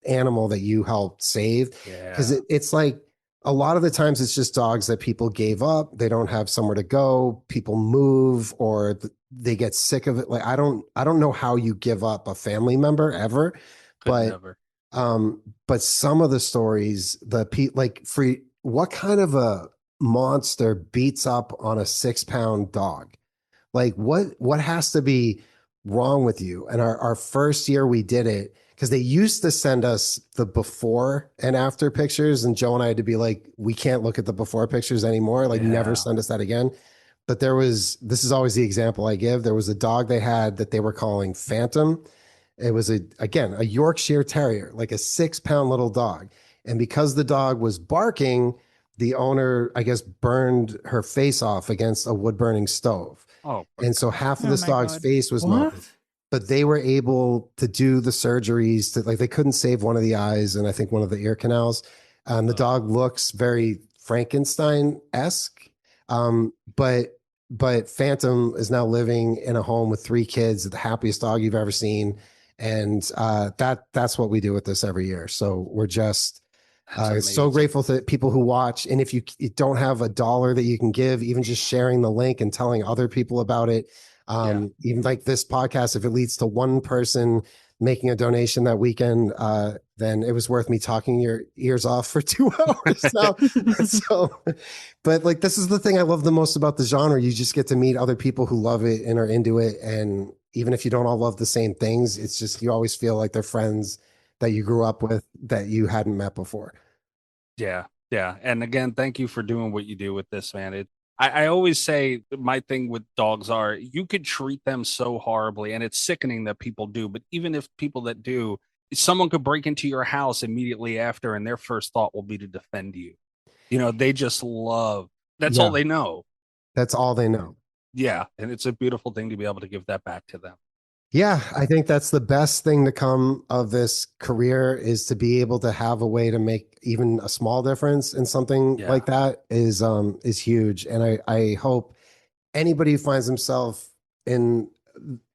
animal that you helped save, because it's like a lot of the times it's just dogs that people gave up. They don't have somewhere to go. People move or they get sick of it. Like, I don't know how you give up a family member ever, but some of the stories, what kind of a monster beats up on a 6-pound dog? Like what has to be wrong with you? And our first year we did it, because they used to send us the before and after pictures, and Joe and I had to be like, we can't look at the before pictures anymore. Like, never send us that again. But this is always the example I give. There was a dog they had that they were calling Phantom. It was a Yorkshire Terrier, like a 6-pound little dog. And because the dog was barking, the owner, I guess, burned her face off against a wood burning stove. And so half of this dog's face was melted. But they were able to do the surgeries to, like, they couldn't save one of the eyes and I think one of the ear canals. The dog looks very Frankenstein-esque. But Phantom is now living in a home with 3 kids, the happiest dog you've ever seen. And that's what we do with this every year. So we're just so grateful to people who watch. And if you don't have $1 that you can give, even just sharing the link and telling other people about it, even like this podcast, if it leads to one person making a donation that weekend, then it was worth me talking your ears off for 2 hours now. But like, this is the thing I love the most about the genre. You just get to meet other people who love it and are into it. And even if you don't all love the same things, it's just, you always feel like they're friends that you grew up with that you hadn't met before. Yeah. And again, thank you for doing what you do with this, man. I always say my thing with dogs are, you could treat them so horribly, and it's sickening that people do. But even if people that do, someone could break into your house immediately after, and their first thought will be to defend you. They just love. That's all they know. That's all they know. Yeah, and it's a beautiful thing to be able to give that back to them. Yeah, I think that's the best thing to come of this career, is to be able to have a way to make even a small difference in something like that is huge. And I hope anybody who finds himself in,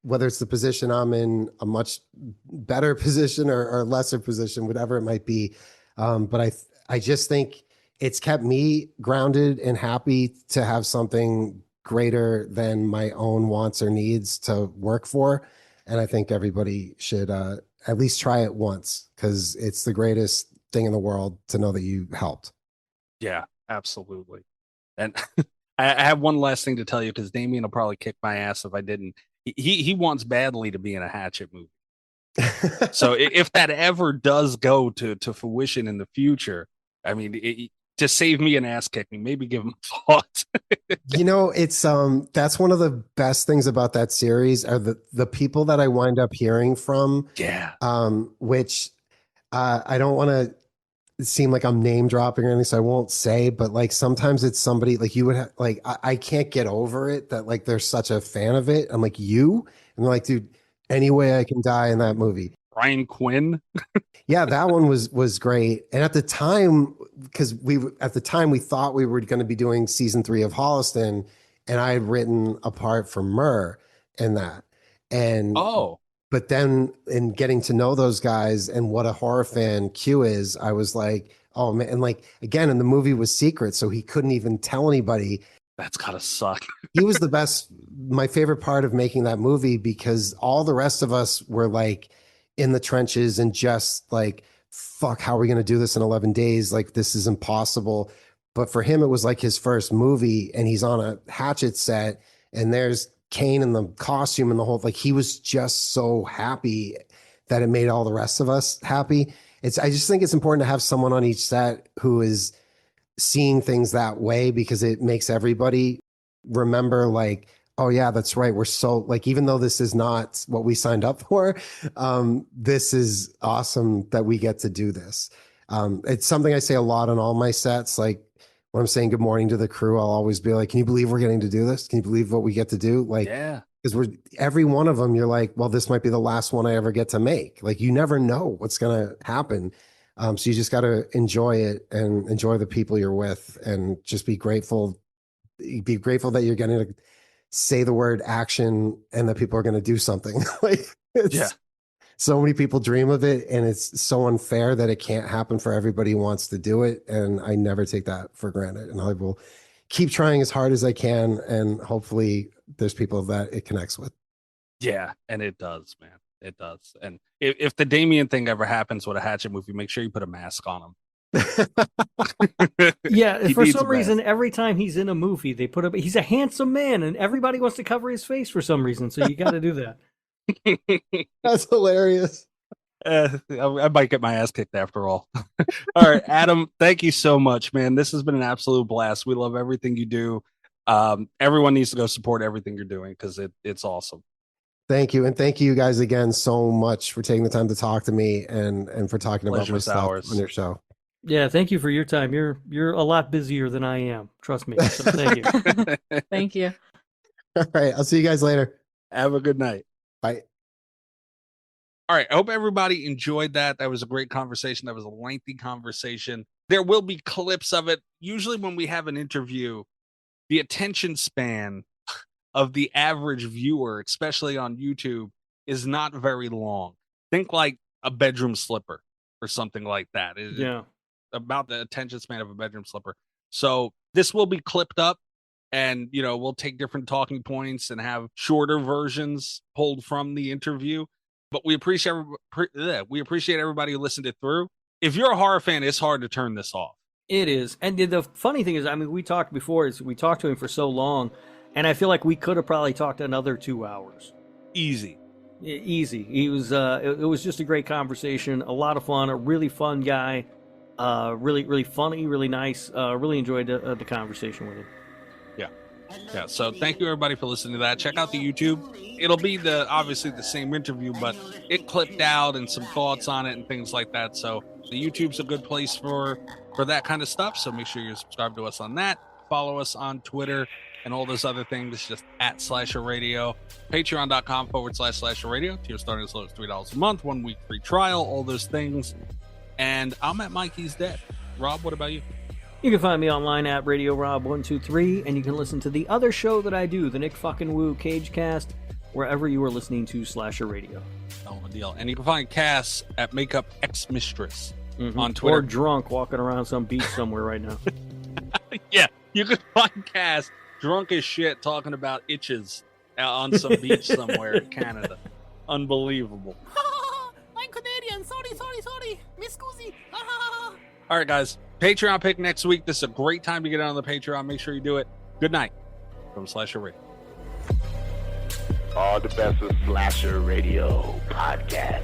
whether it's the position I'm in, a much better position or lesser position, whatever it might be. But I just think it's kept me grounded and happy to have something greater than my own wants or needs to work for. And I think everybody should at least try it once, because it's the greatest thing in the world to know that you helped. Yeah, absolutely. And I have one last thing to tell you, because Damien will probably kick my ass if I didn't. He wants badly to be in a Hatchet movie. So if that ever does go to fruition in the future, I mean, to save me an ass kicking, maybe give him a thought. It's that's one of the best things about that series are the people that I wind up hearing from. Yeah. Which I don't want to seem like I'm name dropping or anything, so I won't say, but like sometimes it's somebody like you would have, like I can't get over it that like they're such a fan of it. I'm like, you? And they're like, dude, any way I can die in that movie. Brian Quinn. Yeah, that one was great. And at the time, because we thought we were going to be doing season 3 of Holliston, and I had written a part for Murr in that. And but then in getting to know those guys and what a horror fan Q is, I was like, oh man, and like again, and the movie was secret, so he couldn't even tell anybody. That's gotta suck. He was the best, my favorite part of making that movie, because all the rest of us were like in the trenches and just like, fuck, how are we going to do this in 11 days? Like, this is impossible. But for him, it was like his first movie, and he's on a Hatchet set, and there's Kane in the costume and the whole, like, he was just so happy that it made all the rest of us happy. I just think it's important to have someone on each set who is seeing things that way, because it makes everybody remember, like, oh yeah, that's right. We're so, like, even though this is not what we signed up for, this is awesome that we get to do this. It's something I say a lot on all my sets. Like when I'm saying good morning to the crew, I'll always be like, can you believe we're getting to do this? Can you believe what we get to do? Like, yeah, because every one of them, you're like, well, this might be the last one I ever get to make. Like, you never know what's going to happen. So you just got to enjoy it and enjoy the people you're with, and just be grateful. Be grateful that you're getting to say the word action and that people are going to do something. Like, so many people dream of it, and it's so unfair that it can't happen for everybody who wants to do it. And I never take that for granted. And I will keep trying as hard as I can. And hopefully there's people that it connects with. Yeah. And it does, man. It does. And if the Damien thing ever happens with a Hatchet movie, make sure you put a mask on him. Yeah, for some reason, every time he's in a movie, they put up. He's a handsome man, and everybody wants to cover his face for some reason. So you got to do that. That's hilarious. I might get my ass kicked after all. All right, Adam, thank you so much, man. This has been an absolute blast. We love everything you do. Everyone needs to go support everything you're doing, because it's awesome. Thank you. And thank you guys again so much for taking the time to talk to me and for talking about my stuff on your show. Yeah, thank you for your time. You're a lot busier than I am. Trust me. So thank you. Thank you. All right. I'll see you guys later. Have a good night. Bye. All right. I hope everybody enjoyed that. That was a great conversation. That was a lengthy conversation. There will be clips of it. Usually when we have an interview, the attention span of the average viewer, especially on YouTube, is not very long. Think like a bedroom slipper or something like that. Yeah. About the attention span of a bedroom slipper. So this will be clipped up, and we'll take different talking points and have shorter versions pulled from the interview. But we appreciate everybody who listened it through. If you're a horror fan, it's hard to turn this off. It is. And the funny thing is, I mean, we talked before, we talked to him for so long, and I feel like we could have probably talked another 2 hours. Easy. He was it was just a great conversation, a lot of fun, a really fun guy. Really funny, really nice. Really enjoyed the conversation with him. Yeah. So thank you everybody for listening to that. Check out the YouTube. It'll be obviously the same interview, but it clipped out and some thoughts on it and things like that. So the YouTube's a good place for that kind of stuff. So make sure you subscribe to us on that. Follow us on Twitter and all those other things, just at Slasher Radio. Patreon.com/Slasher Radio. Tier starting as low as $3 a month, 1 week free trial, all those things. And I'm at Mikey's Dead. Rob, what about you? You can find me online at Radio Rob123, and you can listen to the other show that I do, the Nick fucking Woo Cagecast, wherever you are listening to Slasher Radio. Oh, a deal. And you can find Cass at Makeup Ex Mistress on Twitter. Or drunk walking around some beach somewhere right now. Yeah, you can find Cass drunk as shit talking about itches on some beach somewhere in Canada. Unbelievable. I'm Canadian. Sorry. Miss Goosey. All right, guys. Patreon pick next week. This is a great time to get on the Patreon. Make sure you do it. Good night from Slasher Radio. All the best of Slasher Radio podcast.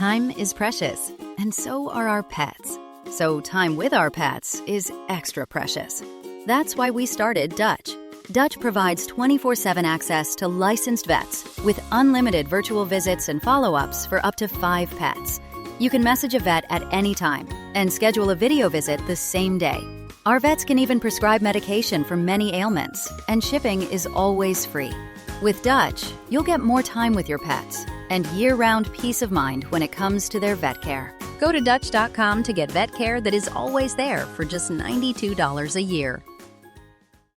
Time is precious, and so are our pets. So time with our pets is extra precious. That's why we started Dutch. Dutch provides 24/7 access to licensed vets with unlimited virtual visits and follow-ups for up to 5 pets. You can message a vet at any time and schedule a video visit the same day. Our vets can even prescribe medication for many ailments, and shipping is always free. With Dutch, you'll get more time with your pets and year-round peace of mind when it comes to their vet care. Go to Dutch.com to get vet care that is always there for just $92 a year.